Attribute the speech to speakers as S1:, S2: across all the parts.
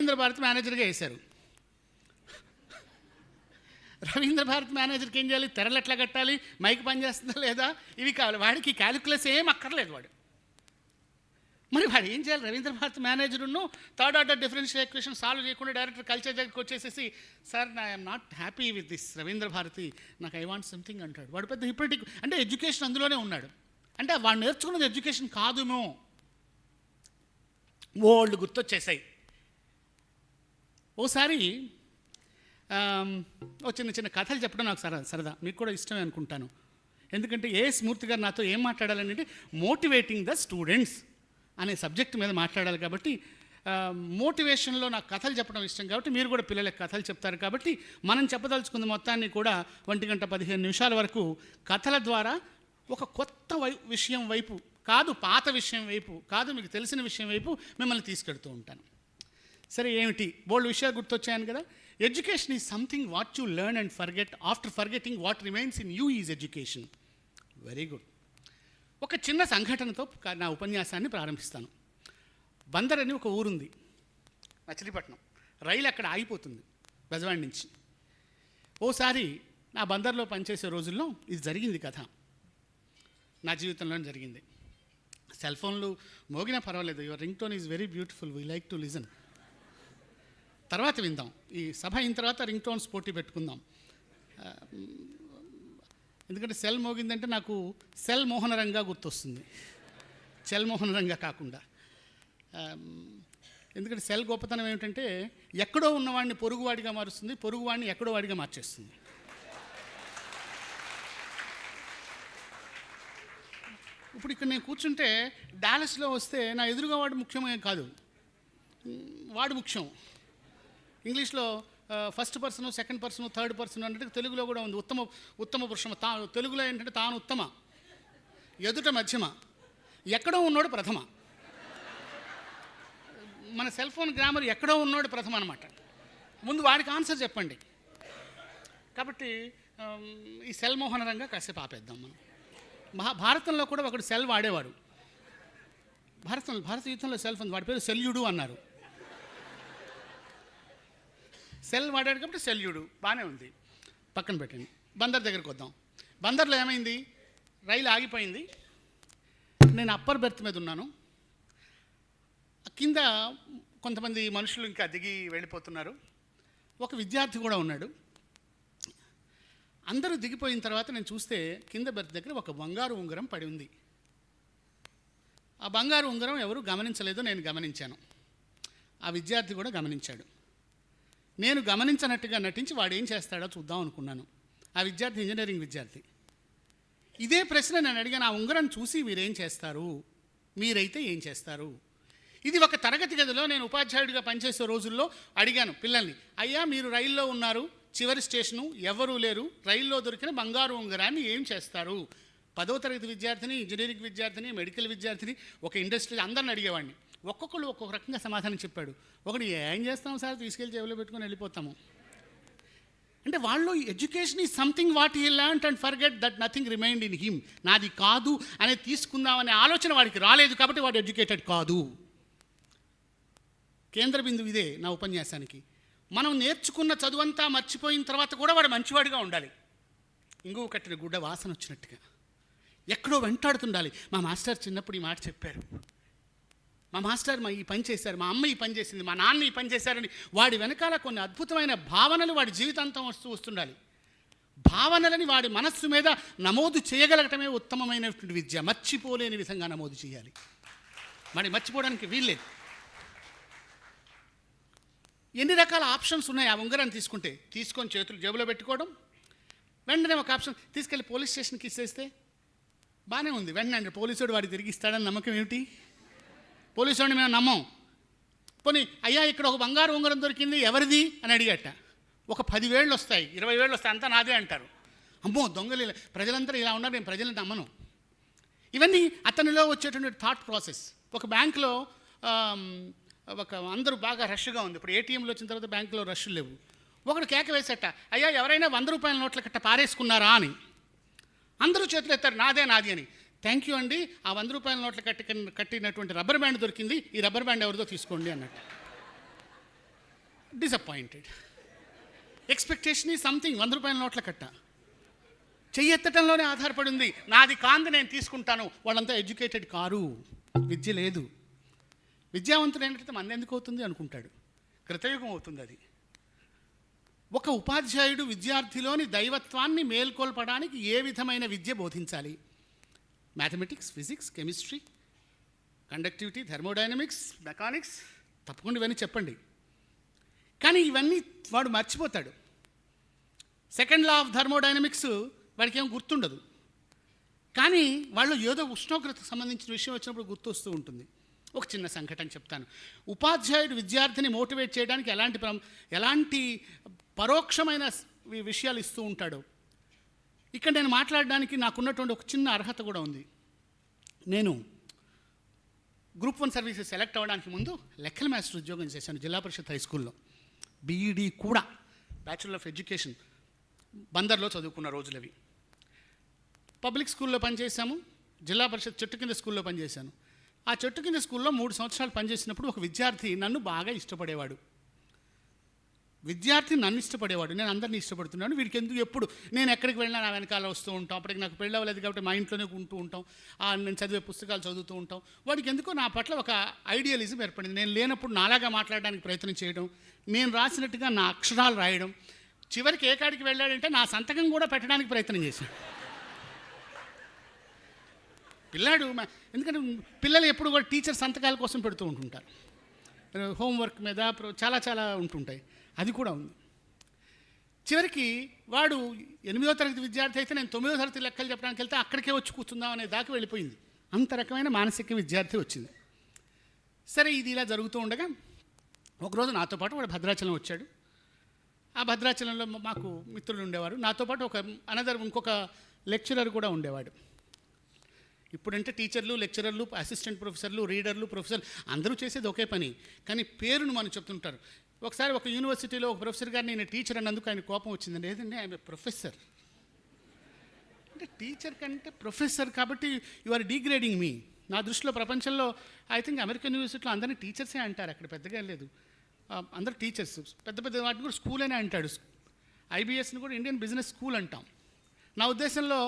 S1: రవీంద్ర భారతి మేనేజర్గా వేశారు. రవీంద్ర భారతి మేనేజర్కి ఏం చేయాలి? తెరలు ఎట్లా కట్టాలి, మైక్ పనిచేస్తుందా లేదా, ఇవి కావాలి. వాడికి క్యాలిక్యులస్ ఏం అక్కర్లేదు. మరి వాడు ఏం చేయాలి? రవీంద్ర భారతి మేనేజర్ను third order differential equation solve చేయకుండా డైరెక్టర్ కల్చర్ దగ్గరికి వచ్చేసేసి, sir I'm not happy with this Ravindra Bharathi, నాకు ఐ వాంట్ సంథింగ్ అంటాడు. వాడు పెద్ద హిపోటిక్. అంటే ఎడ్యుకేషన్ అందులోనే ఉన్నాడు. అంటే వాడు నేర్చుకున్నది ఎడ్యుకేషన్ కాదును. ఓల్డ్ గుర్తొచ్చేసాయి. ఓసారి చిన్న చిన్న కథలు చెప్పడం నాకు సరదా, మీకు కూడా ఇష్టమే అనుకుంటాను. ఎందుకంటే ఏఎస్ మూర్తి గారు నాతో ఏం మాట్లాడాలంటే మోటివేటింగ్ ద స్టూడెంట్స్ అనే సబ్జెక్ట్ మీద మాట్లాడాలి. కాబట్టి మోటివేషన్లో నాకు కథలు చెప్పడం ఇష్టం కాబట్టి మీరు కూడా పిల్లలకు కథలు చెప్తారు. కాబట్టి మనం చెప్పదలుచుకున్న మొత్తాన్ని కూడా 1:15 వరకు కథల ద్వారా ఒక కొత్త విషయం వైపు కాదు, పాత విషయం వైపు కాదు, మీకు తెలిసిన విషయం వైపు మిమ్మల్ని తీసుకెడుతూ ఉంటాను. సరే, ఏమిటి బోల్డ్ విషయాలు గుర్తొచ్చాయను కదా. Education is something what you learn and forget. After forgetting what remains in you is education. Very good. ఒక చిన్న సంఘటనతో నా ఉపన్యాసాన్ని ప్రారంభిస్తాను. బందర్ అని ఒక ఊరుంది, మచిలీపట్నం. రైలు అక్కడ ఆగిపోతుంది బెజవాడ నుంచి. ఓసారి నా బందర్లో పనిచేసే రోజుల్లో ఇది జరిగింది కథ, నా జీవితంలోనే జరిగింది. సెల్ ఫోన్లు మోగినా పర్వాలేదు, your ring tone is very beautiful, we like to listen. తర్వాత విందాం, ఈ సభ అయిన తర్వాత రింగ్ టోన్స్ పోటీ పెట్టుకుందాం. ఎందుకంటే సెల్ మోగిందంటే నాకు సెల్ మోహనరంగా గుర్తొస్తుంది, సెల్ మోహనరంగా కాకుండా. ఎందుకంటే సెల్ గొప్పతనం ఏమిటంటే ఎక్కడో ఉన్నవాడిని పొరుగువాడిగా మారుస్తుంది, పొరుగువాడిని ఎక్కడో వాడిగా మార్చేస్తుంది. ఇప్పుడు ఇక్కడ నేను కూర్చుంటే డాలస్లో వస్తే నా ఎదురుగా వాడు ముఖ్యమే కాదు, వాడు ముఖ్యం. ఇంగ్లీష్లో first person, second person, third person అన్నట్టు తెలుగులో కూడా ఉంది. ఉత్తమ పురుషమ. తెలుగులో ఏంటంటే తాను ఉత్తమ, ఎదుట మధ్యమ, ఎక్కడో ఉన్నోడు ప్రథమ. మన సెల్ ఫోన్ గ్రామర్ ఎక్కడో ఉన్నోడు ప్రథమ అనమాట. ముందు వాడికి ఆన్సర్ చెప్పండి. కాబట్టి ఈ సెల్ మోహనరంగా కాసేపు ఆపేద్దాం మనం. భారతంలో కూడా ఒకడు సెల్ వాడేవాడు. భారత యుద్ధంలో సెల్ ఫోన్, వాడి పేరు శల్యుడు అన్నారు. సెల్ వాడాడు కాబట్టి శల్యుడు, బాగానే ఉంది, పక్కన పెట్టండి. బందర్ దగ్గరికి వద్దాం. బందర్లో ఏమైంది? రైలు ఆగిపోయింది. నేను అప్పర్ బెర్త్ మీద ఉన్నాను. కింద కొంతమంది మనుషులు ఇంకా దిగి వెళ్ళిపోతున్నారు. ఒక విద్యార్థి కూడా ఉన్నాడు. అందరూ దిగిపోయిన తర్వాత నేను చూస్తే కింద బెర్త్ దగ్గర ఒక బంగారు ఉంగరం పడి ఉంది. ఆ బంగారు ఉంగరం ఎవరు గమనించలేదో నేను గమనించాను. ఆ విద్యార్థి కూడా గమనించాడు. నేను గమనించనట్టుగా నటించి వాడు ఏం చేస్తాడో చూద్దాం అనుకున్నాను. ఆ విద్యార్థి ఇంజనీరింగ్ విద్యార్థి. ఇదే ప్రశ్న నేను అడిగాను, ఆ ఉంగరం చూసి మీరేం చేస్తారు, మీరైతే ఏం చేస్తారు? ఇది ఒక తరగతి గదిలో నేను ఉపాధ్యాయుడిగా పనిచేసే రోజుల్లో అడిగాను పిల్లల్ని, అయ్యా మీరు రైల్లో ఉన్నారు, చివరి స్టేషను, ఎవరూ లేరు, రైల్లో దొరికిన బంగారు ఉంగరాన్ని ఏం చేస్తారు? 10వ తరగతి విద్యార్థిని, ఇంజనీరింగ్ విద్యార్థిని, మెడికల్ విద్యార్థిని, ఒక ఇండస్ట్రీ, అందరిని అడిగేవాడిని. ఒక్కొక్కరు ఒక్కొక్క రకంగా సమాధానం చెప్పాడు. ఒకటి, ఏం చేస్తాం సార్, తీసుకెళ్ళి జేబులో పెట్టుకొని వెళ్ళిపోతాము. అంటే వాళ్ళు education is something what he learned and forget that nothing remained in him. నాది కాదు అనేది తీసుకుందామనే ఆలోచన వాడికి రాలేదు కాబట్టి వాడు ఎడ్యుకేటెడ్ కాదు. కేంద్ర బిందువు ఇదే నా ఉపన్యాసానికి. మనం నేర్చుకున్న చదువంతా మర్చిపోయిన తర్వాత కూడా వాడు మంచివాడిగా ఉండాలి. ఇంగువ కట్టిన గుడ్డ వాసన వచ్చినట్టుగా ఎక్కడో వెంటాడుతుండాలి. మా మాస్టర్ చిన్నప్పుడు ఈ మాట చెప్పారు, మా మాస్టర్ ఈ పని చేశారు, మా అమ్మ ఈ పని చేసింది, మా నాన్న ఈ పని చేశారని వాడి వెనకాల కొన్ని అద్భుతమైన భావనలు వాడి జీవితాంతం వస్తుండాలి. భావనలని వాడి మనస్సు మీద నమోదు చేయగలగటమే ఉత్తమమైనటువంటి విద్య. మర్చిపోలేని విధంగా నమోదు చేయాలి. మరి మర్చిపోవడానికి వీల్లేదు. ఎన్ని రకాల ఆప్షన్స్ ఉన్నాయి ఆ ఉంగరాన్ని తీసుకొని చేతులు జేబులో పెట్టుకోవడం. వెంటనే ఒక ఆప్షన్, తీసుకెళ్ళి పోలీస్ స్టేషన్కి ఇచ్చేస్తే బాగానే ఉంది. వెంటనే పోలీసుడు వాడికి తిరిగి ఇస్తాడని నమ్మకం ఏమిటి? పోలీసుడిని మేము నమ్మం. పోనీ అయ్యా ఇక్కడ ఒక బంగారు ఉంగరం దొరికింది, ఎవరిది అని అడిగట. ఒక 10,000 వస్తాయి, 20,000 వస్తాయి, అంతా నాదే అంటారు. అమ్మో దొంగలు, ప్రజలందరూ ఇలా ఉన్నారు, నేను ప్రజలను నమ్మను. ఇవన్నీ అతనిలో వచ్చేటువంటి థాట్ ప్రాసెస్. ఒక బ్యాంకులో అందరూ బాగా రష్గా ఉంది. ఇప్పుడు ఏటీఎంలో వచ్చిన తర్వాత బ్యాంకులో రష్ లేవు. ఒకడు కేక వేసేట, అయ్యా ఎవరైనా 100 రూపాయల నోట్ల కట్ట పారేసుకున్నారా అని. అందరూ చేతులు ఎత్తారు, నాదే అని. థ్యాంక్ యూ అండి, ఆ 100 రూపాయల నోట్ల కట్టినటువంటి రబ్బర్ బ్యాండ్ దొరికింది, ఈ రబ్బర్ బ్యాండ్ ఎవరిదో తీసుకోండి అన్నట్టు. డిసప్పాయింటెడ్. ఎక్స్పెక్టేషన్ ఈ సంథింగ్ 100 రూపాయల నోట్ల కట్ట చెయ్యెత్తటంలోనే ఆధారపడి ఉంది. నాది కాంది నేను తీసుకుంటాను. వాళ్ళంతా ఎడ్యుకేటెడ్ కారు, విద్య లేదు. విద్యావంతుడు ఏంటంటే మన ఎందుకు అవుతుంది అనుకుంటాడు. కృతయుగం అవుతుంది అది. ఒక ఉపాధ్యాయుడు విద్యార్థిలోని దైవత్వాన్ని మేల్కొల్పడానికి ఏ విధమైన విద్య బోధించాలి? Mathematics, physics, chemistry, conductivity, thermodynamics, mechanics, తప్పకుండా ఇవన్నీ చెప్పండి. కానీ ఇవన్నీ వాడు మర్చిపోతాడు. సెకండ్ లా ఆఫ్ థర్మోడైనమిక్స్ వాడికి ఏం గుర్తుండదు. కానీ వాళ్ళు ఏదో ఉష్ణోగ్రతకు సంబంధించిన విషయం వచ్చినప్పుడు గుర్తు వస్తూ ఉంటుంది. ఒక చిన్న సంఘటన చెప్తాను. ఉపాధ్యాయుడు విద్యార్థిని మోటివేట్ చేయడానికి ఎలాంటి పరోక్షమైన విషయాలు ఇస్తూ ఉంటాడు. ఇక్కడ నేను మాట్లాడడానికి నాకున్నటువంటి ఒక చిన్న అర్హత కూడా ఉంది. నేను గ్రూప్ 1 సర్వీసెస్ సెలెక్ట్ అవ్వడానికి ముందు లెక్కల మాస్టర్ ఉద్యోగం చేశాను జిల్లా పరిషత్ హై స్కూల్లో. బీఈడి కూడా, బ్యాచులర్ ఆఫ్ ఎడ్యుకేషన్, బందర్లో చదువుకున్న రోజులవి. పబ్లిక్ స్కూల్లో పనిచేశాము. జిల్లా పరిషత్ చెట్టు కింద స్కూల్లో పనిచేశాను. ఆ చెట్టు కింద స్కూల్లో 3 సంవత్సరాలు పనిచేసినప్పుడు ఒక విద్యార్థి నన్ను బాగా ఇష్టపడేవాడు. నేను అందరినీ ఇష్టపడుతున్నాను. వీడికి ఎందుకు ఎప్పుడు నేను ఎక్కడికి వెళ్ళినా నా వెనకాల వస్తూ ఉంటాం. అప్పటికి నాకు పెళ్ళి అవ్వలేదు కాబట్టి మా ఇంట్లోనే ఉంటూ ఉంటాం. నేను చదివే పుస్తకాలు చదువుతూ ఉంటాం. వాడికి ఎందుకో నా పట్ల ఒక ఐడియలిజం ఏర్పడింది. నేను లేనప్పుడు నాలాగా మాట్లాడడానికి ప్రయత్నం చేయడం, నేను రాసినట్టుగా నా అక్షరాలు రాయడం. చివరికి ఏ కాడికి వెళ్ళాడంటే నా సంతకం కూడా పెట్టడానికి ప్రయత్నం చేశాడు పిల్లాడు. ఎందుకంటే పిల్లలు ఎప్పుడు కూడా టీచర్ సంతకాల కోసం పెడుతూ ఉంటుంటారు. హోంవర్క్ మీద చాలా చాలా ఉంటుంటాయి. అది కూడా ఉంది. చివరికి వాడు 8వ తరగతి విద్యార్థి అయితే నేను 9వ తరగతి లెక్కలు చెప్పడానికి వెళ్తే అక్కడికే వచ్చి కూర్చుందాం అనే దాకా వెళ్ళిపోయింది. అంత రకమైన మానసిక విద్యార్థి వచ్చింది. సరే, ఇది ఇలా జరుగుతూ ఉండగా ఒకరోజు నాతో పాటు వాడు భద్రాచలం వచ్చాడు. ఆ భద్రాచలంలో మాకు మిత్రులు ఉండేవారు. నాతో పాటు ఇంకొక లెక్చరర్ కూడా ఉండేవాడు. ఇప్పుడంటే టీచర్లు, లెక్చరర్లు, అసిస్టెంట్ ప్రొఫెసర్లు, రీడర్లు, ప్రొఫెసర్లు అందరూ చేసేది ఒకే పని. కానీ పేరును మనం చెప్తుంటారు. ఒకసారి ఒక యూనివర్సిటీలో ఒక ప్రొఫెసర్ గారు నేను టీచర్ అన్నందుకు ఆయన కోపం వచ్చిందండి. ఏదండి, ఆయన ప్రొఫెసర్ అంటే టీచర్ కంటే ప్రొఫెసర్ కాబట్టి యు ఆర్ డిగ్రేడింగ్ మీ. నా దృష్టిలో ప్రపంచంలో ఐ థింక్ అమెరికన్ యూనివర్సిటీలో అందరినీ టీచర్సే అంటారు. అక్కడ పెద్దగా లేదు, అందరు టీచర్స్. పెద్ద పెద్ద వాటిని కూడా స్కూల్ అనే అంటాడు. ఐబిఎస్ని కూడా ఇండియన్ బిజినెస్ స్కూల్ అంటాం. నా ఉద్దేశంలో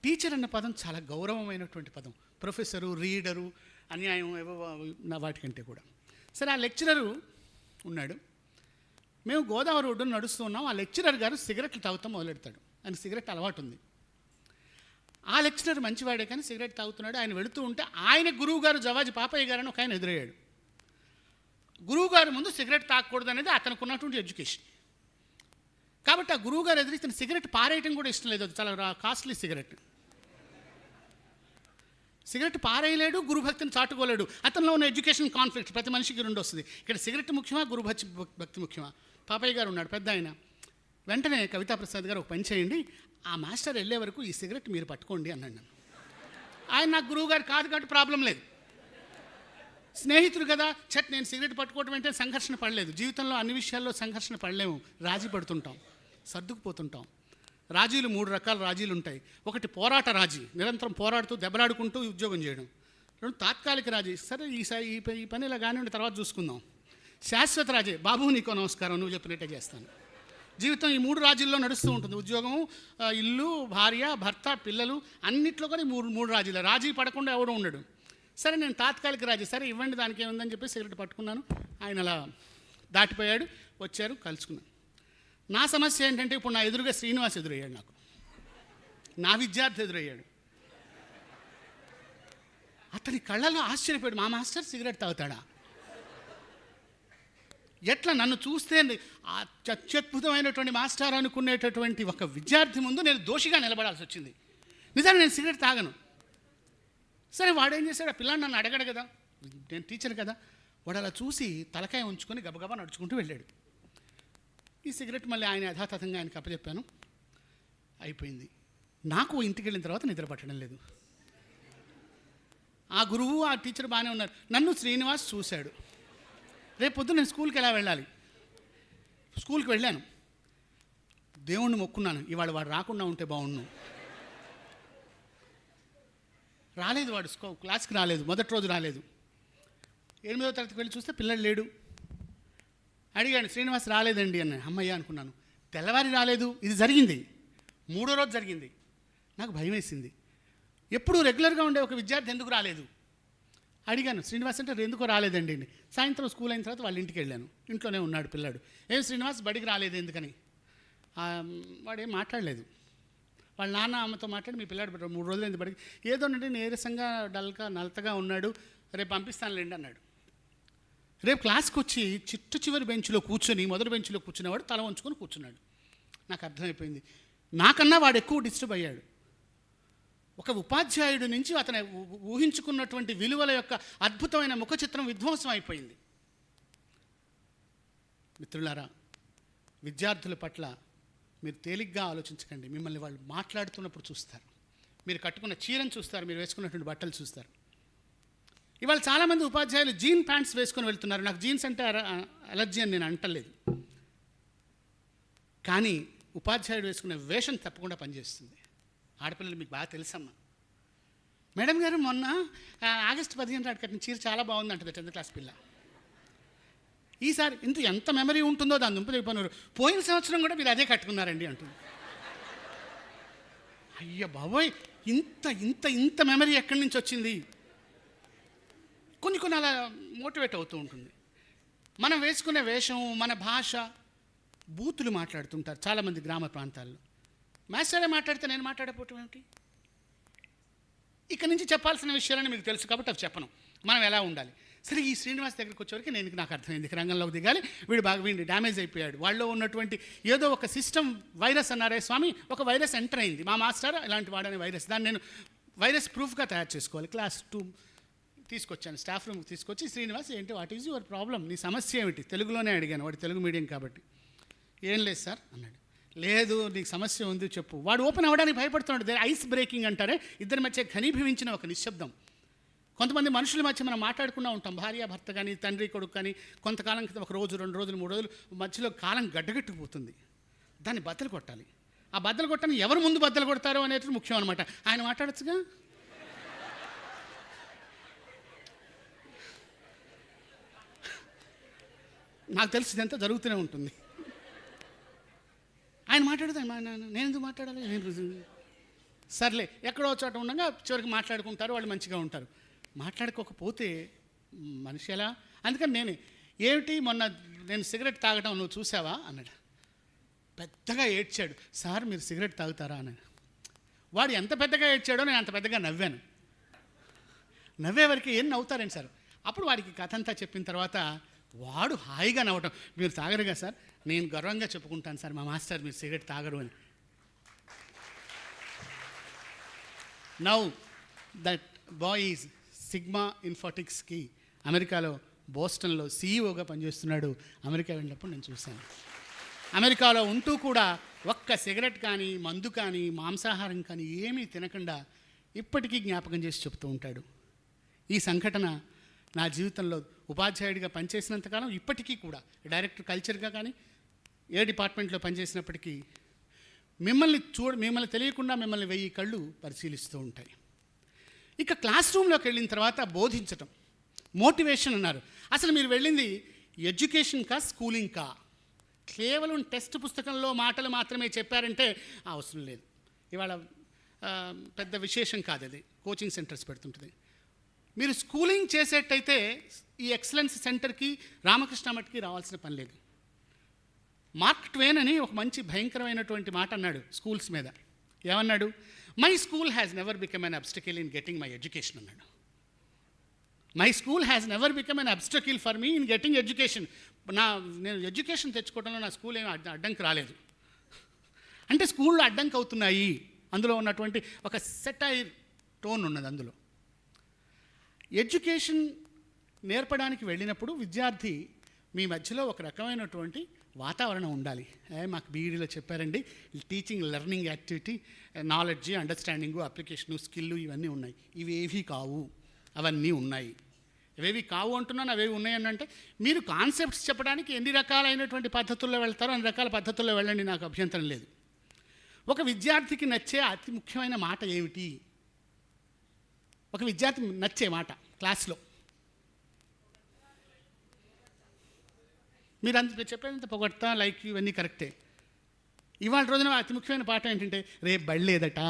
S1: టీచర్ అన్న పదం చాలా గౌరవమైనటువంటి పదం. ప్రొఫెసరు, రీడరు, అన్యాయం ఏవో నా వాటికంటే కూడా. సరే, ఆ లెక్చరరు ఉన్నాడు. మేము గోదావరి ఒడ్డున నడుస్తూ ఉన్నాం. ఆ లెక్చరర్ గారు సిగరెట్లు తాగుతాం మొదలెడతాడు. ఆయన సిగరెట్ అలవాటు ఉంది. ఆ లెక్చరర్ మంచివాడే కానీ సిగరెట్ తాగుతున్నాడు. ఆయన వెళుతూ ఉంటే ఆయన గురువు గారు జవాజి పాపయ్య గారని ఒక ఆయన ఎదురయ్యాడు. గురువు గారి ముందు సిగరెట్ తాగకూడదు అనేది అతనికి ఉన్నటువంటి ఎడ్యుకేషన్. కాబట్టి ఆ గురువు గారు ఎదురు ఇతను సిగరెట్ పారేయటం కూడా ఇష్టం లేదు. అది చాలా కాస్ట్లీ సిగరెట్. సిగరెట్ పారేయలేడు, గురుభక్తిని చాటుకోలేడు. అతనిలో ఉన్న ఎడ్యుకేషన్ కాన్ఫ్లిక్ట్ ప్రతి మనిషికి 2 వస్తుంది. ఇక్కడ సిగరెట్ ముఖ్యమా, భక్తి ముఖ్యమా? పాపయ్య గారు ఉన్నాడు పెద్ద ఆయన. వెంటనే కవితాప్రసాద్ గారు ఒక పని చేయండి, ఆ మాస్టర్ వెళ్ళే వరకు ఈ సిగరెట్ మీరు పట్టుకోండి అన్నాడు నన్ను. ఆయన నాకు గురువు గారు కాదు కాబట్టి ప్రాబ్లం లేదు. స్నేహితుడు కదా, నేను సిగరెట్ పట్టుకోవడం అంటే సంఘర్షణ పడలేదు. జీవితంలో అన్ని విషయాల్లో సంఘర్షణ పడలేము. రాజీ పడుతుంటాం, సర్దుకుపోతుంటాం. రాజీలు 3 రకాల రాజీలు ఉంటాయి. ఒకటి పోరాట రాజీ, నిరంతరం పోరాడుతూ దెబ్బలాడుకుంటూ ఉద్యోగం చేయడం. 2 తాత్కాలిక రాజీ, సరే ఈ పని ఇలా కానివ్వండి తర్వాత చూసుకుందాం. శాశ్వత రాజీ, బాబు నీకో నమస్కారం, నువ్వు చెప్పినట్టే చేస్తాను. జీవితం ఈ 3 రాజీల్లో నడుస్తూ ఉంటుంది. ఉద్యోగం, ఇల్లు, భార్య, భర్త, పిల్లలు అన్నిట్లో కూడా 3 రాజీలు. రాజీ పడకుండా ఎవడో ఉండడు. సరే, నేను తాత్కాలిక రాజీ, సరే ఇవ్వండి దానికి ఏముందని చెప్పి సిగరెట్ పట్టుకున్నాను. ఆయన అలా దాటిపోయాడు. వచ్చారు, కలుసుకున్నాను. నా సమస్య ఏంటంటే ఇప్పుడు నా ఎదురుగా శ్రీనివాస్ ఎదురయ్యాడు. నాకు నా విద్యార్థి ఎదురయ్యాడు. అతని కళ్ళలో ఆశ్చర్యపోయాడు. మా మాస్టర్ సిగరెట్ తాగుతాడా? ఎట్లా నన్ను చూస్తే అత్యద్భుతమైనటువంటి మాస్టర్ అనుకునేటటువంటి ఒక విద్యార్థి ముందు నేను దోషిగా నిలబడాల్సి వచ్చింది. నిజాన్ని నేను సిగరెట్ తాగను. సరే, వాడేం చేశాడు? ఆ పిల్లాడు నన్ను అడగడు కదా, నేను టీచర్ కదా. వాడు అలా చూసి తలకాయ ఉంచుకొని గబగబా నడుచుకుంటూ వెళ్ళాడు. ఈ సిగరెట్ మళ్ళీ ఆయన యథాతథంగా ఆయనకి అప్పచెప్పాను. అయిపోయింది. నాకు ఇంటికి వెళ్ళిన తర్వాత నిద్ర పట్టడం లేదు. ఆ గురువు, ఆ టీచర్ బాగానే ఉన్నారు. నన్ను శ్రీనివాస్ చూశాడు. రేపు పొద్దున్న నేను స్కూల్కి ఎలా వెళ్ళాలి? స్కూల్కి వెళ్ళాను. దేవుణ్ణి మొక్కున్నాను, ఇవాళ వాడు రాకుండా ఉంటే బాగుండు. రాలేదు వాడు, క్లాస్కి రాలేదు. మొదటి రోజు రాలేదు. 8వ తరగతికి వెళ్ళి చూస్తే పిల్లడు లేడు. అడిగాడు, శ్రీనివాస్ రాలేదండి అన్న. అమ్మయ్య అనుకున్నాను. తెల్లవారి రాలేదు, ఇది జరిగింది, 3వ రోజు జరిగింది. నాకు భయం వేసింది. ఎప్పుడు రెగ్యులర్గా ఉండే ఒక విద్యార్థి ఎందుకు రాలేదు అడిగాను. శ్రీనివాస్ అంటే ఎందుకో రాలేదండి అండి. సాయంత్రం స్కూల్ అయిన తర్వాత వాళ్ళ ఇంటికి వెళ్ళాను. ఇంట్లోనే ఉన్నాడు పిల్లాడు. ఏం శ్రీనివాస్ బడికి రాలేదు ఎందుకని? వాడేం మాట్లాడలేదు. వాళ్ళ నాన్న అమ్మతో మాట్లాడి, మీ పిల్లాడు 3 రోజులైంది బడికి, ఏదోనండి నీరసంగా డల్గా నలతగా ఉన్నాడు, రేపు పంపిస్తానులేండి అన్నాడు. రేపు క్లాస్కి వచ్చి చివరి బెంచ్లో కూర్చొని మొదటి బెంచ్లో కూర్చునేవాడు తల వంచుకొని కూర్చున్నాడు. నాకు అర్థమైపోయింది, నాకన్నా వాడు ఎక్కువ డిస్టర్బ్ అయ్యాడు. ఒక ఉపాధ్యాయుడి నుంచి అతను ఊహించుకున్నటువంటి విలువల యొక్క అద్భుతమైన ముఖ చిత్రం విధ్వంసం అయిపోయింది. మిత్రులారా, విద్యార్థుల పట్ల మీరు తేలిగ్గా ఆలోచించకండి. మిమ్మల్ని వాళ్ళు మాట్లాడుతున్నప్పుడు చూస్తారు, మీరు కట్టుకున్న చీరను చూస్తారు, మీరు వేసుకున్నటువంటి బట్టలు చూస్తారు. ఇవాళ చాలామంది ఉపాధ్యాయులు జీన్ ప్యాంట్స్ వేసుకొని వెళ్తున్నారు. నాకు జీన్స్ అంటే అలర్జీ అని నేను అంటలేదు, కానీ ఉపాధ్యాయుడు వేసుకునే వేషం తప్పకుండా పనిచేస్తుంది. ఆడపిల్లలు మీకు బాగా తెలుసమ్మా. మేడం గారు మొన్న ఆగస్టు 15 నాడు కట్టిన చీర చాలా బాగుంది అంటుంది 10th క్లాస్ పిల్ల. ఈసారి ఎంత మెమరీ ఉంటుందో దాని దుంప చెప్పినారు, పోయిన సంవత్సరం కూడా మీరు అదే కట్టుకున్నారండి అంటుంది. అయ్య బాబోయ్, ఇంత ఇంత ఇంత మెమరీ ఎక్కడి నుంచి వచ్చింది? కొన్ని అలా మోటివేట్ అవుతూ ఉంటుంది. మనం వేసుకునే వేషం, మన భాష, బూతులు మాట్లాడుతుంటారు చాలామంది గ్రామ ప్రాంతాల్లో. మాస్టరే మాట్లాడితే నేను మాట్లాడకపోవటం ఏమిటి? ఇక నుంచి చెప్పాల్సిన విషయాలని మీకు తెలుసు కాబట్టి అవి చెప్పను. మనం ఎలా ఉండాలి. సరే, ఈ శ్రీనివాస్ దగ్గరికి వచ్చేవరకు నాకు అర్థమైంది, రంగంలోకి దిగాలి, వీడు డ్యామేజ్ అయిపోయాడు. వాళ్ళలో ఉన్నటువంటి ఏదో ఒక సిస్టమ్ వైరస్ అన్నారే స్వామి, ఒక వైరస్ ఎంటర్ అయింది. మా మాస్టర్ ఇలాంటి వాడనే వైరస్, దాన్ని నేను వైరస్ ప్రూఫ్గా తయారు చేసుకోవాలి. క్లాస్ 2 తీసుకొచ్చాను, స్టాఫ్ రూమ్కి తీసుకొచ్చి, శ్రీనివాస్ ఏంటి, వాట్ ఈజ్ యువర్ ప్రాబ్లం, నీ సమస్య ఏమిటి? తెలుగులోనే అడిగాను, వాడు తెలుగు మీడియం కాబట్టి. ఏం లేదు సార్ అన్నాడు. లేదు, నీకు సమస్య ఉంది చెప్పు. వాడు ఓపెన్ అవ్వడానికి భయపడుతున్నాడు. ఐస్ బ్రేకింగ్ అంటారే, ఇద్దరి మధ్య ఘనీభవించిన ఒక నిశ్శబ్దం. కొంతమంది మనుషుల మధ్య మనం మాట్లాడుకుంటూ ఉంటాం, భార్య భర్త కానీ తండ్రి కొడుకు కానీ. కొంతకాలం క్రితం 1 రోజు 2 రోజులు 3 రోజులు మధ్యలో కాలం గడ్డగట్టుకుపోతుంది. దాన్ని బద్దలు కొట్టాలి. ఆ బద్దలు కొట్టని ఎవరు ముందు బద్దలు కొడతారో అనేది ముఖ్యం అనమాట. ఆయన మాట్లాడచ్చుగా. నాకు తెలిసి ఇదంతా జరుగుతూనే ఉంటుంది. ఆయన మాట్లాడుతాను, నేను ఎందుకు మాట్లాడాలి? సర్లే, ఎక్కడో చోట ఉండగా చివరికి మాట్లాడుకుంటారు, వాళ్ళు మంచిగా ఉంటారు. మాట్లాడుకోకపోతే మనిషి ఎలా? అందుకని ఏమిటి మొన్న నేను సిగరెట్ తాగటం నువ్వు చూసావా అన్నాడు. పెద్దగా ఏడ్చాడు. సార్ మీరు సిగరెట్ తాగుతారా అన్నాడు. వాడు ఎంత పెద్దగా ఏడ్చాడో నేను అంత పెద్దగా నవ్వాను. నవ్వేవరకు ఏం నవ్వుతారండి సార్? అప్పుడు వాడికి కథ అంతా చెప్పిన తర్వాత వాడు హాయిగా నవ్వటం. మీరు తాగరుగా సార్? నేను గర్వంగా చెప్పుకుంటాను సార్, మా మాస్టర్ మీరు సిగరెట్ తాగరు అని. Now that boy is Sigma ఇన్ఫోటిక్స్కి అమెరికాలో బోస్టన్లో సీఈఓగా పనిచేస్తున్నాడు. అమెరికా వెళ్ళినప్పుడు నేను చూశాను. అమెరికాలో ఉంటూ కూడా ఒక్క సిగరెట్ కానీ మందు కానీ మాంసాహారం కానీ ఏమీ తినకుండా ఇప్పటికీ జ్ఞాపకం చేసి చెప్తూ ఉంటాడు. ఈ సంఘటన నా జీవితంలో ఉపాధ్యాయుడిగా పనిచేసినంతకాలం ఇప్పటికీ కూడా డైరెక్టర్ కల్చర్గా కానీ ఏ డిపార్ట్మెంట్లో పనిచేసినప్పటికీ మిమ్మల్ని తెలియకుండా మిమ్మల్ని 1000 కళ్ళు పరిశీలిస్తూ ఉంటాయి. ఇక క్లాస్ రూమ్లోకి వెళ్ళిన తర్వాత బోధించటం, మోటివేషన్ అన్నారు. అసలు మీరు వెళ్ళింది ఎడ్యుకేషన్ కా స్కూలింగ్ కా? కేవలం టెక్స్ట్ పుస్తకంలో మాటలు మాత్రమే చెప్పారంటే అవసరం లేదు. ఇవాళ పెద్ద విశేషం కాదు అది, కోచింగ్ సెంటర్స్ పెడుతుంటుంది. మీరు స్కూలింగ్ చేసేటైతే ఈ ఎక్సలెన్స్ సెంటర్కి రామకృష్ణ మఠ్కి రావాల్సిన పని లేదు. మార్క్ ట్వేన్ అని ఒక మంచి భయంకరమైనటువంటి మాట అన్నాడు స్కూల్స్ మీద. ఏమన్నాడు? My school has never become an obstacle in getting my education అన్నాడు. My school has never become an obstacle for me in getting education. నేను ఎడ్యుకేషన్ తెచ్చుకోవడంలో నా స్కూల్ ఏమి అడ్డంకి రాలేదు. అంటే స్కూల్లో అడ్డంకి అవుతున్నాయి. అందులో ఉన్నటువంటి ఒక సెటైర్ టోన్ ఉన్నది. అందులో ఎడ్యుకేషన్ నేర్పడానికి వెళ్ళినప్పుడు విద్యార్థి మీ మధ్యలో ఒక రకమైనటువంటి వాతావరణం ఉండాలి. మాకు బీఈడీలో చెప్పారండి, teaching learning activity, knowledge, understanding, application, స్కిల్లు ఇవన్నీ ఉన్నాయి. ఇవేవి కావు, అవన్నీ ఉన్నాయి. ఇవేవి కావు అంటున్నాను, అవేవి ఉన్నాయని అంటే మీరు కాన్సెప్ట్స్ చెప్పడానికి ఎన్ని రకాలైనటువంటి పద్ధతుల్లో వెళ్తారో అన్ని రకాల పద్ధతుల్లో వెళ్ళండి, నాకు అభ్యంతరం లేదు. ఒక విద్యార్థికి నచ్చే అతి ముఖ్యమైన మాట ఏమిటి? ఒక విద్యార్థి నచ్చే మాట క్లాస్లో మీరు చెప్పేదంత పొగడతా లైక్ ఇవన్నీ కరెక్టే. ఇవాళ రోజున అతి ముఖ్యమైన పాఠం ఏంటంటే రేపు బళ్ళేదట,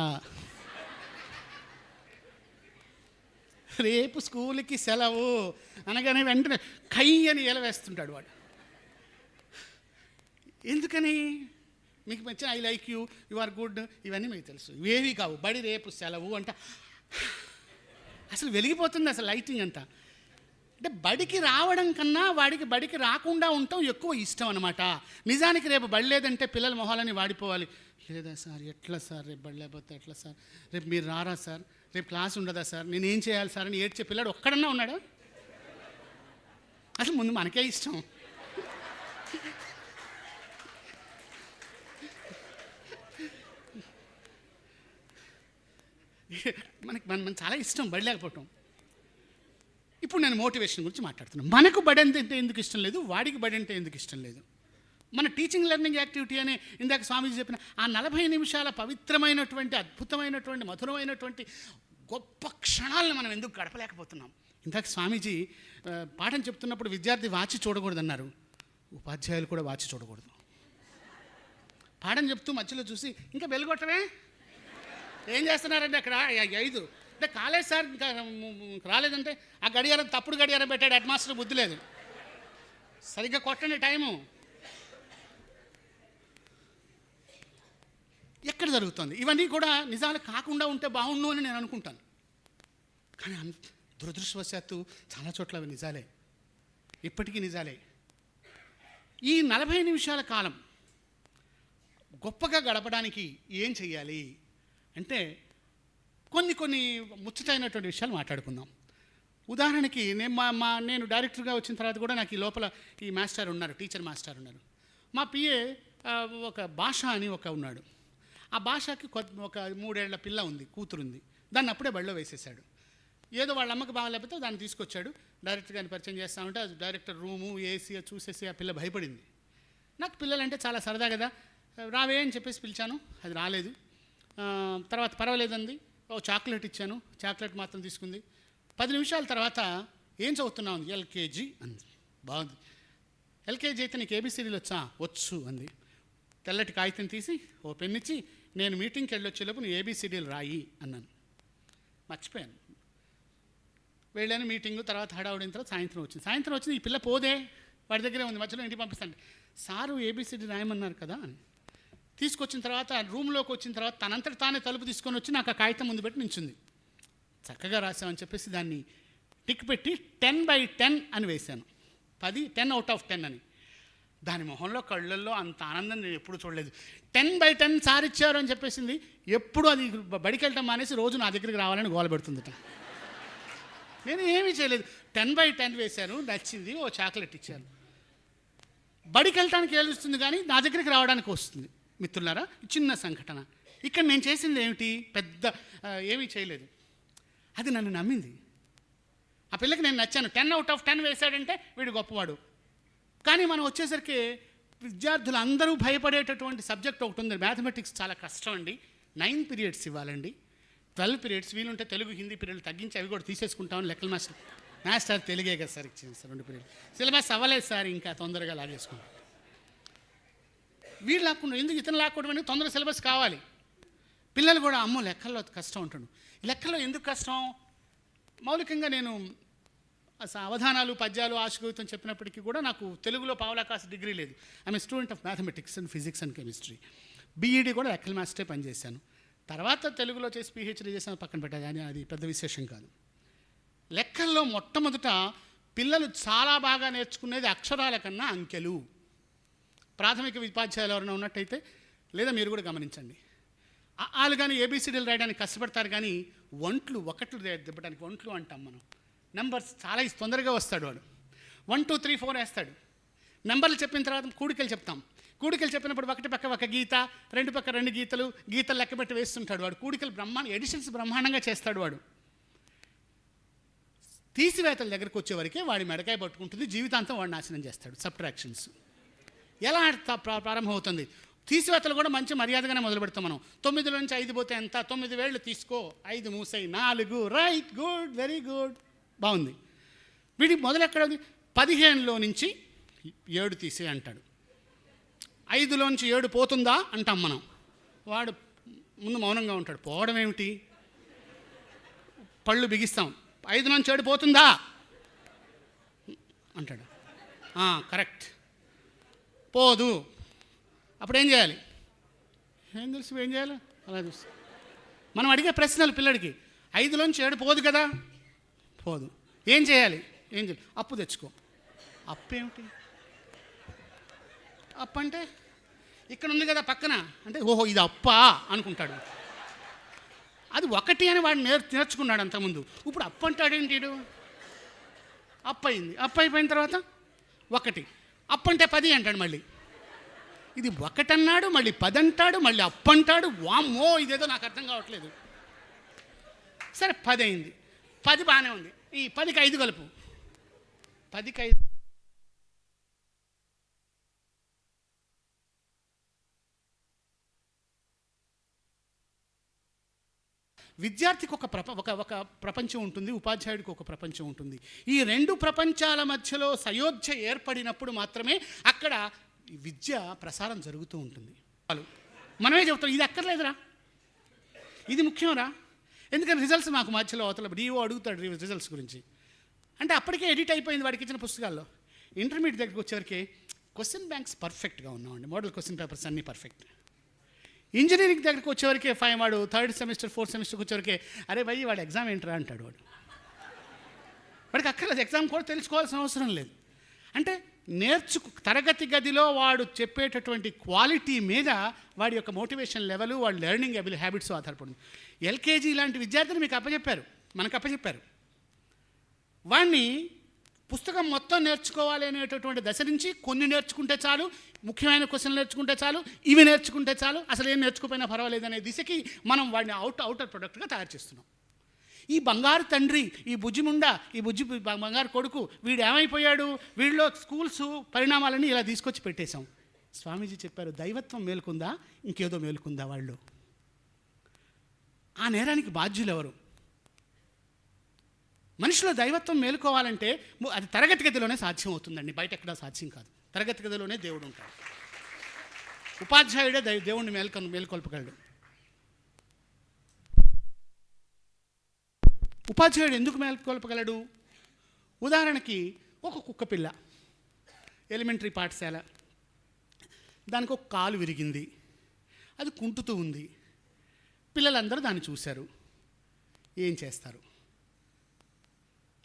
S1: రేపు స్కూల్కి సెలవు అనగానే వెంటనే కై అని వేస్తుంటాడు వాడు. ఎందుకని? మీకు మంచి I like you, you are good, ఇవన్నీ మీకు తెలుసు. ఇవేవి కావు. బడి రేపు సెలవు అంట అసలు వెలిగిపోతుంది అసలు లైటింగ్ అంతా. అంటే బడికి రావడం కన్నా వాడికి బడికి రాకుండా ఉండటం ఎక్కువ ఇష్టం అనమాట. నిజానికి రేపు బడి లేదంటే పిల్లల మొహాలని వాడిపోవాలి. లేదా సార్, ఎట్లా సార్, రేపు బడి లేకపోతే ఎట్లా సార్, రేపు మీరు రారా సార్, రేపు క్లాస్ ఉండదా సార్, నేనేం చేయాలి సార్ అని ఏడ్చే పిల్లాడు ఒక్కడన్నా ఉన్నాడా? అసలు ముందు మనకే ఇష్టం. మన చాలా ఇష్టం బడి లేకపోవటం. ఇప్పుడు నేను మోటివేషన్ గురించి మాట్లాడుతున్నాను. మనకు బడి అంటే ఎందుకు ఇష్టం లేదు, వాడికి బడి అంటే ఎందుకు ఇష్టం లేదు? మన టీచింగ్ లెర్నింగ్ యాక్టివిటీ అనే ఇందాక స్వామీజీ చెప్పిన ఆ 40 నిమిషాల పవిత్రమైనటువంటి, అద్భుతమైనటువంటి, మధురమైనటువంటి గొప్ప క్షణాలను మనం ఎందుకు గడపలేకపోతున్నాం? ఇందాక స్వామీజీ పాఠం చెప్తున్నప్పుడు విద్యార్థి వాచి చూడకూడదు అన్నారు. ఉపాధ్యాయులు కూడా వాచి చూడకూడదు. పాఠం చెప్తూ మధ్యలో చూసి ఇంకా వెలుగొట్టమే, ఏం చేస్తున్నారంటే అక్కడ 5 అంటే కాలేదు సార్, ఇంకా రాలేదంటే ఆ గడియారం తప్పుడు గడియారం పెట్టాడు హెడ్ మాస్టర్, బుద్ధి లేదు, సరిగ్గా కొట్టండి టైము. ఎక్కడ జరుగుతుంది? ఇవన్నీ కూడా నిజాలు కాకుండా ఉంటే బాగుండు అని నేను అనుకుంటాను. కానీ దురదృష్టవశాత్తు చాలా చోట్ల అవి నిజాలే, ఇప్పటికీ నిజాలే. ఈ 40 నిమిషాల కాలం గొప్పగా గడపడానికి ఏం చెయ్యాలి అంటే కొన్ని ముచ్చటైనటువంటి విషయాలు మాట్లాడుకుందాం. ఉదాహరణకి నేను డైరెక్టర్గా వచ్చిన తర్వాత కూడా నాకు ఈ లోపల ఈ మాస్టర్ ఉన్నారు, టీచర్ మాస్టర్ ఉన్నారు. మా పిఏ ఒక భాష అని ఉన్నాడు. ఆ భాషకి ఒక 3 ఏళ్ల పిల్ల ఉంది, కూతురుంది. దాన్ని అప్పుడే బడిలో వేసేసాడు. ఏదో వాళ్ళ అమ్మకి బాగాలేకపోతే దాన్ని తీసుకొచ్చాడు. డైరెక్టర్ గారిని పరిచయం చేస్తా ఉంటే అది డైరెక్టర్ రూము ఏసీ చూసేసి ఆ పిల్ల భయపడింది. నాకు పిల్లలంటే చాలా సరదా కదా, రావే అని చెప్పేసి పిలిచాను. అది రాలేదు. తర్వాత పర్వాలేదండి, చాక్లెట్ ఇచ్చాను, చాక్లెట్ మాత్రం తీసుకుంది. 10 నిమిషాల తర్వాత ఏం చదువుతున్నావు? ఎల్కేజీ అంది. బాగుంది, ఎల్కేజీ అయితే నీకు ఏబీసీడీలు వచ్చా? వచ్చు అంది. తెల్లటి కాగితం తీసి ఓ పెన్నిచ్చి నేను మీటింగ్కి వెళ్ళొచ్చేలోపు నువ్వు ఏబీసీడీలు రాయి అన్నాను. మర్చిపోయాను. వెళ్ళాను మీటింగు. తర్వాత హడావుడిన తర్వాత సాయంత్రం వచ్చింది. ఈ పిల్ల పోదే, వాడి దగ్గరే ఉంది. మధ్యలో ఇంటికి పంపిస్తాను. సారు ఏబీసీడీ రాయమన్నారు కదా అని తీసుకొచ్చిన తర్వాత రూమ్లోకి వచ్చిన తర్వాత తనంతట తానే తలుపు తీసుకొని వచ్చి నాకు ఆ కాగితం ముందు పెట్టి నించుంది. చక్కగా రాసామని చెప్పేసి దాన్ని టిక్ పెట్టి 10/10 అని వేశాను. 10 out of 10 అని. దాని మొహంలో కళ్ళల్లో అంత ఆనందం నేను ఎప్పుడు చూడలేదు. 10/10 సార్ ఇచ్చారు అని చెప్పేసింది. ఎప్పుడు అది బడికి వెళ్ళటం మానేసి రోజు నా దగ్గరికి రావాలని గోల పెడుతుందట. నేను ఏమీ చేయలేదు, 10/10 వేశాను, నచ్చింది, ఓ చాక్లెట్ ఇచ్చాను. బడికి వెళ్ళటానికి ఏలుస్తుంది కానీ నా దగ్గరికి రావడానికి వస్తుంది. మిత్రులారా, చిన్న సంఘటన. ఇక్కడ నేను చేసింది ఏమిటి? పెద్ద ఏమీ చేయలేదు. అది నన్ను నమ్మింది. ఆ పిల్లకి నేను నచ్చాను. 10 out of 10 వేశాడంటే వీడు గొప్పవాడు. కానీ మనం వచ్చేసరికి విద్యార్థులు అందరూ భయపడేటటువంటి సబ్జెక్ట్ ఒకటి ఉంది. మ్యాథమెటిక్స్ చాలా కష్టం అండి. 9 periods ఇవ్వాలండి, 12 periods. వీలుంటే తెలుగు హిందీ పీరియడ్లు తగ్గించి అవి కూడా తీసేసుకుంటామని లెక్కల మాస్టర్ తెలుగే కదా సార్ ఇచ్చింది సార్ 2 periods. సిలబస్ అవ్వలేదు సార్, ఇంకా తొందరగా లాగేసుకుంటాం. వీళ్ళు లాక్కుండా ఎందుకు ఇతను లాక్కోవడం అనేది తొందరగా సిలబస్ కావాలి. పిల్లలు కూడా అమ్మో లెక్కల్లో కష్టం ఉంటాడు. లెక్కల్లో ఎందుకు కష్టం? మౌలికంగా నేను అవధానాలు, పద్యాలు, ఆశకవితం చెప్పినప్పటికీ కూడా నాకు తెలుగులో పావలాకాశ డిగ్రీ లేదు. I'm student of mathematics and physics and chemistry. BEd కూడా లెక్కల మాస్టరే పనిచేశాను. తర్వాత తెలుగులో చేసి పిహెచ్డీ చేసిన పక్కన పెట్టా, కానీ అది పెద్ద విశేషం కాదు. లెక్కల్లో మొట్టమొదట పిల్లలు చాలా బాగా నేర్చుకునేది అక్షరాల కన్నా అంకెలు. ప్రాథమిక ఉపాధ్యాయులు ఎవరైనా ఉన్నట్టయితే లేదా మీరు కూడా గమనించండి. వాళ్ళు కానీ ఏబీసీడీలు రాయడానికి కష్టపడతారు, కానీ ఒకట్లు దిబ్బడానికి ఒంట్లు అంటాం మనం. నెంబర్స్ చాలా తొందరగా వస్తాడు వాడు. 1 2 3 4 వేస్తాడు. నెంబర్లు చెప్పిన తర్వాత కూడికలు చెప్తాం. కూడికలు చెప్పినప్పుడు ఒకటి పక్క ఒక గీత, 2 పక్క 2 గీతలు లెక్క పెట్టి వేస్తుంటాడు వాడు. కూడికలు ఎడిషన్స్ బ్రహ్మాండంగా చేస్తాడు వాడు. తీసివేతల దగ్గరకు వచ్చేవరకే వాడి మెడకాయ పట్టుకుంటుంది, జీవితాంతం వాడు నాశనం చేస్తాడు. సబ్ట్రాక్షన్స్ ఎలా ప్రారంభమవుతుంది? తీసివేతలు కూడా మంచి మర్యాదగానే మొదలు పెడతాం మనం. 9 నుంచి 5 పోతే ఎంత? 9 వేళ్ళు తీసుకో, 5 మూసాయి, 4 రైట్, గుడ్, వెరీ గుడ్, బాగుంది. వీడి మొదలు ఎక్కడ ఉంది? 15లో నుంచి 7 తీసే అంటాడు. 5లోంచి 7 పోతుందా అంటాం మనం. వాడు ముందు మౌనంగా ఉంటాడు. పోవడం ఏమిటి? పళ్ళు బిగిస్తాం. 5లోంచి 7 పోతుందా అంటాడు. కరెక్ట్, పోదు. అప్పుడు ఏం చేయాలి? ఏం తెలుసు ఏం చేయాలి? అలా చూస్తాం. మనం అడిగే ప్రశ్నలు పిల్లడికి, 5లోంచి 7 పోదు కదా, పోదు. ఏం చేయాలి? అప్పు తెచ్చుకో. అప్పు ఏమిటి? అప్పు అంటే ఇక్కడ ఉంది కదా పక్కన అంటే, ఓహో ఇది అప్పా అనుకుంటాడు. అది 1 అని వాడు నేర్చుకున్నాడు అంతకుముందు. ఇప్పుడు అప్పు అంటాడేంటి? అప్పు అయింది. అప్పు అయిపోయిన తర్వాత 1, అప్పు అంటే 10 అంటాడు. మళ్ళీ ఇది 1 అన్నాడు, మళ్ళీ 10 అంటాడు, మళ్ళీ అప్పు అంటాడు. వామ్మో, ఇదేదో నాకు అర్థం కావట్లేదు. సరే 10 అయింది. 10 బాగానే ఉంది. ఈ 10కి 5 కలుపు. 10కి 5 విద్యార్థికి ఒక ప్రపంచం ఉంటుంది, ఉపాధ్యాయుడికి ఒక ప్రపంచం ఉంటుంది. ఈ 2 ప్రపంచాల మధ్యలో సయోధ్య ఏర్పడినప్పుడు మాత్రమే అక్కడ విద్య ప్రసారం జరుగుతూ ఉంటుంది. మనమే చెబుతాం ఇది అక్కర్లేదురా, ఇది ముఖ్యంరా. ఎందుకంటే రిజల్ట్స్ మాకు మధ్యలో అవతల డిఓ అడుగుతాడు రిజల్ట్స్ గురించి. అంటే అప్పటికే ఎడిట్ అయిపోయింది వాడికి ఇచ్చిన పుస్తకాల్లో. ఇంటర్మీడియట్ దగ్గరికి వచ్చేవరకే క్వశ్చన్ బ్యాంక్స్ పర్ఫెక్ట్గా ఉన్నామండి, మోడల్ క్వశ్చన్ పేపర్స్ అన్నీ పర్ఫెక్ట్. ఇంజనీరింగ్ దగ్గరికి వచ్చేవరకే వాడు 3rd సెమిస్టర్ 4th సెమిస్టర్కి వచ్చేవరకే, అరే భయ్ వాడు ఎగ్జామ్ ఏంటరా అంటాడు. వాడికి అక్కర్లేదు, ఎగ్జామ్ కూడా తెలుసుకోవాల్సిన అవసరం లేదు. అంటే తరగతి గదిలో వాడు చెప్పేటటువంటి క్వాలిటీ మీద వాడి యొక్క మోటివేషన్ లెవెల్, వాడి లెర్నింగ్ హ్యాబిట్స్ ఆధారపడింది. ఎల్కేజీ లాంటి విద్యార్థిని మీకు అప్పచెప్పారు, మనకు అప్పచెప్పారు. వాడిని పుస్తకం మొత్తం నేర్చుకోవాలి అనేటటువంటి దశ నుంచి కొన్ని నేర్చుకుంటే చాలు, ముఖ్యమైన క్వశ్చన్లు నేర్చుకుంటే చాలు, ఇవి నేర్చుకుంటే చాలు, అసలు ఏం నేర్చుకోపోయినా పర్వాలేదు అనే దిశకి మనం వాడిని అవుటర్ ప్రొడక్ట్గా తయారు చేస్తున్నాం. ఈ బంగారు తండ్రి, ఈ బుజ్జిముండ, ఈ బంగారు కొడుకు, వీడు ఏమైపోయాడు? వీడిలో స్కూల్స్ పరిణామాలని ఇలా తీసుకొచ్చి పెట్టేశాం. స్వామీజీ చెప్పారు, దైవత్వం మేలుకుందా, ఇంకేదో మేలుకుందా వాళ్ళు? ఆ నేరానికి బాధ్యులు ఎవరు? మనిషిలో దైవత్వం మేలుకోవాలంటే అది తరగతి గదిలోనే సాధ్యం అవుతుందండి, బయట ఎక్కడా సాధ్యం కాదు. తరగతి గదిలోనే దేవుడు ఉంటాడు. ఉపాధ్యాయుడే దేవుణ్ణి మేలుకొల్పగలడు. ఉపాధ్యాయుడు ఎందుకు మేలుకొల్పగలడు? ఉదాహరణకి ఒక కుక్క పిల్ల, ఎలిమెంటరీ పాఠశాల, దానికి ఒక కాలు విరిగింది, అది కుంటుతూ ఉంది. పిల్లలందరూ దాన్ని చూశారు. ఏం చేస్తారు?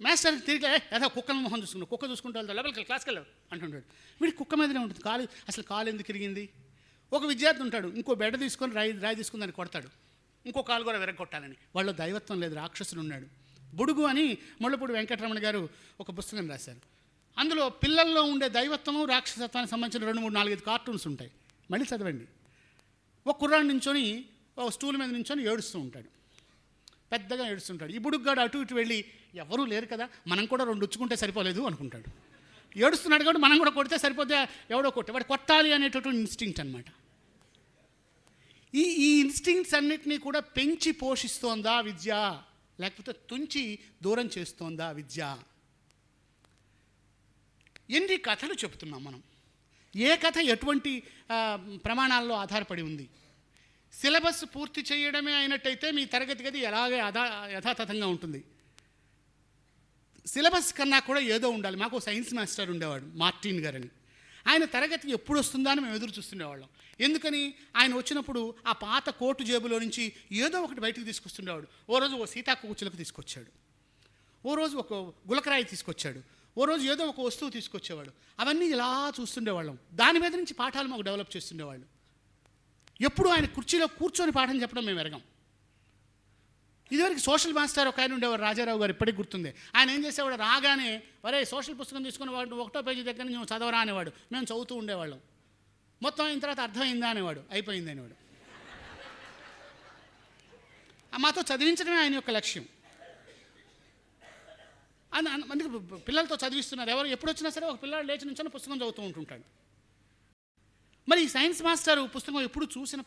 S1: మాస్టర్ తిరిగి ఏదో కుక్కల మొహం చూసుకున్నాడు, కుక్క చూసుకుంటూ వెళ్తాడు, లోపలికి క్లాస్కి వెళ్ళాడు అంటుంటాడు. వీడికి కుక్క మీదనే ఉంటుంది కాలు. అసలు కాలు ఎందుకు ఇరిగింది? ఒక విద్యార్థి ఉంటాడు, ఇంకో బెడ తీసుకొని రాయి తీసుకుని దాన్ని కొడతాడు, ఇంకో కాలు కూడా వెరగొట్టాలని. వాళ్ళు దైవత్వం లేదు, రాక్షసుడు ఉన్నాడు. బుడుగు అని ముళ్ళపూడి వెంకటరమణ గారు ఒక పుస్తకం రాశారు. అందులో పిల్లల్లో ఉండే దైవత్వము రాక్షసత్వానికి సంబంధించిన 2, 3, 4, 5 కార్టూన్స్ ఉంటాయి. మళ్ళీ చదవండి. ఒక కుర్రాడు నించొని ఒక స్టూల్ మీద నించొని ఏడుస్తూ ఉంటాడు, పెద్దగా ఏడుస్తుంటాడు. ఈ బుడుగ్గాడు అటు ఇటు వెళ్ళి, ఎవరూ లేరు కదా, మనం కూడా 2 ఉచ్చుకుంటే సరిపోలేదు అనుకుంటాడు. ఏడుస్తున్నాడు కాబట్టి మనం కూడా కొడితే సరిపోతే ఎవడో వాడు కొట్టాలి అనేటటువంటి ఇన్స్టింక్ట్ అనమాట. ఈ ఇన్స్టింక్ట్స్ అన్నిటినీ కూడా పెంచి పోషిస్తోందా విద్య, లేకపోతే తుంచి దూరం చేస్తోందా విద్య? ఎన్ని కథలు చెప్తున్నాం మనం? ఏ కథ ఎటువంటి ప్రమాణాల్లో ఆధారపడి ఉంది? సిలబస్ పూర్తి చేయడమే అయినట్టయితే మీ తరగతి గది ఎలాగే యథాతథంగా ఉంటుంది. సిలబస్ కన్నా కూడా ఏదో ఉండాలి. మాకు సైన్స్ మాస్టర్ ఉండేవాడు, మార్టిన్ గారని. ఆయన తరగతి ఎప్పుడు వస్తుందా అని మేము ఎదురు చూస్తుండేవాళ్ళం. ఎందుకని? ఆయన వచ్చినప్పుడు ఆ పాత కోటు జేబులో నుంచి ఏదో ఒకటి బయటకు తీసుకొస్తుండేవాడు. ఓ రోజు ఓ సీతాకోకచిలుక తీసుకొచ్చాడు, ఓ రోజు ఒక గులకరాయి తీసుకొచ్చాడు, ఓ రోజు ఏదో ఒక వస్తువు తీసుకొచ్చేవాడు. అవన్నీ ఇలా చూస్తుండేవాళ్ళం. దాని మీద నుంచి పాఠాలు మాకు డెవలప్ చేస్తుండేవాళ్ళు. ఎప్పుడు ఆయన కుర్చీలో కూర్చొని పాఠం చెప్పడం మేము ఎరగం. ఇదివరకు సోషల్ మాస్టర్ ఒక ఆయన ఉండేవారు, రాజారావు గారు, ఇప్పటికి గుర్తుంది. ఆయన ఏం చేసేవాడు, రాగానే వరే సోషల్ పుస్తకం తీసుకుని వాడు 1వ పేజీ దగ్గర నుంచి చదవరా అనేవాడు. మేము చదువుతూ ఉండేవాళ్ళం. మొత్తం అయిన తర్వాత అర్థమైందా అనేవాడు, అయిపోయింది అనేవాడు. మాతో చదివించడమే ఆయన యొక్క లక్ష్యం. అందుకే పిల్లలతో చదివిస్తున్నారు. ఎవరు ఎప్పుడు వచ్చినా సరే ఒక పిల్లలు లేచి నుంచి పుస్తకం చదువుతూ ఉంటుంటాడు. మరి ఈ సైన్స్ మాస్టర్ పుస్తకం ఎప్పుడు చూసిన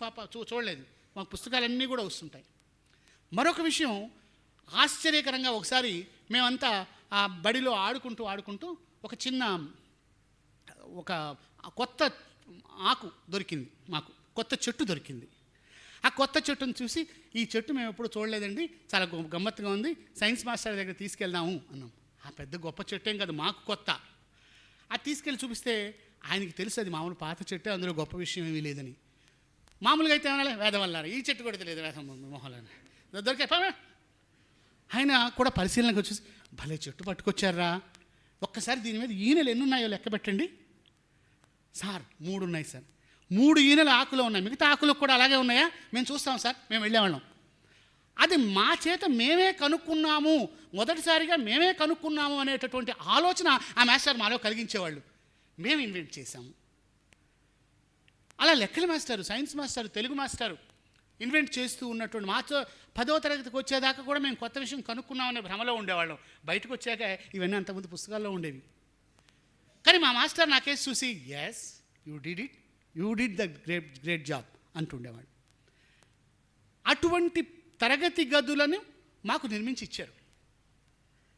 S1: చూడలేదు. మాకు పుస్తకాలన్నీ కూడా వస్తుంటాయి. మరొక విషయం ఆశ్చర్యకరంగా, ఒకసారి మేమంతా ఆ బడిలో ఆడుకుంటూ ఒక చిన్న ఒక కొత్త ఆకు దొరికింది, మాకు కొత్త చెట్టు దొరికింది. ఆ కొత్త చెట్టును చూసి ఈ చెట్టు మేము ఎప్పుడు చూడలేదండి, చాలా గమ్మత్తుగా ఉంది, సైన్స్ మాస్టర్ దగ్గర తీసుకెళ్దాము అన్నాం. ఆ పెద్ద గొప్ప చెట్టు ఏం కాదు, మాకు కొత్త. అది తీసుకెళ్ళి చూపిస్తే ఆయనకి తెలుసు అది మామూలు పాత చెట్టు, అందులో గొప్ప విషయం ఏమీ లేదని. మామూలుగా అయితే ఏమన్నా వేదం వల్లారా, ఈ చెట్టు కూడా తెలియదు వేదం మొహలని దొరికే. ఆయన కూడా పరిశీలనకు వచ్చేసి భలే చెట్టు పట్టుకొచ్చారా, ఒక్కసారి దీని మీద ఈనెలు ఎన్ని ఉన్నాయో లెక్క పెట్టండి సార్. 3 ఉన్నాయి సార్. 3 ఈనెలు ఆకులో ఉన్నాయి, మిగతా ఆకులకు కూడా అలాగే ఉన్నాయా, మేము చూస్తాం సార్, మేము వెళ్ళేవాళ్ళం. అది మా చేత మేమే కనుక్కున్నాము, మొదటిసారిగా మేమే కనుక్కున్నాము అనేటటువంటి ఆలోచన ఆ మాస్టర్ మాలో కలిగించేవాళ్ళు. మేము ఇన్వెంట్ చేశాము. అలా లెక్కల మాస్టారు, సైన్స్ మాస్టారు, తెలుగు మాస్టారు ఇన్వెంట్ చేస్తూ ఉన్నటువంటి మాతో 10వ తరగతికి వచ్చేదాకా కూడా మేము కొత్త విషయం కనుక్కున్నామనే భ్రమలో ఉండేవాళ్ళం. బయటకు వచ్చాక ఇవన్నీ అంతకుముందు పుస్తకాల్లో ఉండేవి. కానీ మా మాస్టర్ నాకేసి చూసి yes you did the great job అంటుండేవాడు. అటువంటి తరగతి గదులను మాకు నిర్మించి ఇచ్చారు.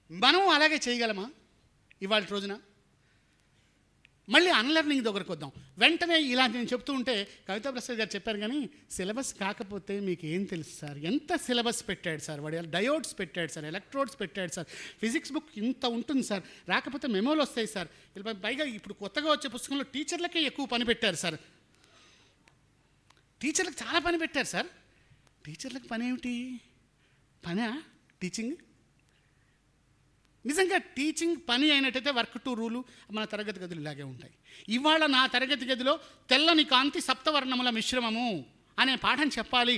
S1: మనం అలాగే చేయగలమా ఇవాళ రోజున? మళ్ళీ అన్లెర్నింగ్ దగ్గరకు వద్దాం. వెంటనే ఇలాంటి నేను చెప్తూ ఉంటే కవితా ప్రసాద్ గారు చెప్పారు, కానీ సిలబస్ కాకపోతే మీకు ఏం తెలుసు సార్, ఎంత సిలబస్ పెట్టాడు సార్ వాడు, డయోడ్స్ పెట్టాడు సార్, ఎలక్ట్రోడ్స్ పెట్టాడు సార్, ఫిజిక్స్ బుక్ ఇంత ఉంటుంది సార్, రాకపోతే మెమోలు వస్తాయి సార్, పైగా ఇప్పుడు కొత్తగా వచ్చే పుస్తకంలో టీచర్లకే ఎక్కువ పని పెట్టారు సార్, టీచర్లకు చాలా పని పెట్టారు సార్. టీచర్లకు పని ఏమిటి, పనా టీచింగ్? నిజంగా టీచింగ్ పని అయినట్టయితే వర్క్ టు రూలు మన తరగతి గదులు ఇలాగే ఉంటాయి. ఇవాళ నా తరగతి గదిలో తెల్లని కాంతి సప్తవర్ణముల మిశ్రమము అనే పాఠం చెప్పాలి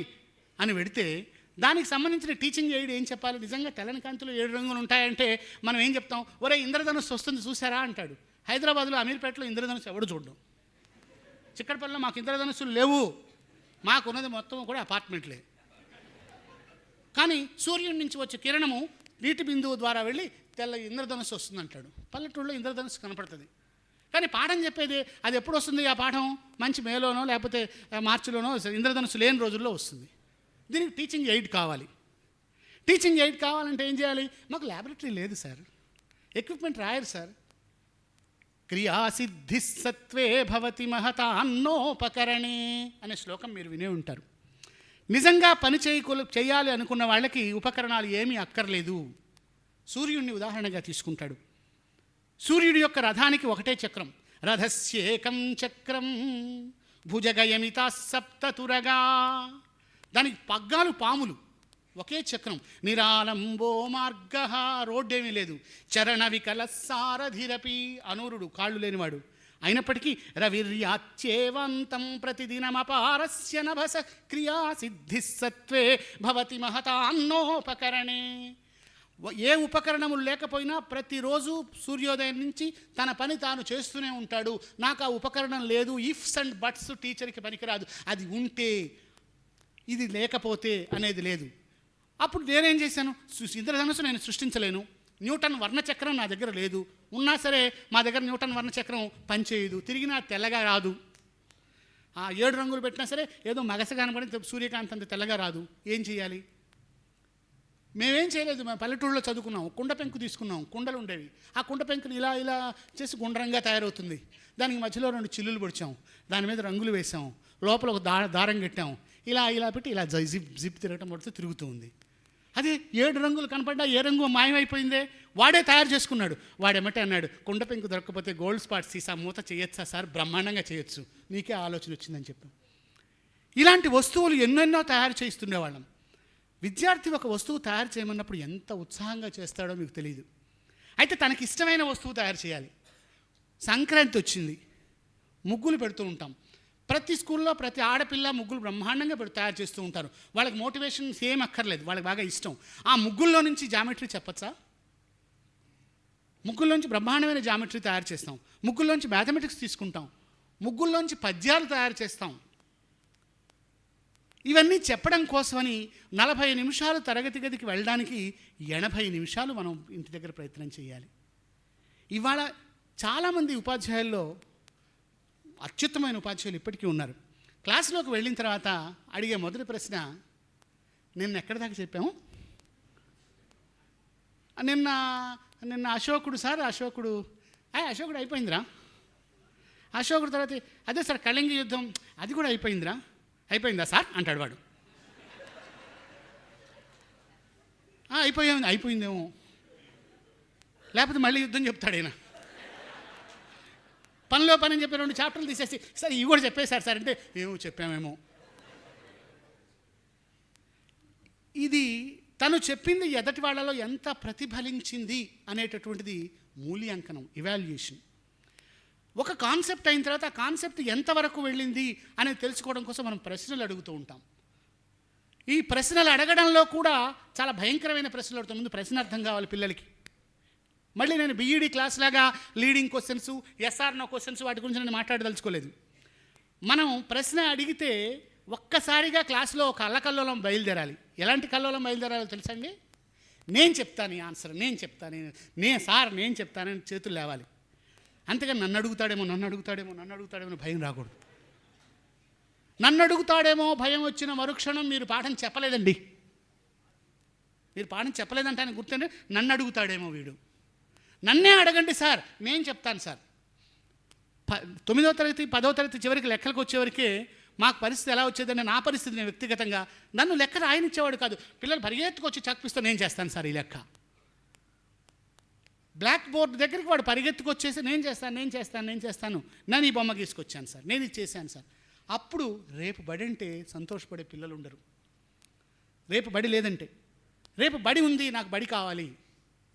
S1: అని పెడితే దానికి సంబంధించిన టీచింగ్ ఎయిడ్ ఏం చెప్పాలి? నిజంగా తెల్లని కాంతిలో 7 రంగులు ఉంటాయంటే మనం ఏం చెప్తాం, ఒరే ఇంద్రధనుస్సు వస్తుంది చూసారా అంటాడు. హైదరాబాద్లో అమీర్పేటలో ఇంద్రధనుస్సు ఎవడు చూడడం, చిక్కడపల్లిలో మాకు ఇంద్రధనుస్సులు లేవు, మాకున్నది మొత్తం కూడా అపార్ట్మెంట్లే. కానీ సూర్యుడి నుంచి వచ్చే కిరణము నీటి బిందువు ద్వారా వెళ్ళి తెల్ల ఇంద్రధనుస్సు వస్తుంది అంటాడు. పల్లెటూళ్ళలో ఇంద్రధనుస్సు కనపడుతుంది. కానీ పాఠం చెప్పేది అది ఎప్పుడు వస్తుంది? ఆ పాఠం మంచి మేలోనో లేకపోతే మార్చిలోనో ఇంద్రధనుస్సు లేని రోజుల్లో వస్తుంది. దీనికి టీచింగ్ ఎయిడ్ కావాలి. టీచింగ్ ఎయిడ్ కావాలంటే ఏం చేయాలి? మాకు ల్యాబొరేటరీ లేదు సార్, ఎక్విప్మెంట్ రాయరు సార్. క్రియాసిద్ధి సత్వే భవతి మహతాన్నోపకరణే అనే శ్లోకం మీరు వినే ఉంటారు. నిజంగా పని చేయాలి అనుకున్న వాళ్ళకి ఉపకరణాలు ఏమీ అక్కర్లేదు. సూర్యుడిని ఉదాహరణగా తీసుకుంటాడు. సూర్యుడి యొక్క రథానికి ఒకటే చక్రం, రథస్యేకం చక్రం భుజగయమితా సప్తతురగా. దానికి పగ్గాలు పాములు, ఒకే చక్రం. నిరాలంబో మార్గ, రోడ్డేమీ లేదు. చరణ వికల సారథిరపి, అనూరుడు కాళ్ళు లేనివాడు. అయినప్పటికీ రవిర్యాచ్యేవంతం ప్రతిదినమపారస్య నభస క్రియాసిద్ధి సత్వే భవతి మహతాన్నోపకరణే. ఏ ఉపకరణములు లేకపోయినా ప్రతిరోజు సూర్యోదయం నుంచి తన పని తాను చేస్తూనే ఉంటాడు. నాకు ఆ ఉపకరణం లేదు, ఇఫ్స్ అండ్ బట్స్ టీచర్కి పనికిరాదు. అది ఉంటే ఇది లేకపోతే అనేది లేదు. అప్పుడు నేనేం చేశాను, ఇంద్రధనుస్సు నేను సృష్టించలేను, న్యూటన్ వర్ణచక్రం నా దగ్గర లేదు, ఉన్నా సరే మా దగ్గర న్యూటన్ వర్ణచక్రం పనిచేయదు, తిరిగినా తెల్లగా రాదు. ఆ 7 రంగులు పెట్టినా సరే ఏదో మగస కనబడి సూర్యకాంతి అంత తెల్లగా రాదు. ఏం చేయాలి? మేమేం చేయలేదు, మేము పల్లెటూళ్ళలో చదువుకున్నాం, కుండ పెంకు తీసుకున్నాం, కుండలు ఉండేవి. ఆ కుండ పెంకుని ఇలా ఇలా చేసి గుండ్రంగా తయారవుతుంది. దానికి మధ్యలో 2 చిల్లులు పొడిచాం, దాని మీద రంగులు వేసాం, లోపల ఒక దారం కట్టాం, ఇలా ఇలా పెట్టి ఇలా జిప్ తిరగటం పడితే తిరుగుతూ ఉంది. అదే 7 రంగులు కనపడ్డా ఏ రంగు మాయమైపోయిందే, వాడే తయారు చేసుకున్నాడు. వాడేమంటే అన్నాడు, కుండ పెంకు దొరకకపోతే గోల్డ్ స్పాట్ సీసా మూత చేయొచ్చా సార్? బ్రహ్మాండంగా చేయొచ్చు, నీకే ఆలోచన వచ్చిందని చెప్పాం. ఇలాంటి వస్తువులు ఎన్నెన్నో తయారు చేస్తుండేవాళ్ళం. విద్యార్థి ఒక వస్తువు తయారు చేయమన్నప్పుడు ఎంత ఉత్సాహంగా చేస్తాడో మీకు తెలియదు. అయితే తనకి ఇష్టమైన వస్తువు తయారు చేయాలి. సంక్రాంతి వచ్చింది, ముగ్గులు పెడుతూ ఉంటాం. ప్రతి స్కూల్లో ప్రతి ఆడపిల్ల ముగ్గులు బ్రహ్మాండంగా తయారు చేస్తూ ఉంటారు. వాళ్ళకి మోటివేషన్ ఏం అక్కర్లేదు, వాళ్ళకి బాగా ఇష్టం. ఆ ముగ్గుల్లో నుంచి జామెట్రీ చెప్పచ్చా? ముగ్గుల్లోంచి బ్రహ్మాండమైన జామెట్రీ తయారు చేస్తాం, ముగ్గుల్లోంచి మ్యాథమెటిక్స్ తీసుకుంటాం, ముగ్గుల్లోంచి పద్యాలు తయారు చేస్తాం. ఇవన్నీ చెప్పడం కోసమని 40 నిమిషాలు తరగతి గదికి వెళ్ళడానికి 80 నిమిషాలు మనం ఇంటి దగ్గర ప్రయత్నం చేయాలి. ఇవాళ చాలామంది ఉపాధ్యాయుల్లో అత్యుత్తమైన ఉపాధ్యాయులు ఇప్పటికీ ఉన్నారు. క్లాసులోకి వెళ్ళిన తర్వాత అడిగే మొదటి ప్రశ్న, నిన్న ఎక్కడి దాకా చెప్పాము? నిన్న అశోకుడు సార్, అశోకుడు అయిపోయిందిరా. అశోకుడు తర్వాత అదే సార్ కళింగ యుద్ధం అది కూడా అయిపోయిందా సార్ అంటాడు వాడు. అయిపోయిందేమో, లేకపోతే మళ్ళీ యుద్ధం చెప్తాడు ఆయన. పనిలో పని అని చెప్పి 2 చాప్టర్లు తీసేసి సార్ ఇవి కూడా చెప్పేశారు సార్ అంటే చెప్పామేమో. ఇది తను చెప్పింది ఎదటి వాళ్ళలో ఎంత ప్రతిఫలించింది అనేటటువంటిది మూల్యాంకనం, ఇవాల్యుయేషన్. ఒక కాన్సెప్ట్ అయిన తర్వాత ఆ కాన్సెప్ట్ ఎంతవరకు వెళ్ళింది అనేది తెలుసుకోవడం కోసం మనం ప్రశ్నలు అడుగుతూ ఉంటాం. ఈ ప్రశ్నలు అడగడంలో కూడా చాలా భయంకరమైన ప్రశ్నలు అడుగుతాం. ముందు ప్రశ్న అర్థం కావాలి పిల్లలకి. మళ్ళీ నేను బీఈడీ క్లాస్ లాగా leading questions, yes or no questions వాటి గురించి నేను మాట్లాడదలుచుకోలేదు. మనం ప్రశ్న అడిగితే ఒక్కసారిగా క్లాసులో ఒక అల్లకల్లోలం బయలుదేరాలి. ఎలాంటి కల్లోలం బయలుదేరాలో తెలుసండి? నేను చెప్తాను ఈ ఆన్సర్, నేను చెప్తానని చేతులు లేవాలి. అంతేగాని నన్ను అడుగుతాడేమో భయం రాకూడదు. నన్ను అడుగుతాడేమో భయం వచ్చిన మరుక్షణం మీరు పాఠం చెప్పలేదండి. మీరు పాఠం చెప్పలేదంటే ఆయన గుర్తుంటే నన్ను అడుగుతాడేమో వీడు. నన్నే అడగండి సార్, నేను చెప్తాను సార్. 9వ తరగతి 10వ తరగతి చివరికి లెక్కలకు వచ్చేవరకే మాకు పరిస్థితి ఎలా వచ్చేదంటే, నా పరిస్థితి నేను వ్యక్తిగతంగా నన్ను లెక్క రాయనిచ్చేవాడు కాదు. పిల్లలు పరిగెత్తుకొచ్చి చక్కిస్తూ నేను చేస్తాను సార్ ఈ లెక్క. బ్లాక్ బోర్డ్ దగ్గరికి వాడు పరిగెత్తుకొచ్చేసి నేను చేస్తాను, నేను ఈ బొమ్మ గీసుకొచ్చాను సార్, నేను ఇది చేశాను సార్. అప్పుడు రేపు బడి అంటే సంతోషపడే పిల్లలు ఉండరు. రేపు బడి లేదంటే, రేపు బడి ఉంది నాకు బడి కావాలి.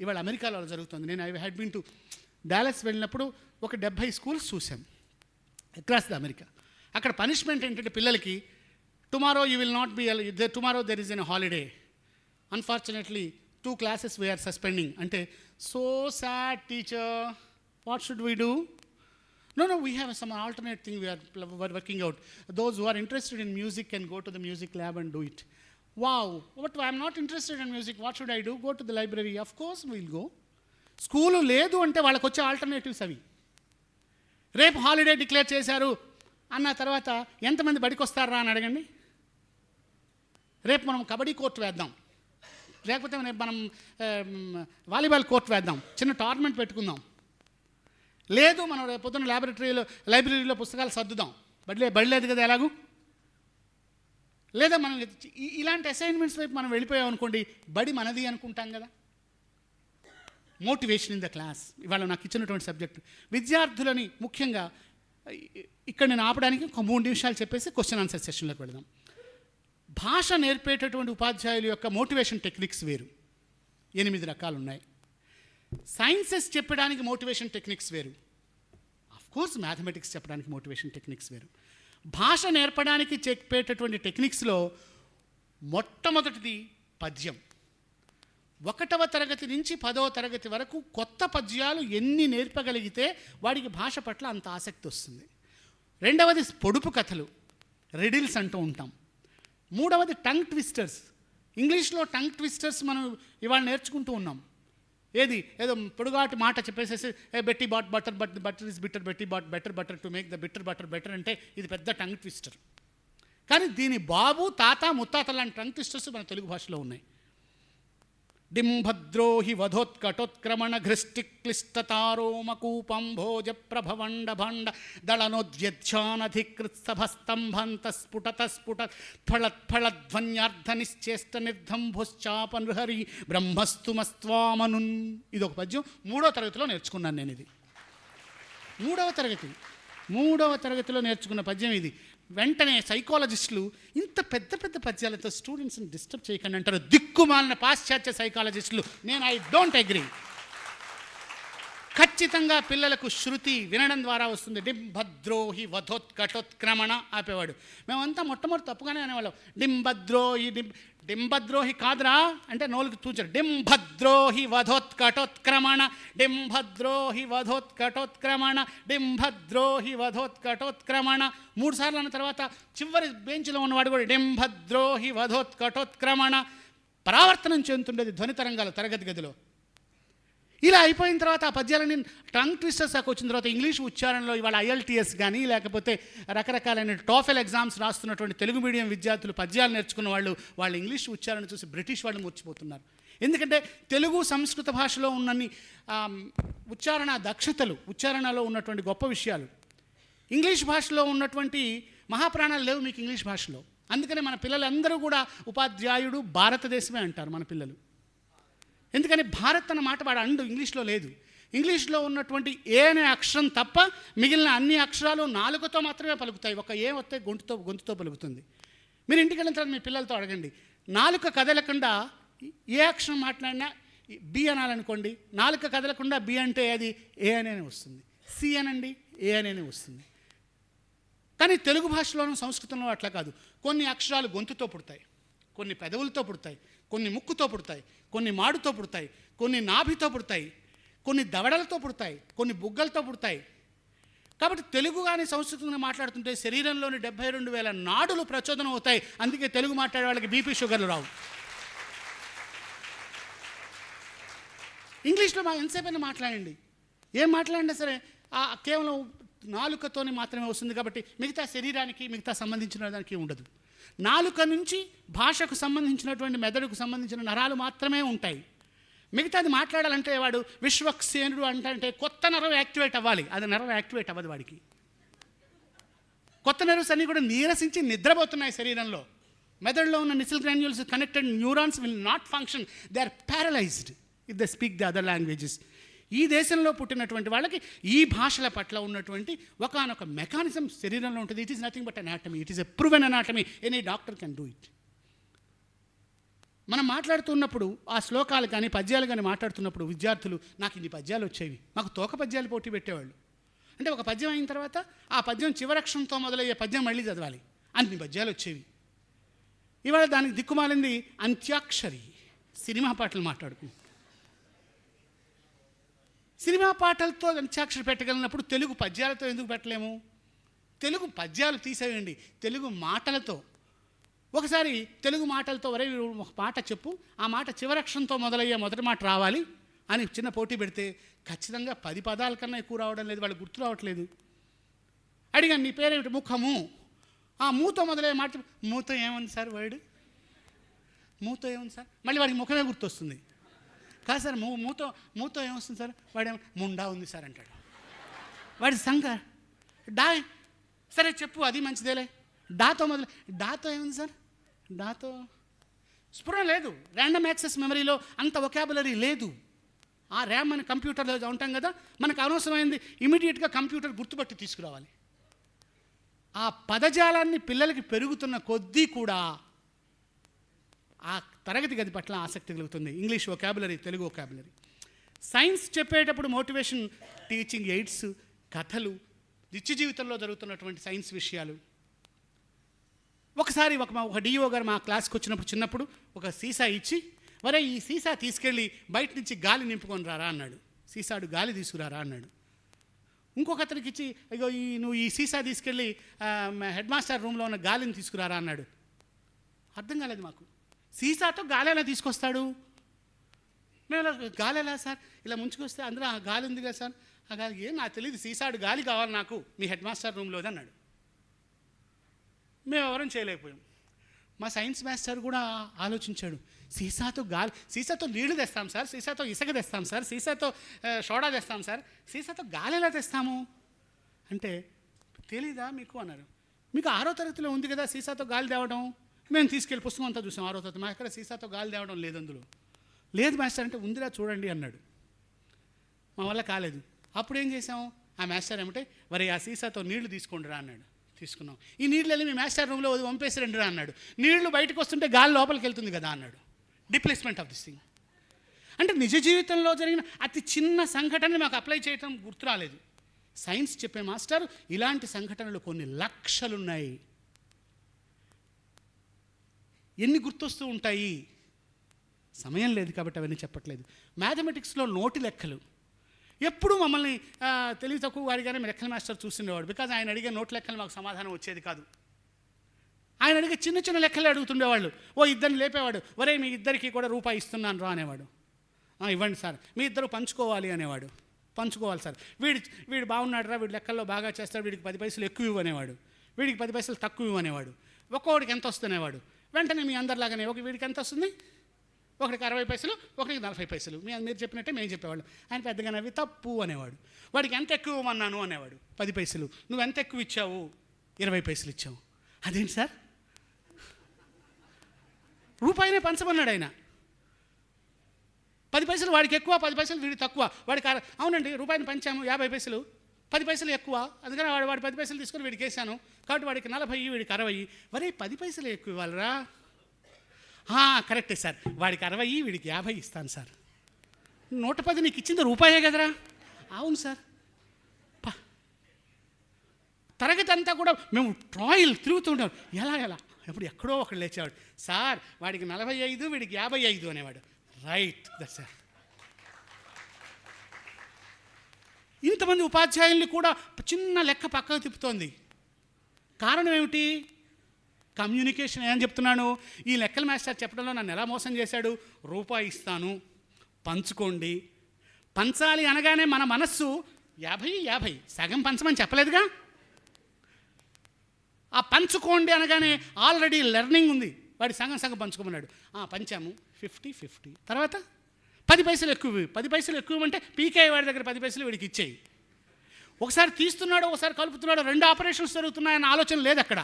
S1: ఇవాళ అమెరికాలో జరుగుతుంది. నేను I had been to Dallas వెళ్ళినప్పుడు ఒక 70 స్కూల్స్ చూశాను అక్రాస్ ద అమెరికా. అక్కడ పనిష్మెంట్ ఏంటంటే పిల్లలకి tomorrow you will not be tomorrow there is an holiday, unfortunately 2 classes we are suspending. అంటే so sad teacher, what should we do? No, we have some alternate thing we are working out. Those who are interested in music can go to the music lab and do it. Wow, but I am not interested in music. What should I do? Go to the library. Of course we will go. School లేదు అంటే వాళ్ళకి వచ్చే alternatives అవి. రేపు holiday declare చేశారు అన్న తర్వాత ఎంతమంది బడికి వస్తారా అని అడగండి. రేపు మనం కబడ్డీ కోర్టు వేద్దాం, లేకపోతే మనం వాలీబాల్ కోర్టు వేద్దాం, చిన్న టోర్నమెంట్ పెట్టుకుందాం. లేదు మనం రేపు పొద్దున్న లైబ్రరీలో పుస్తకాలు సర్దుదాం, బడి లేదు కదా ఎలాగూ. లేదా మనం ఇలాంటి అసైన్మెంట్స్ వైపు మనం వెళ్ళిపోయాం అనుకోండి, బడి మనది అనుకుంటాం కదా. మోటివేషన్ ఇన్ ద క్లాస్ ఇవాళ నాకు ఇచ్చినటువంటి సబ్జెక్టు. విద్యార్థులని ముఖ్యంగా ఇక్కడ నేను ఆపడానికి ఒక 3 నిమిషాలు చెప్పేసి క్వశ్చన్ ఆన్సర్ సెషన్లోకి వెళదాం. భాష నేర్పేటటువంటి ఉపాధ్యాయుల యొక్క మోటివేషన్ టెక్నిక్స్ వేరు, 8 రకాలు ఉన్నాయి. సైన్సెస్ చెప్పడానికి మోటివేషన్ టెక్నిక్స్ వేరు, ఆఫ్కోర్స్ మ్యాథమెటిక్స్ చెప్పడానికి మోటివేషన్ టెక్నిక్స్ వేరు. భాష నేర్పడానికి చెప్పేటటువంటి టెక్నిక్స్లో మొట్టమొదటిది పద్యం. 1వ తరగతి నుంచి 10వ తరగతి వరకు కొత్త పద్యాలు ఎన్ని నేర్పగలిగితే వాడికి భాష పట్ల అంత ఆసక్తి వస్తుంది. 2వది పొడుపు కథలు, రిడిల్స్ అంటూ ఉంటాం. 3వది టంగ్ ట్విస్టర్స్. ఇంగ్లీష్లో టంగ్ ట్విస్టర్స్ మనం ఇవాళ నేర్చుకుంటూ ఉన్నాం. ఏదో పొడుగాటి మాట చెప్పేసేసి Betty bought butter but butter is bitter, Betty bought better butter to make the bitter butter better అంటే ఇది పెద్ద టంగ్ ట్విస్టర్. కానీ దీని బాబు తాత ముత్తాత లాంటి టంగ్ ట్విస్టర్స్ మన తెలుగు భాషలో ఉన్నాయి. డింభద్రోహి వధోత్కటోత్క్రమణ ఘృష్టిక్లిష్టతారోమకూపం భోజ ప్రభవండ భండ దళనోద్యధ్యానధికృత్సభస్తంభంత స్ఫుటత స్ఫుట ఫళధ్వన్యార్థ నిశ్చేష్ట నిర్ధంభుశ్చాపనృహరి బ్రహ్మస్తుమస్వామనున్. ఇది ఒక పద్యం 3వ తరగతిలో నేర్చుకున్నాను నేను. ఇది 3వ తరగతిలో నేర్చుకున్న పద్యం ఇది. వెంటనే సైకాలజిస్టులు ఇంత పెద్ద పెద్ద పద్యాలతో స్టూడెంట్స్ని డిస్టర్బ్ చేయకండి అంటారు. దిక్కుమాలిన పాశ్చాత్య సైకాలజిస్టులు. నేను ఐ డోంట్ అగ్రీ. ఖచ్చితంగా పిల్లలకు శృతి వినడం ద్వారా వస్తుంది. డింభద్రోహి వధోత్కటోత్క్రమణ ఆపేవాడు. మేమంతా మొట్టమొదటి తప్పుగానే అనేవాళ్ళం. డింభద్రోహి కాదురా అంటే నోలుకి తూచారు. డింభద్రోహి వధోత్కటోత్క్రమణ, డింభద్రోహి వధోత్కటోత్క్రమణ, డింభద్రోహి వధోత్కటోత్క్రమణ 3 సార్లు అన్న తర్వాత చివరి బెంచ్లో ఉన్నవాడు కూడా డింభద్రోహి వధోత్కటోత్క్రమణ పరావర్తనం చెందుతుండేది ధ్వని తరంగాలు తరగతి గదిలో. ఇలా అయిపోయిన తర్వాత ఆ పద్యాలని టంగ్ ట్విస్టర్స్ దాకా వచ్చిన తర్వాత ఇంగ్లీష్ ఉచ్చారణలో ఇవాళ IELTS కానీ లేకపోతే రకరకాలైన TOEFL ఎగ్జామ్స్ రాస్తున్నటువంటి తెలుగు మీడియం విద్యార్థులు పద్యాలు నేర్చుకున్న వాళ్ళ ఇంగ్లీష్ ఉచ్చారణ చూసి బ్రిటిష్ వాళ్ళు మూర్చిపోతున్నారు. ఎందుకంటే తెలుగు సంస్కృత భాషలో ఉన్నన్ని ఉచ్చారణ దక్షతలు, ఉచ్చారణలో ఉన్నటువంటి గొప్ప విషయాలు ఇంగ్లీష్ భాషలో ఉన్నటువంటి మహాప్రాణాలు లేవు మీకు ఇంగ్లీష్ భాషలో. అందుకనే మన పిల్లలందరూ కూడా ఉపాధ్యాయుడు భారతదేశమే అంటారు మన పిల్లలు. ఎందుకని భారత్ అన్న మాట వాడు అండు ఇంగ్లీష్లో లేదు. ఇంగ్లీష్లో ఉన్నటువంటి ఏ అనే అక్షరం తప్ప మిగిలిన అన్ని అక్షరాలు నాలుకతో మాత్రమే పలుకుతాయి. ఒక ఏ వస్తే గొంతుతో పలుకుతుంది. మీరు ఇంటికి వెళ్ళిన తర్వాత మీ పిల్లలతో అడగండి, నాలుక కదలకుండా ఏ అక్షరం మాట్లాడినా బి అనాలనుకోండి, నాలుక కదలకుండా బి అంటే అది ఏ అనే వస్తుంది, సి అనండి ఏ అనే వస్తుంది. కానీ తెలుగు భాషలోనూ సంస్కృతంలో అట్లా కాదు. కొన్ని అక్షరాలు గొంతుతో పుడతాయి, కొన్ని పెదవులతో పుడతాయి, కొన్ని ముక్కుతో పుడతాయి, కొన్ని మాడుతో పుడతాయి, కొన్ని నాభితో పుడతాయి, కొన్ని దవడలతో పుడతాయి, కొన్ని బుగ్గలతో పుడతాయి. కాబట్టి తెలుగు కానీ సంస్కృతంగా మాట్లాడుతుంటే శరీరంలోని 72,000 నాడులు ప్రచోదనం అవుతాయి. అందుకే తెలుగు మాట్లాడే వాళ్ళకి బీపీ షుగర్లు రావు. ఇంగ్లీష్లో ఎంతసేపైనా మాట్లాడండి, ఏం మాట్లాడినా సరే కేవలం నాలుకతోని మాత్రమే వస్తుంది. కాబట్టి మిగతా శరీరానికి మిగతా సంబంధించిన దానికి ఉండదు. నాలుక నుంచి భాషకు సంబంధించినటువంటి మెదడుకు సంబంధించిన నరాలు మాత్రమే ఉంటాయి. మిగతాది మాట్లాడాలంటే వాడు విశ్వక్సేనుడు అంటే కొత్త నరం యాక్టివేట్ అవ్వాలి. అది నరం యాక్టివేట్ అవ్వదు వాడికి. కొత్త నర్వ్స్ అన్నీ కూడా నీరసించి నిద్రపోతున్నాయి శరీరంలో. మెదడులో ఉన్న Nissl granules connected neurons will not function, they are paralysed if they speak the other languages. ఈ దేశంలో పుట్టినటువంటి వాళ్ళకి ఈ భాషల పట్ల ఉన్నటువంటి ఒకనొక మెకానిజం శరీరంలో ఉంటుంది. It is nothing but anatomy, it is a proven anatomy, any doctor can do it. మనం మాట్లాడుతున్నప్పుడు ఆ శ్లోకాలు కానీ పద్యాలు కానీ మాట్లాడుతున్నప్పుడు విద్యార్థులు నాకు ఇన్ని పద్యాలు వచ్చేవి, మాకు తోక పద్యాలు పోటీ పెట్టేవాళ్ళు. అంటే ఒక పద్యం అయిన తర్వాత ఆ పద్యం చివరక్షరంతో మొదలయ్యే పద్యం మళ్ళీ చదవాలి, అన్ని పద్యాలు వచ్చేవి. ఇవాళ దానికి దిక్కుమాలింది అంత్యాక్షరి. సినిమా పాటలు మాట్లాడుకుంటాం. సినిమా పాటలతో అంత్యాక్షరి పెట్టగలిగినప్పుడు తెలుగు పద్యాలతో ఎందుకు పెట్టలేము? తెలుగు పద్యాలు తీసేయండి, తెలుగు మాటలతో ఒకసారి తెలుగు మాటలతో వరే ఒక మాట చెప్పు, ఆ మాట చివరక్షరంతో మొదలయ్యే మొదటి మాట రావాలి అని చిన్న పోటీ పెడితే ఖచ్చితంగా 10 పదాల కన్నా ఎక్కువ రావడం లేదు, వాళ్ళు గుర్తు రావట్లేదు. అడిగాను నీ పేరేమిటి? ముఖము. ఆ మూతో మొదలయ్యే మాట, మూతో ఏముంది సార్ వర్డ్, మూతో ఏముంది సార్, మళ్ళీ వాడికి ముఖమే గుర్తొస్తుంది. కాదు సార్ మూతో ఏమొస్తుంది సార్, వాడేమో ముండా ఉంది సార్ అంటాడు. వాడి సంగ డా, సరే చెప్పు అది మంచిదేలే. డాతో డాతో ఏముంది సార్, డాతో స్ఫురణ లేదు. ర్యాండమ్ యాక్సెస్ మెమరీలో అంత వొకాబులరీ లేదు. ఆ ర్యామ్ అని కంప్యూటర్లో ఉంటాం కదా, మనకు అనవసరమైంది ఇమీడియట్గా కంప్యూటర్ గుర్తుపట్టి తీసుకురావాలి. ఆ పదజాలాన్ని పిల్లలకి పెరుగుతున్న కొద్దీ కూడా ఆ తరగతి గది పట్ల ఆసక్తి కలుగుతుంది. English vocabulary, Telugu vocabulary. Science చెప్పేటప్పుడు మోటివేషన్, టీచింగ్ ఎయిడ్స్, కథలు, నిత్య జీవితంలో జరుగుతున్నటువంటి సైన్స్ విషయాలు. ఒకసారి ఒక డిఓ గారు మా క్లాస్కి వచ్చినప్పుడు చిన్నప్పుడు ఒక సీసా ఇచ్చి, వరే ఈ సీసా తీసుకెళ్ళి బయట నుంచి గాలి నింపుకొని రారా అన్నాడు. సీసాడు గాలి తీసుకురారా అన్నాడు. ఇంకొక అతనికి ఇచ్చి ఇగో నువ్వు ఈ సీసా తీసుకెళ్ళి హెడ్ మాస్టర్ రూమ్లో ఉన్న గాలిని తీసుకురారా అన్నాడు. అర్థం కాలేదు మాకు. సీసాతో గాలి ఎలా తీసుకొస్తాడు? మేము ఇలా గాలి ఎలా సార్ ఇలా ముంచుకొస్తే అందులో ఆ గాలి ఉంది కదా సార్, ఆ గాలి ఏం నాకు తెలియదు, సీసాడు గాలి కావాలి నాకు మీ హెడ్ మాస్టర్ రూమ్లోది అన్నాడు. మేము ఎవరం చేయలేకపోయాం. మా సైన్స్ మాస్టర్ కూడా ఆలోచించాడు, సీసాతో నీళ్లు తెస్తాం సార్, సీసాతో ఇసుక తెస్తాం సార్, సీసాతో సోడా తెస్తాం సార్, సీసాతో గాలి ఎలా తెస్తాము అంటే తెలీదా మీకు అన్నారు. మీకు 6వ తరగతిలో ఉంది కదా సీసాతో గాలి తేవడం. మేము తీసుకెళ్ళి పుస్తకం అంతా చూసాం 6వ తరగతి, మా ఎక్కడ సీసాతో గాలి తేవడం లేదు అందులో. లేదు మాస్టర్ అంటే ఉందిరా చూడండి అన్నాడు. మా వల్ల కాలేదు. అప్పుడు ఏం చేసాము, ఆ మాస్టర్ ఏమంటే మరి ఆ సీసాతో నీళ్లు తీసుకోండి రా అన్నాడు. తీసుకున్నాం. ఈ నీళ్ళు వెళ్ళి మీ మాస్టర్ రూమ్లో పంపేసి రండి రా అన్నాడు. నీళ్లు బయటకు వస్తుంటే గాలి లోపలికి వెళ్తుంది కదా అన్నాడు. డిప్లేస్మెంట్ ఆఫ్ దిస్ థింగ్. అంటే నిజ జీవితంలో జరిగిన అతి చిన్న సంఘటనని మాకు అప్లై చేయటం గుర్తు రాలేదు. సైన్స్ చెప్పే మాస్టర్ ఇలాంటి సంఘటనలు కొన్ని లక్షలున్నాయి, ఎన్ని గుర్తొస్తూ ఉంటాయి. సమయం లేదు కాబట్టి అవన్నీ చెప్పట్లేదు. మ్యాథమెటిక్స్లో నోటి లెక్కలు ఎప్పుడు మమ్మల్ని తెలివి తక్కువ వాడిగానే లెక్కల మాస్టర్ చూస్తుండేవాడు. బికాజ్ ఆయన అడిగే నోట్ లెక్కలు మాకు సమాధానం వచ్చేది కాదు. ఆయన అడిగే చిన్న చిన్న లెక్కలే అడుగుతుండేవాళ్ళు. ఇద్దరిని లేపేవాడు, ఒరే మీ ఇద్దరికి కూడా రూపాయి ఇస్తున్నాను రా అనేవాడు. ఇవ్వండి సార్, మీ ఇద్దరు పంచుకోవాలి అనేవాడు. పంచుకోవాలి సార్, వీడు బాగున్నాడు రా, వీడు లెక్కల్లో బాగా చేస్తాడు, వీడికి 10 పైసలు ఎక్కువ ఇవ్వనేవాడు, వీడికి 10 పైసలు తక్కువ ఇవ్వనేవాడు. ఒక్కొక్కడికి ఎంత వస్తుందేవాడు. వెంటనే మీ అందరిలాగానే వీడికి ఎంత వస్తుంది, ఒకటికి 60 పైసలు, ఒకటికి 40 పైసలు. మీరు చెప్పినట్టే మేము చెప్పేవాళ్ళం. ఆయన పెద్దగా నవ్వి తప్పు అనేవాడు. వాడికి ఎంత ఎక్కువ ఇవ్వమన్నాను అనేవాడు, 10 పైసలు. నువ్వు ఎంత ఎక్కువ ఇచ్చావు, 20 పైసలు ఇచ్చావు. అదేంటి సార్, రూపాయినే పంచమన్నాడు ఆయన. 10 పైసలు వాడికి ఎక్కువ, 10 పైసలు వీడికి తక్కువ. వాడికి అవునండి రూపాయిని పంచాము, 50 పైసలు, 10 పైసలు ఎక్కువ, అందుకని వాడు 10 పైసలు తీసుకొని వీడికి వేసాను, కాబట్టి వాడికి 40, వీడికి 60. వరే 10 పైసలు ఎక్కువ ఇవ్వాలరా. కరెక్టే సార్, వాడికి 60, వీడికి 50 ఇస్తాను సార్. 110 నీకు ఇచ్చింది రూపాయే కదరా. అవును సార్. తరగతి అంతా కూడా మేము ట్రాయల్ తిరుగుతుంటాం, ఎలా ఎప్పుడు ఎక్కడో ఒకడు లేచేవాడు, సార్ వాడికి 45, వీడికి 55 అనేవాడు. Right, that's sir. ఇంతమంది ఉపాధ్యాయుల్ని కూడా చిన్న లెక్క పక్కకు తిప్పుతోంది. కారణం ఏమిటి? కమ్యూనికేషన్. ఏమని చెప్తున్నాను, ఈ లెక్కల మాస్టర్ చెప్పడంలో నన్ను ఎలా మోసం చేశాడు. రూపాయి ఇస్తాను, పంచుకోండి. పంచాలి అనగానే మన మనస్సు 50 సగం పంచమని చెప్పలేదుగా. ఆ పంచుకోండి అనగానే ఆల్రెడీ లెర్నింగ్ ఉంది, వాడి సగం పంచుకోమన్నాడు. పంచాము 50. తర్వాత 10 పైసలు ఎక్కువ, 10 పైసలు ఎక్కువ అంటే పీకే వాడి దగ్గర 10 పైసలు వీడికి ఇచ్చేయి. ఒకసారి తీస్తున్నాడు, ఒకసారి కలుపుతున్నాడు, 2 ఆపరేషన్స్ జరుగుతున్నాయన్న ఆలోచన లేదు అక్కడ.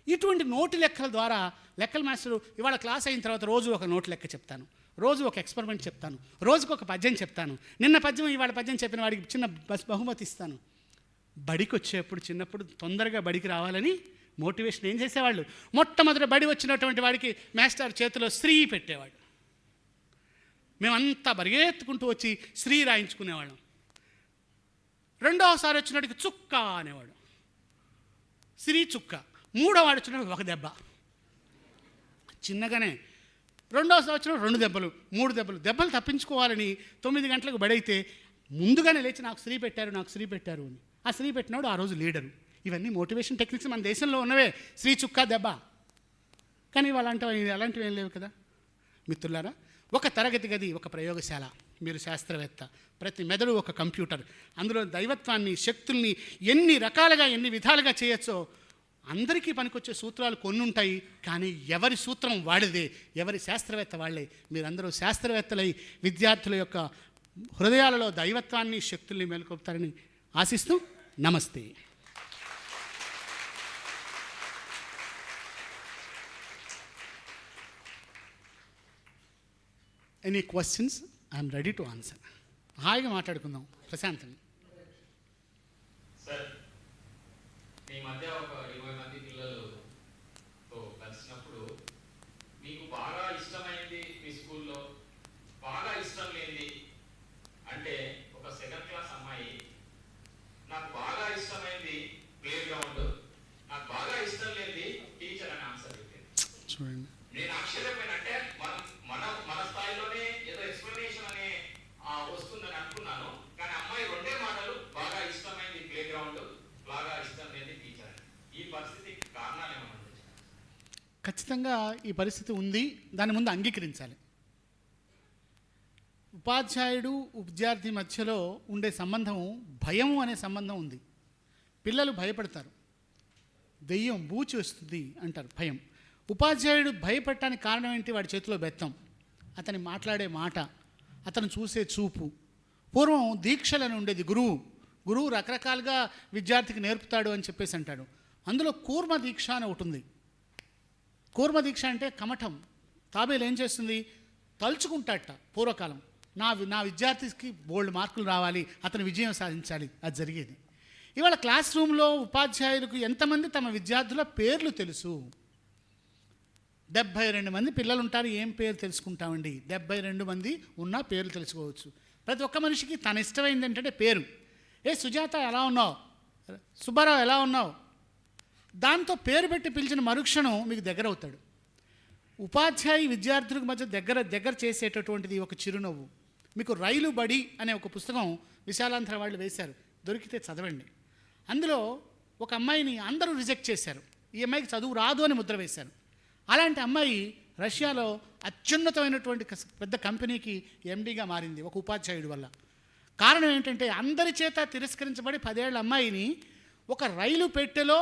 S1: ఇటువంటి నోటి లెక్కల ద్వారా లెక్కల మాస్టరు ఇవాళ క్లాస్ అయిన తర్వాత రోజు ఒక నోటి లెక్క చెప్తాను, రోజు ఒక ఎక్స్పెరిమెంట్ చెప్తాను, రోజుకు ఒక పద్యం చెప్తాను. నిన్న పద్యం ఇవాళ పద్యం చెప్పిన వాడికి చిన్న బహుమతి ఇస్తాను. బడికి వచ్చేప్పుడు చిన్నప్పుడు తొందరగా బడికి రావాలని మోటివేషన్ ఏం చేసేవాళ్ళు, మొట్టమొదటి బడి వచ్చినటువంటి వాడికి మాస్టర్ చేతిలో శ్రీ పెట్టేవాడు. మేమంతా పరిగెత్తుకుంటూ వచ్చి శ్రీ రాయించుకునేవాళ్ళం. రెండవసారి వచ్చినట్టుకి చుక్క అనేవాడు, శ్రీ చుక్క. మూడోవాడు వచ్చినప్పుడు ఒక దెబ్బ, చిన్నగానే. రెండోసారి వచ్చిన 2 దెబ్బలు, 3 దెబ్బలు. దెబ్బలు తప్పించుకోవాలని 9 గంటలకు బడైతే ముందుగానే లేచి నాకు శ్రీ పెట్టారు అని. ఆ శ్రీ పెట్టినాడు ఆ రోజు లీడరు. ఇవన్నీ మోటివేషన్ టెక్నిక్స్ మన దేశంలో ఉన్నవే, శ్రీ చుక్క దెబ్బ. కానీ అలాంటివి ఏం లేవు కదా మిత్రులారా. ఒక తరగతి గది ఒక ప్రయోగశాల, మీరు శాస్త్రవేత్త, ప్రతి మెదడు ఒక కంప్యూటర్. అందులో దైవత్వాన్ని, శక్తుల్ని ఎన్ని రకాలుగా, ఎన్ని విధాలుగా చేయొచ్చో. అందరికీ పనికొచ్చే సూత్రాలు కొన్ని ఉంటాయి, కానీ ఎవరి సూత్రం వాడిదే, ఎవరి శాస్త్రవేత్త వాళ్ళే. మీరందరూ శాస్త్రవేత్తలై విద్యార్థుల యొక్క హృదయాలలో దైవత్వాన్ని, శక్తుల్ని మేలుకొల్పుతారని ఆశిస్తూ నమస్తే. Any questions? I'm ready to answer. హాయిగా మాట్లాడుకుందాం ప్రశాంతంగా.
S2: సార్, మీ మధ్య ఒక 20 మంది పిల్లలతో కలిసినప్పుడు మీకు బాగా ఇష్టమైంది మీ స్కూల్లో, బాగా ఇష్టం లేనిది అంటే ఒక 2nd క్లాస్ అమ్మాయి నాకు బాగా ఇష్టమైంది ప్లే గ్రౌండ్, నాకు బాగా ఇష్టం లేనిది టీచర్ అని ఆన్సర్ పెట్టింది.
S1: చూడండి,
S2: నేను ఆశ్చర్యపోయినంటే మన స్థాయిలోనే ఏదో ఎక్స్ప్లెనేషన్ అనే వస్తుందని అనుకున్నాను. కానీ అమ్మాయి 2 మాటలు, బాగా ఇష్టమైంది ప్లే గ్రౌండ్, బాగా ఇష్టం లేని టీచర్. ఈ పరిస్థితికి కారణాలు ఏమన్నా?
S1: ఖచ్చితంగా ఈ పరిస్థితి ఉంది, దాని ముందు అంగీకరించాలి. ఉపాధ్యాయుడు విద్యార్థి మధ్యలో ఉండే సంబంధం భయం అనే సంబంధం ఉంది. పిల్లలు భయపడతారు, దెయ్యం బూచి వస్తుంది అంటారు, భయం. ఉపాధ్యాయుడు భయపడటానికి కారణం ఏంటి? వాడి చేతిలో బెత్తం, అతని మాట్లాడే మాట, అతను చూసే చూపు. పూర్వం దీక్షలను ఉండేది, గురువు రకరకాలుగా విద్యార్థికి నేర్పుతాడు అని చెప్పేసి అంటాడు. అందులో కూర్మ దీక్ష అని ఒకటి ఉంది. కూర్మ దీక్ష అంటే కమఠం. తాబేలు ఏం చేస్తుంది? తలుచుకుంటాడట పూర్వకాలం, నా విద్యార్థికి బోల్డ్ మార్కులు రావాలి, అతను విజయం సాధించాలి. అది జరిగేది. ఇవాళ క్లాస్ రూమ్లో ఉపాధ్యాయులకు ఎంతమంది తమ విద్యార్థుల పేర్లు తెలుసు? 72 మంది పిల్లలు ఉంటారు, ఏం పేరు తెలుసుకుంటామండి? 72 మంది ఉన్న పేర్లు తెలుసుకోవచ్చు. ప్రతి ఒక్క మనిషికి తన ఇష్టమైంది ఏంటంటే పేరు. సుజాత ఎలా ఉన్నావు, సుబ్బారావు ఎలా ఉన్నావు, దాంతో పేరు పెట్టి పిలిచిన మరుక్షణం మీకు దగ్గర అవుతాడు. ఉపాధ్యాయ విద్యార్థులకు మధ్య దగ్గర చేసేటటువంటిది ఒక చిరునవ్వు. మీకు రైలు బడి అనే ఒక పుస్తకం విశాలాంధ్ర వాళ్ళు వేశారు, దొరికితే చదవండి. అందులో ఒక అమ్మాయిని అందరూ రిజెక్ట్ చేశారు, ఈ అమ్మాయికి చదువు రాదు అని ముద్ర వేశారు. అలాంటి అమ్మాయి రష్యాలో అత్యున్నతమైనటువంటి పెద్ద కంపెనీకి ఎండీగా మారింది ఒక ఉపాధ్యాయుడి వల్ల. కారణం ఏంటంటే అందరి చేత తిరస్కరించబడి 10 ఏళ్ల అమ్మాయిని ఒక రైలు పెట్టెలో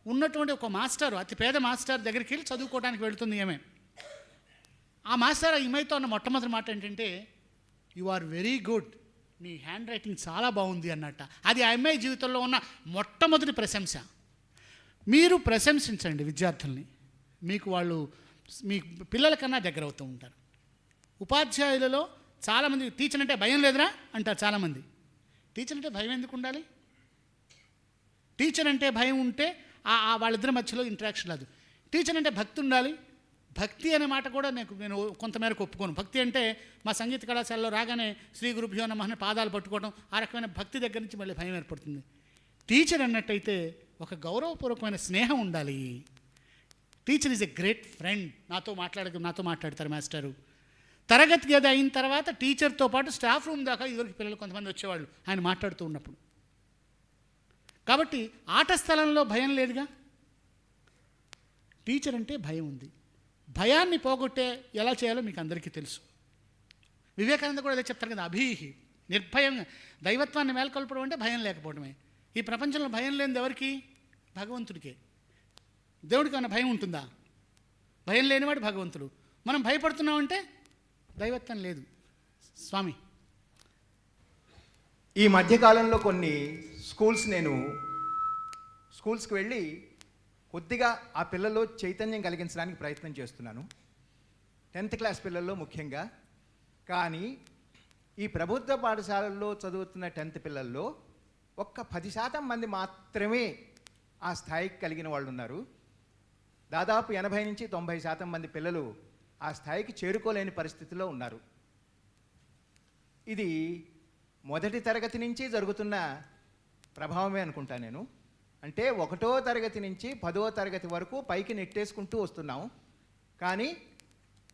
S1: ఉన్నటువంటి ఒక మాస్టర్, అతి పేద మాస్టర్ దగ్గరికి వెళ్ళి చదువుకోవడానికి వెళుతుంది. ఏమే ఆ మాస్టర్ ఈమెతో అన్న మొట్టమొదటి మాట ఏంటంటే, యు ఆర్ వెరీ గుడ్, నీ హ్యాండ్ రైటింగ్ చాలా బాగుంది అన్నట్ట. అది ఆ అమ్మాయి జీవితంలో ఉన్న మొట్టమొదటి ప్రశంస. మీరు ప్రశంసించండి విద్యార్థుల్ని, మీకు వాళ్ళు మీ పిల్లల కన్నా దగ్గర అవుతూ ఉంటారు. ఉపాధ్యాయులలో చాలామంది టీచర్ అంటే భయం లేదురా అంటారు చాలామంది. టీచర్ అంటే భయం ఎందుకు ఉండాలి? టీచర్ అంటే భయం ఉంటే వాళ్ళిద్దరి మధ్యలో ఇంటరాక్షన్ లేదు. టీచర్ అంటే భక్తి ఉండాలి. భక్తి అనే మాట కూడా నేను కొంతమేరకు ఒప్పుకోను. భక్తి అంటే మా సంగీత కళాశాలలో రాగానే శ్రీ గురుభ్యో నమః అని పాదాలు పట్టుకోవడం, ఆ రకమైన భక్తి దగ్గర నుంచి మళ్ళీ భయం ఏర్పడుతుంది. టీచర్ అన్నట్టయితే ఒక గౌరవపూర్వకమైన స్నేహం ఉండాలి. Teacher is a great friend. నాతో మాట్లాడతారు మాస్టరు. తరగతి గది అయిన తర్వాత టీచర్తో పాటు స్టాఫ్ రూమ్ దాకా ఇదివరకు పిల్లలు కొంతమంది వచ్చేవాళ్ళు ఆయన మాట్లాడుతూ ఉన్నప్పుడు. కాబట్టి ఆట స్థలంలో భయం లేదుగా. టీచర్ అంటే భయం ఉంది. భయాన్ని పోగొట్టే ఎలా చేయాలో మీకు అందరికీ తెలుసు. వివేకానంద కూడా అదే చెప్తారు కదా, అభీహి, నిర్భయంగా దైవత్వాన్ని మేల్కొల్పడం అంటే భయం లేకపోవడమే. ఈ ప్రపంచంలో భయం లేనిది ఎవరికి? భగవంతుడికే. దేవుడికి ఏమైనా భయం ఉంటుందా? భయం లేనివాడు భగవంతుడు. మనం భయపడుతున్నామంటే దైవత్వం లేదు. స్వామి,
S3: ఈ మధ్యకాలంలో కొన్ని స్కూల్స్కి వెళ్ళి కొద్దిగా ఆ పిల్లల్లో చైతన్యం కలిగించడానికి ప్రయత్నం చేస్తున్నాను, 10th క్లాస్ పిల్లల్లో ముఖ్యంగా. కానీ ఈ ప్రభుత్వ పాఠశాలల్లో చదువుతున్న 10th పిల్లల్లో ఒక్క 10% మంది మాత్రమే ఆ స్థాయికి కలిగిన వాళ్ళు ఉన్నారు. దాదాపు 80 నుంచి 90% మంది పిల్లలు ఆ స్థాయికి చేరుకోలేని పరిస్థితిలో ఉన్నారు. ఇది మొదటి తరగతి నుంచి జరుగుతున్న ప్రభావమే అనుకుంటా నేను. అంటే 1వ తరగతి నుంచి 10వ తరగతి వరకు పైకి నెట్టేసుకుంటూ వస్తున్నాం, కానీ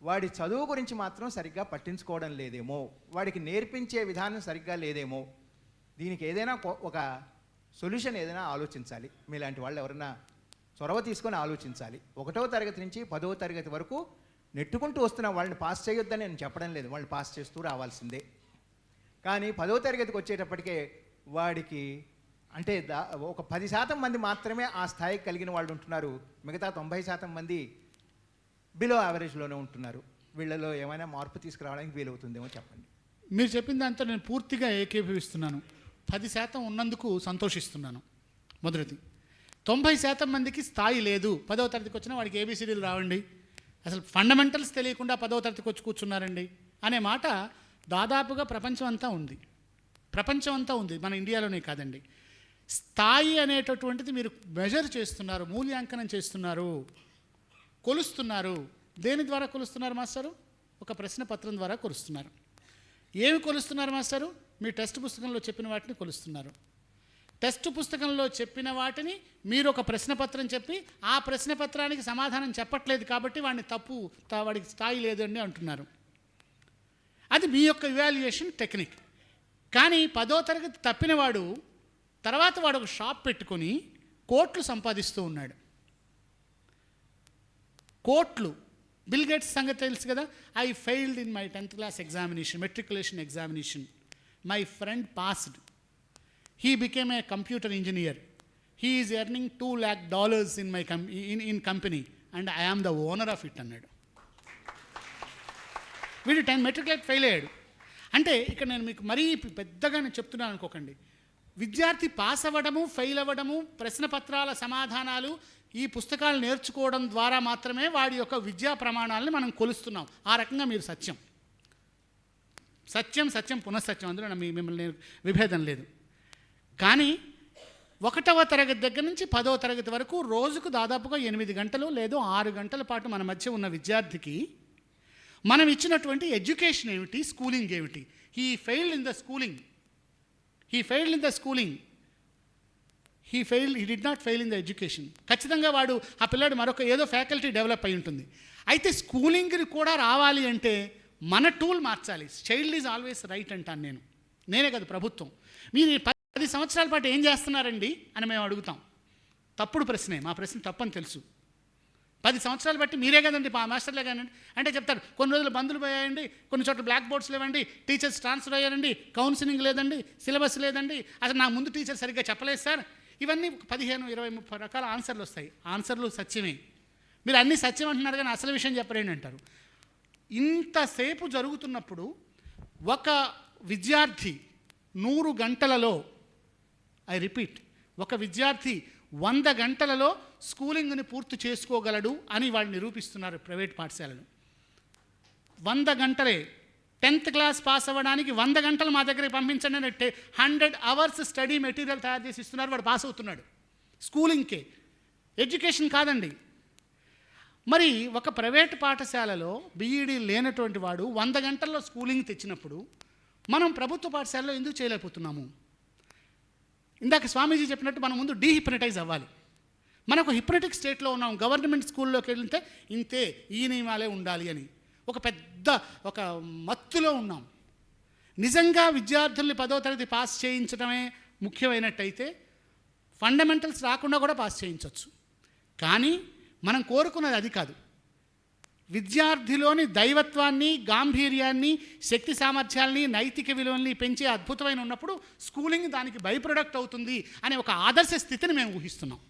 S3: వాడి చదువు గురించి మాత్రం సరిగ్గా పట్టించుకోవడం లేదేమో, వాడికి నేర్పించే విధానం సరిగ్గా లేదేమో. దీనికి ఏదైనా ఒక సొల్యూషన్ ఏదైనా ఆలోచించాలి. మీలాంటి వాళ్ళు ఎవరైనా చొరవ తీసుకొని ఆలోచించాలి. 1వ తరగతి నుంచి 10వ తరగతి వరకు నెట్టుకుంటూ వస్తున్న వాళ్ళని పాస్ చేయొద్దని నేను చెప్పడం లేదు, వాళ్ళని పాస్ చేస్తూ రావాల్సిందే. కానీ 10వ తరగతికి వచ్చేటప్పటికే వాడికి అంటే ఒక 10% మంది మాత్రమే ఆ స్థాయికి కలిగిన వాళ్ళు ఉంటున్నారు. మిగతా 90% మంది బిలో యావరేజ్లోనే ఉంటున్నారు. వీళ్ళలో ఏమైనా మార్పు తీసుకురావడానికి వీలవుతుందేమో చెప్పండి.
S1: మీరు చెప్పిన దాంతో నేను పూర్తిగా ఏకీభవిస్తున్నాను. 10% ఉన్నందుకు సంతోషిస్తున్నాను. మొదటిది, 90% మందికి స్థాయి లేదు. 10వ తరగతికి వచ్చినా వాడికి ఏబిసిడీలు రావండి, అసలు ఫండమెంటల్స్ తెలియకుండా 10వ తరగతికి వచ్చి కూర్చున్నారండి అనే మాట దాదాపుగా ప్రపంచం అంతా ఉంది, మన ఇండియాలోనే కాదండి. స్థాయి అనేటటువంటిది మీరు మెజర్ చేస్తున్నారు, మూల్యాంకనం చేస్తున్నారు, కొలుస్తున్నారు. దేని ద్వారా కొలుస్తున్నారు మాస్టరు? ఒక ప్రశ్న పత్రం ద్వారా కొలుస్తున్నారు. ఏమి కొలుస్తున్నారు మాస్టరు? మీ టెక్స్ట్ పుస్తకంలో చెప్పిన వాటిని కొలుస్తున్నారు. టెక్స్ట్ పుస్తకంలో చెప్పిన వాటిని మీరు ఒక ప్రశ్నపత్రం చెప్పి ఆ ప్రశ్నపత్రానికి సమాధానం చెప్పట్లేదు కాబట్టి వాడికి స్థాయి లేదండి అంటున్నారు. అది మీ యొక్క ఇవాల్యుయేషన్ టెక్నిక్. కానీ 10వ తరగతి తప్పినవాడు తర్వాత వాడు ఒక షాప్ పెట్టుకొని కోట్లు సంపాదిస్తూ ఉన్నాడు. కోట్లు. బిల్ గేట్స్ సంగతి తెలుసు కదా, I failed in my 10th class examination, matriculation examination. My friend passed. He became a computer engineer. He is earning $2 lakh in my company and I am the owner of it అన్నాడు. వీడు 10 మెట్రికులేట్ fail అయ్యాడు. అంటే ఇక్కడ నేను మీకు మరీ పెద్దగా నేను చెప్తున్నాను అనుకోకండి. విద్యార్థి పాస్ అవ్వడము, ఫెయిల్ అవ్వడము, ప్రశ్నపత్రాల సమాధానాలు, ఈ పుస్తకాలు నేర్చుకోవడం ద్వారా మాత్రమే వాడి యొక్క విద్యా ప్రమాణాలని మనం కొలుస్తున్నాం. ఆ రకంగా మీరు సత్యం పునఃసత్యం, అందులో మిమ్మల్ని విభేదం లేదు. కానీ 1వ తరగతి దగ్గర నుంచి 10వ తరగతి వరకు రోజుకు దాదాపుగా 8 గంటలు లేదు 6 గంటల పాటు మన మధ్య ఉన్న విద్యార్థికి మనం ఇచ్చినటువంటి ఎడ్యుకేషన్ ఏమిటి, స్కూలింగ్ ఏమిటి? He failed in the schooling. He did not fail in the education. ఖచ్చితంగా ఆ పిల్లాడు మరొక ఏదో ఫ్యాకల్టీ డెవలప్ అయి ఉంటుంది. అయితే స్కూలింగ్కి కూడా రావాలి అంటే మన టూల్ మార్చాలి. చైల్డ్ ఈజ్ ఆల్వేస్ రైట్ అంటాను నేనే కాదు ప్రభుత్వం. మీరు 10 సంవత్సరాల పాటు ఏం చేస్తున్నారండి అని మేము అడుగుతాం. తప్పుడు ప్రశ్నే, మా ప్రశ్న తప్పని తెలుసు. 10 సంవత్సరాలు బట్టి మీరే కదండి మాస్టర్లే కానండి అంటే చెప్తారు. కొన్ని రోజులు బందులు పోయాయండి, కొన్ని చోట్ల బ్లాక్ బోర్డ్స్ లేవండి, టీచర్స్ ట్రాన్స్ఫర్ అయ్యారండి, కౌన్సిలింగ్ లేదండి, సిలబస్ లేదండి, అసలు నా ముందు టీచర్ సరిగ్గా చెప్పలేదు సార్. ఇవన్నీ 15, 20, 30 రకాల ఆన్సర్లు వస్తాయి. ఆన్సర్లు సత్యమే. మీరు అన్నీ సత్యం అంటున్నారు కానీ అసలు విషయం చెప్పరేంటి అంటారు. ఇంతసేపు జరుగుతున్నప్పుడు ఒక విద్యార్థి 100 గంటలలో, ఐ రిపీట్, ఒక విద్యార్థి 100 గంటలలో స్కూలింగ్ని పూర్తి చేసుకోగలడు అని వాళ్ళు నిరూపిస్తున్నారు ప్రైవేట్ పాఠశాలలు. 100 గంటలే. 10th క్లాస్ పాస్ అవ్వడానికి 100 గంటలు మా దగ్గరికి పంపించండి అని 100 అవర్స్ స్టడీ మెటీరియల్ తయారు చేసి ఇస్తున్నారు, వాడు పాస్ అవుతున్నాడు. స్కూలింగ్కే, ఎడ్యుకేషన్ కాదండి. మరి ఒక ప్రైవేట్ పాఠశాలలో బీఈడీ లేనటువంటి వాడు 100 గంటల్లో స్కూలింగ్ తెచ్చినప్పుడు మనం ప్రభుత్వ పాఠశాలలో ఎందుకు చేయలేకపోతున్నాము? ఇందాక స్వామీజీ చెప్పినట్టు మనం ముందు డీహిప్నటైజ్ అవ్వాలి. మనకు హిప్నటిక్ స్టేట్లో ఉన్నాం. గవర్నమెంట్ స్కూల్లోకి వెళ్తే ఇంతే, ఈ నియమాలే ఉండాలి అని ఒక మత్తులో ఉన్నాం. నిజంగా విద్యార్థుల్ని 10వ తరగతి పాస్ చేయించడమే ముఖ్యమైనట్టయితే ఫండమెంటల్స్ రాకుండా కూడా పాస్ చేయించవచ్చు. కానీ మనం కోరుకున్నది అది కాదు. విద్యార్థిలోని దైవత్వాన్ని, గాంభీర్యాన్ని, శక్తి సామర్థ్యాల్ని, నైతిక విలువల్ని పెంచే అద్భుతమైన ఉన్నప్పుడు స్కూలింగ్ దానికి బై ప్రొడక్ట్ అవుతుంది అనే ఒక ఆదర్శ స్థితిని మేము ఊహిస్తున్నాం.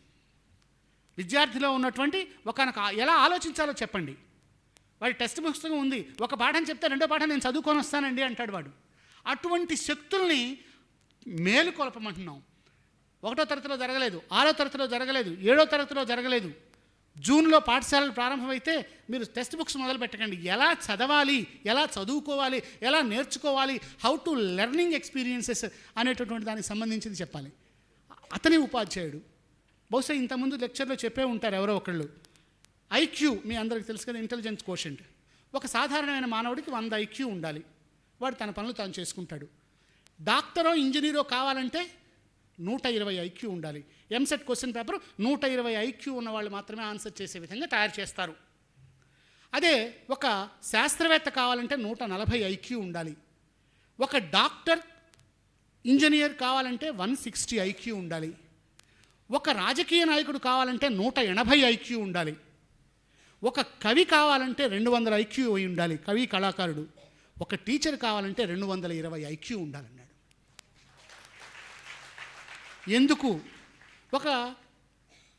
S1: విద్యార్థిలో ఉన్నటువంటి ఎలా ఆలోచించాలో చెప్పండి. వాడి టెక్స్ట్ పుస్తకం ఉంది, ఒక పాఠం చెప్తే రెండో పాఠం నేను చదువుకొని వస్తానండి అంటాడు వాడు. అటువంటి శక్తుల్ని మేలుకొల్పమంటున్నాం. 1వ తరగతిలో జరగలేదు, 6వ తరగతిలో జరగలేదు, 7వ తరగతిలో జరగలేదు. జూన్లో పాఠశాలలు ప్రారంభమైతే మీరు టెక్స్ట్ బుక్స్ మొదలు పెట్టకండి. ఎలా చదవాలి, ఎలా చదువుకోవాలి, ఎలా నేర్చుకోవాలి, హౌ టు లెర్నింగ్ ఎక్స్పీరియన్సెస్ అనేటటువంటి దానికి సంబంధించింది చెప్పాలి. అతని ఉపాధ్యాయుడు బహుశా ఇంతకుముందు లెక్చర్లో చెప్పే ఉంటారు ఎవరో ఒకళ్ళు. ఐక్యూ మీ అందరికి తెలుసు కదా, ఇంటెలిజెన్స్ కోషెంట్. ఒక సాధారణమైన మానవుడికి 100 ఐక్యూ ఉండాలి. వాడు తన పనులు తాను చేసుకుంటాడు. డాక్టరో ఇంజనీరో కావాలంటే 120 ఐక్యూ ఉండాలి. ఎంసెట్ క్వశ్చన్ పేపర్ 120 ఐక్యూ ఉన్న వాళ్ళు మాత్రమే ఆన్సర్ చేసే విధంగా తయారు చేస్తారు. అదే ఒక శాస్త్రవేత్త కావాలంటే 140 ఐక్యూ ఉండాలి. ఒక డాక్టర్, ఇంజనీర్ కావాలంటే 160 ఐక్యూ ఉండాలి. ఒక రాజకీయ నాయకుడు కావాలంటే 180 ఐక్యూ ఉండాలి. ఒక కవి కావాలంటే 200 ఐక్యూ అయి ఉండాలి, కవి కళాకారుడు. ఒక టీచర్ కావాలంటే 220 ఐక్యూ ఉండాలన్నాడు. ఎందుకు? ఒక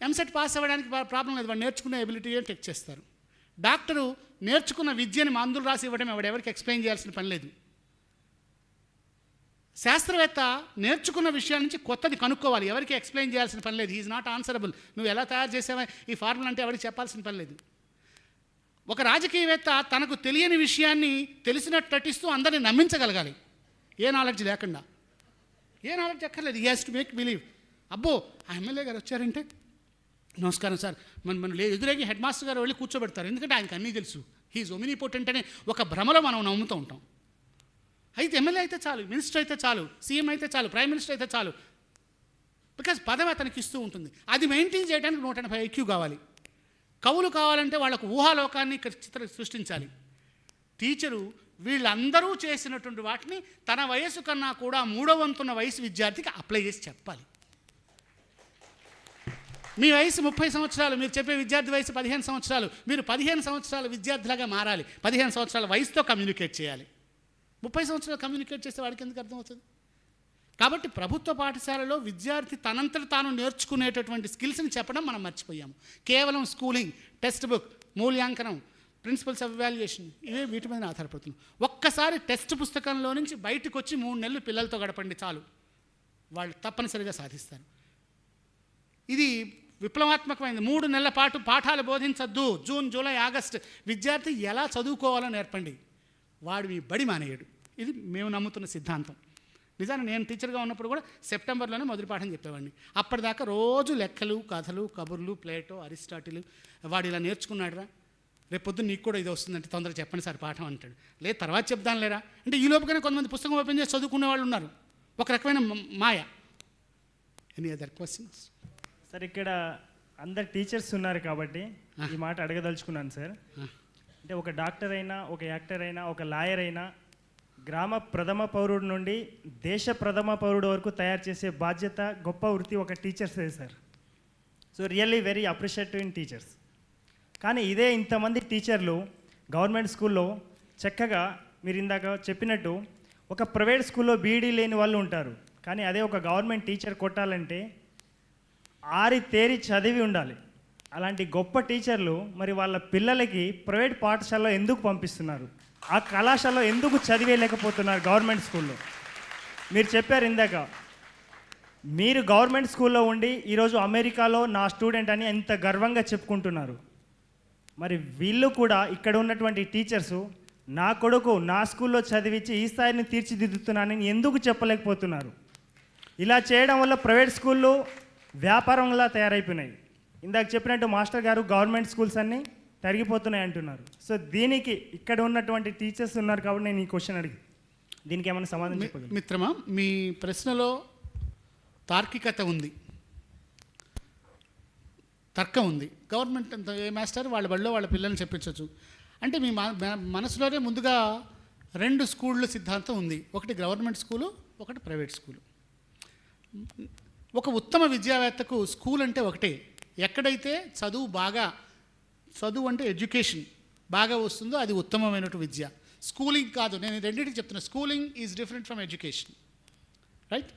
S1: ఎంసెట్ పాస్ అవ్వడానికి ప్రాబ్లం లేదు, వాడు నేర్చుకునే ఎబిలిటీ అని చెక్ చేస్తారు. డాక్టరు నేర్చుకున్న విద్యని మందులు రాసి ఇవ్వడం ఎవరికి ఎక్స్ప్లెయిన్ చేయాల్సిన పని లేదు. శాస్త్రవేత్త నేర్చుకున్న విషయాల నుంచి కొత్తది కనుక్కోవాలి, ఎవరికి ఎక్స్ప్లెయిన్ చేయాల్సిన పని లేదు. Is not answerable. నువ్వు ఎలా తయారు చేసావా ఈ ఫార్ములా అంటే ఎవరికి చెప్పాల్సిన పని లేదు. ఒక రాజకీయవేత్త తనకు తెలియని విషయాన్ని తెలిసినట్టు నటిస్తూ అందరినీ నమ్మించగలగాలి, ఏ నాలెడ్జ్ లేకుండా. ఏ నాలెడ్జ్ ఎక్కర్లేదు, he has to make believe. అబ్బో ఆ ఎమ్మెల్యే గారు వచ్చారంటే నమస్కారం సార్, మన ఎదురేగి హెడ్ మాస్టర్ గారు వెళ్ళి కూర్చోబెడతారు, ఎందుకంటే ఆయనకు అన్నీ తెలుసు. హీఈస్ ఒమినిపోటెంట్ అనే ఒక భ్రమలో మనం నమ్ముతూ ఉంటాం. అయితే ఎమ్మెల్యే అయితే చాలు, మినిస్టర్ అయితే చాలు, సీఎం అయితే చాలు, ప్రైమ్ మినిస్టర్ అయితే చాలు, బికాజ్ పదవి అతనికి ఇస్తూ ఉంటుంది. అది మెయింటైన్ చేయడానికి 180 ఐక్యూ కావాలి. కవులు కావాలంటే వాళ్ళకు ఊహాలోకాన్ని సృష్టించాలి. టీచరు వీళ్ళందరూ చేసినటువంటి వాటిని తన వయసు కన్నా కూడా 3వ వంతున్న వయసు విద్యార్థికి అప్లై చేసి చెప్పాలి. మీ వయసు 30 సంవత్సరాలు, మీరు చెప్పే విద్యార్థి వయసు 15 సంవత్సరాలు, మీరు 15 సంవత్సరాల విద్యార్థిలాగా మారాలి. 15 సంవత్సరాల వయసుతో కమ్యూనికేట్ చేయాలి. 30 సంవత్సరాలు కమ్యూనికేట్ చేస్తే వాడికి ఎందుకు అర్థమవుతుంది? కాబట్టి ప్రభుత్వ పాఠశాలలో విద్యార్థి తనంతట తాను నేర్చుకునేటటువంటి స్కిల్స్ని చెప్పడం మనం మర్చిపోయాము. కేవలం స్కూలింగ్, టెక్స్ట్ బుక్, మూల్యాంకనం, ప్రిన్సిపల్స్ ఆఫ్ ఎవాల్యుయేషన్, ఇవే వీటి మీద ఆధారపడుతుంది. ఒక్కసారి టెక్స్ట్ పుస్తకంలో నుంచి బయటకు వచ్చి 3 నెలలు పిల్లలతో గడపండి చాలు, వాళ్ళు తప్పనిసరిగా సాధిస్తారు. ఇది విప్లవాత్మకమైనది. 3 నెలల పాటు పాఠాలు బోధించద్దు. జూన్, జూలై, ఆగస్ట్ విద్యార్థి ఎలా చదువుకోవాలో నేర్పండి, వాడు మీ బడి మానేయడు. ఇది మేము నమ్ముతున్న సిద్ధాంతం. నిజాన్ని నేను టీచర్గా ఉన్నప్పుడు కూడా సెప్టెంబర్లోనే మొదటి పాఠం చెప్పేవాడిని. అప్పటిదాకా రోజు లెక్కలు, కథలు, కబుర్లు, ప్లేటో, అరిస్టాటిల్, వాడు ఇలా నేర్చుకున్నాడురా, రేపు పొద్దున్న నీకు కూడా ఇది వస్తుందంటే తొందరగా చెప్పండి సార్ పాఠం అంటాడు. లేదు తర్వాత చెప్దాను లేరా అంటే ఈ లోపుగానే కొంతమంది పుస్తకం ఓపెన్ చేసి చదువుకునే వాళ్ళు ఉన్నారు. ఒక రకమైన మాయ. Any other questions?
S4: సార్ ఇక్కడ అందరు టీచర్స్ ఉన్నారు కాబట్టి ఈ మాట అడగదలుచుకున్నాను సార్. అంటే ఒక డాక్టర్ అయినా, ఒక యాక్టర్ అయినా, ఒక లాయర్ అయినా గ్రామ ప్రథమ పౌరుడు నుండి దేశ ప్రథమ పౌరుడు వరకు తయారు చేసే బాధ్యత, గొప్ప వృత్తి ఒక టీచర్సే sir. So really very appreciative in teachers. కానీ ఇదే ఇంతమంది టీచర్లు గవర్నమెంట్ స్కూల్లో చక్కగా మీరు ఇందాక చెప్పినట్టు ఒక ప్రైవేట్ స్కూల్లో బీఈడీ లేని వాళ్ళు ఉంటారు. కానీ అదే ఒక గవర్నమెంట్ టీచర్ కొట్టాలంటే ఆరి తేరి చదివి ఉండాలి. అలాంటి గొప్ప టీచర్లు మరి వాళ్ళ పిల్లలకి ప్రైవేట్ పాఠశాలలో ఎందుకు పంపిస్తున్నారు? ఆ కళాశాలలో ఎందుకు చదివేయలేకపోతున్నారు గవర్నమెంట్ స్కూల్లో? మీరు చెప్పారు ఇందాక, మీరు గవర్నమెంట్ స్కూల్లో ఉండి ఈరోజు అమెరికాలో నా స్టూడెంట్ అని ఎంత గర్వంగా చెప్పుకుంటున్నారు. మరి వీళ్ళు కూడా ఇక్కడ ఉన్నటువంటి టీచర్సు నా కొడుకు నా స్కూల్లో చదివించి ఈ స్థాయిని తీర్చిదిద్దుతున్నానని ఎందుకు చెప్పలేకపోతున్నారు? ఇలా చేయడం వల్ల ప్రైవేట్ స్కూళ్ళు వ్యాపారంలా తయారైపోయినాయి. ఇందాక చెప్పినట్టు మాస్టర్ గారు గవర్నమెంట్ స్కూల్స్ అన్నీ తరిగిపోతున్నాయి అంటున్నారు. సో దీనికి ఇక్కడ ఉన్నటువంటి టీచర్స్ ఉన్నారు కాబట్టి నేను ఈ క్వశ్చన్ అడిగి దీనికి ఏమైనా సమాధానం చెప్పగలరు?
S1: మిత్రమా, మీ ప్రశ్నలో తార్కికత ఉంది, తర్కం ఉంది. గవర్నమెంట్ అంత ఏ మాస్టర్ వాళ్ళ బడిలో వాళ్ళ పిల్లల్ని చెప్పించవచ్చు అంటే మీ మనసులోనే ముందుగా 2 స్కూళ్ళ సిద్ధాంతం ఉంది. ఒకటి గవర్నమెంట్ స్కూలు, ఒకటి ప్రైవేట్ స్కూలు. ఒక ఉత్తమ విద్యావేత్తకు స్కూల్ అంటే ఒకటే. ఎక్కడైతే చదువు అంటే ఎడ్యుకేషన్ బాగా వస్తుందో అది ఉత్తమమైనటువంటి విద్య. స్కూలింగ్ కాదు, నేను రెండింటికి చెప్తున్నా. Schooling is different from education, right?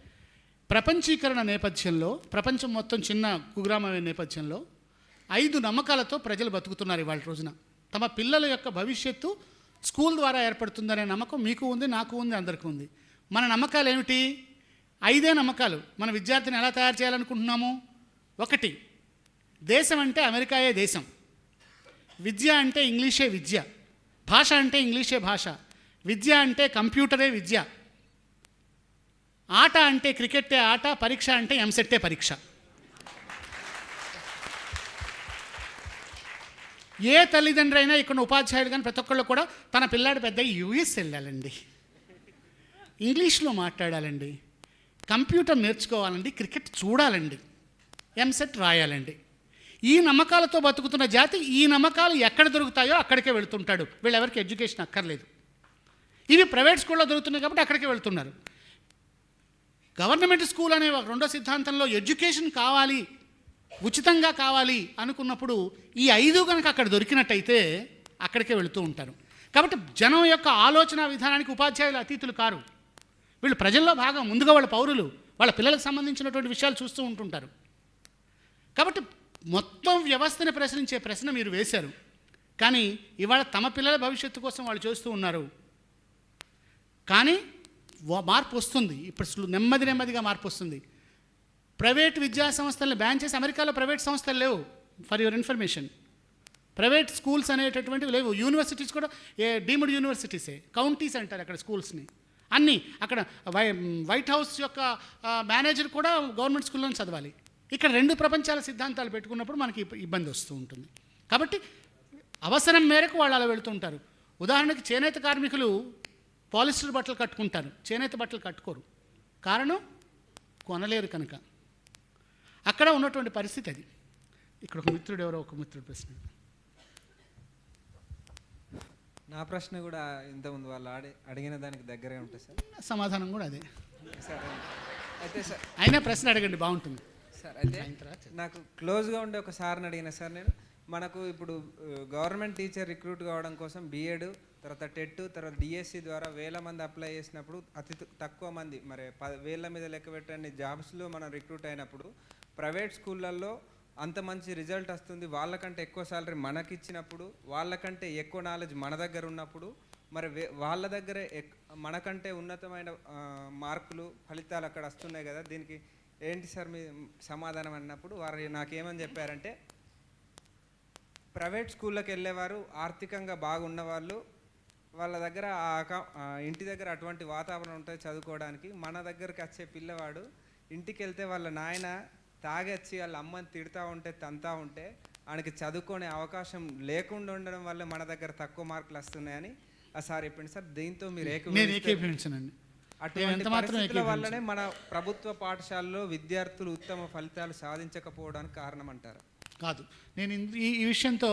S1: ప్రపంచీకరణ నేపథ్యంలో, ప్రపంచం మొత్తం చిన్న కుగ్రామమైన నేపథ్యంలో 5 నమ్మకాలతో ప్రజలు బతుకుతున్నారు ఇవాళ రోజున. తమ పిల్లల యొక్క భవిష్యత్తు స్కూల్ ద్వారా ఏర్పడుతుందనే నమ్మకం మీకు ఉంది, నాకు ఉంది, అందరికీ ఉంది. మన నమ్మకాలు ఏమిటి? 5 నమ్మకాలు. మన విద్యార్థిని ఎలా తయారు చేయాలనుకుంటున్నాము? 1, దేశం అంటే అమెరికాయే దేశం, విద్య అంటే ఇంగ్లీషే విద్య, భాష అంటే ఇంగ్లీషే భాష, విద్య అంటే కంప్యూటరే విద్య, ఆట అంటే క్రికెట్టే ఆట, పరీక్ష అంటే ఎంసెట్టే పరీక్ష. ఏ తల్లిదండ్రి అయినా ఇక్కడ ఉపాధ్యాయులు కానీ ప్రతి ఒక్కళ్ళు కూడా తన పిల్లాడు పెద్ద యూఎస్ వెళ్ళాలండి, ఇంగ్లీష్లో మాట్లాడాలండి, కంప్యూటర్ నేర్చుకోవాలండి, క్రికెట్ చూడాలండి, ఎంసెట్ రాయాలండి. ఈ నమ్మకాలతో బతుకుతున్న జాతి ఈ నమ్మకాలు ఎక్కడ దొరుకుతాయో అక్కడికే వెళుతుంటాడు. వీళ్ళెవరికి ఎడ్యుకేషన్ అక్కర్లేదు. ఇవి ప్రైవేట్ స్కూల్లో దొరుకుతున్నాయి కాబట్టి అక్కడికే వెళుతున్నారు. గవర్నమెంట్ స్కూల్ అనే రెండో సిద్ధాంతంలో ఎడ్యుకేషన్ కావాలి, ఉచితంగా కావాలి అనుకున్నప్పుడు ఈ 5 కనుక అక్కడ దొరికినట్టయితే అక్కడికే వెళుతూ ఉంటారు. కాబట్టి జనం యొక్క ఆలోచన విధానానికి ఉపాధ్యాయులు అతీతులు కారు. వీళ్ళు ప్రజల్లో భాగం, ముందుగా వాళ్ళ పౌరులు, వాళ్ళ పిల్లలకు సంబంధించినటువంటి విషయాలు చూస్తూ ఉంటుంటారు. కాబట్టి మొత్తం వ్యవస్థని ప్రశ్నించే ప్రశ్న మీరు వేశారు. కానీ ఇవాళ తమ పిల్లల భవిష్యత్తు కోసం వాళ్ళు చేస్తూ ఉన్నారు. కానీ మార్పు వస్తుంది. ఇప్పుడు నెమ్మదిగా మార్పు వస్తుంది. ప్రైవేట్ విద్యా సంస్థలను బ్యాన్ చేసి, అమెరికాలో ప్రైవేట్ సంస్థలు లేవు, for your information. Private schools అనేటటువంటివి లేవు. యూనివర్సిటీస్ కూడా డీమ్డ్ యూనివర్సిటీసే, కౌంటీస్ అంటారు అక్కడ స్కూల్స్ని. అన్నీ అక్కడ వైట్ హౌస్ యొక్క మేనేజర్ కూడా గవర్నమెంట్ స్కూల్లోనే చదవాలి. ఇక్కడ 2 ప్రపంచాల సిద్ధాంతాలు పెట్టుకున్నప్పుడు మనకి ఇబ్బంది వస్తూ ఉంటుంది. కాబట్టి అవసరం మేరకు వాళ్ళు అలా వెళుతూ ఉంటారు. ఉదాహరణకి చేనేత కార్మికులు పాలిస్టర్ బట్టలు కట్టుకుంటారు, చేనేత బట్టలు కట్టుకోరు. కారణం కొనలేరు కనుక. అక్కడ ఉన్నటువంటి పరిస్థితి అది. ఇక్కడ ఒక మిత్రుడు ప్రశ్న.
S5: నా ప్రశ్న కూడా ఇంతకుముందు వాళ్ళు అడిగిన దానికి దగ్గరే ఉంటుంది సార్.
S1: సమాధానం కూడా అదే
S5: సార్. అయితే సార్
S1: అయినా ప్రశ్న అడగండి, బాగుంటుంది
S5: సార్. అయితే నాకు క్లోజ్గా ఉండే ఒక సార్ని అడిగిన సార్ నేను. మనకు ఇప్పుడు గవర్నమెంట్ టీచర్ రిక్రూట్ కావడం కోసం బీఎడ్, తర్వాత టెట్, తర్వాత డిఎస్సి ద్వారా 1000 మంది అప్లై చేసినప్పుడు అతి తక్కువ మంది, మరి 10,000 మీద లెక్క పెట్టండి జాబ్స్లో మనం రిక్రూట్ అయినప్పుడు, ప్రైవేట్ స్కూళ్ళల్లో అంత మంచి రిజల్ట్ వస్తుంది, వాళ్ళకంటే ఎక్కువ శాలరీ మనకిచ్చినప్పుడు, వాళ్ళకంటే ఎక్కువ నాలెడ్జ్ మన దగ్గర ఉన్నప్పుడు, మరి వాళ్ళ దగ్గరే మనకంటే ఉన్నతమైన మార్కులు ఫలితాలు అక్కడ వస్తున్నాయి కదా, దీనికి ఏంటి సార్ మీ సమాధానం అన్నప్పుడు వారు నాకేమని చెప్పారంటే, ప్రైవేట్ స్కూళ్ళకి వెళ్ళేవారు ఆర్థికంగా బాగున్న వాళ్ళు, వాళ్ళ దగ్గర ఇంటి దగ్గర అటువంటి వాతావరణం ఉంటుంది చదువుకోవడానికి. మన దగ్గరికి వచ్చే పిల్లవాడు ఇంటికి వెళ్తే వాళ్ళ నాయన తాగొచ్చి వాళ్ళ అమ్మని తిడతా ఉంటే, తంతా ఉంటే, ఆయనకి చదువుకునే అవకాశం లేకుండా ఉండడం వల్ల మన దగ్గర తక్కువ మార్కులు వస్తున్నాయని ఆ సార్ చెప్పింది సార్. దీంతో మీరు
S1: ఏకీభవించనండి.
S5: అటువంటి పరిస్థితుల వల్లనే మన ప్రభుత్వ పాఠశాలలో విద్యార్థులు ఉత్తమ ఫలితాలు సాధించకపోవడానికి కారణం అంటారు?
S1: కాదు, నేను ఈ విషయంతో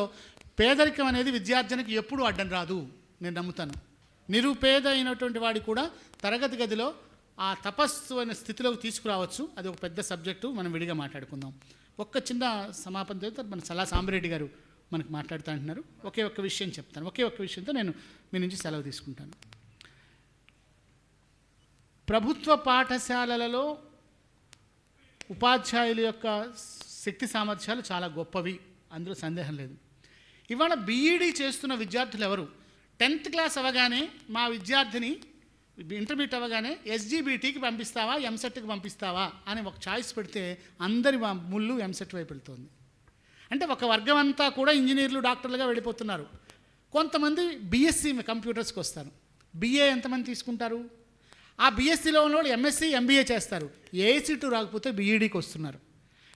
S1: పేదరికం అనేది విద్యార్థినికి ఎప్పుడూ అడ్డం రాదు నేను నమ్ముతాను. నిరుపేద అయినటువంటి వాడి కూడా తరగతి గదిలో ఆ తపస్సు అనే స్థితిలోకి తీసుకురావచ్చు. అది ఒక పెద్ద సబ్జెక్టు, మనం విడిగా మాట్లాడుకుందాం. ఒక్క చిన్న సమాపన తర్వాత మన సలా సాంబరెడ్డి గారు మనకు మాట్లాడుతూ అంటున్నారు. ఒకే ఒక్క విషయం చెప్తాను, ఒకే ఒక్క విషయంతో నేను మీ నుంచి సెలవు తీసుకుంటాను. ప్రభుత్వ పాఠశాలలలో ఉపాధ్యాయుల యొక్క శక్తి సామర్థ్యాలు చాలా గొప్పవి అందులో సందేహం లేదు. ఇవాళ బీఈడీ చేస్తున్న విద్యార్థులు ఎవరు 10th క్లాస్ అవ్వగానే మా విద్యార్థిని ఇంటర్మీడియట్ అవ్వగానే ఎస్జీబీటీకి పంపిస్తావా ఎంసెట్కి పంపిస్తావా అని ఒక చాయిస్ పెడితే అందరి ముళ్ళు ఎంసెట్ వైపు వెళ్తుంది. అంటే ఒక వర్గం అంతా కూడా ఇంజనీర్లు డాక్టర్లుగా వెళ్ళిపోతున్నారు. కొంతమంది బీఎస్సీ కంప్యూటర్స్కి వస్తారు. బీఏ ఎంతమంది తీసుకుంటారు? ఆ బీఎస్సీలో ఉన్న వాళ్ళు ఎంఎస్సీ ఎంబీఏ చేస్తారు. ఏసీటు రాకపోతే బీఈడీకి వస్తున్నారు.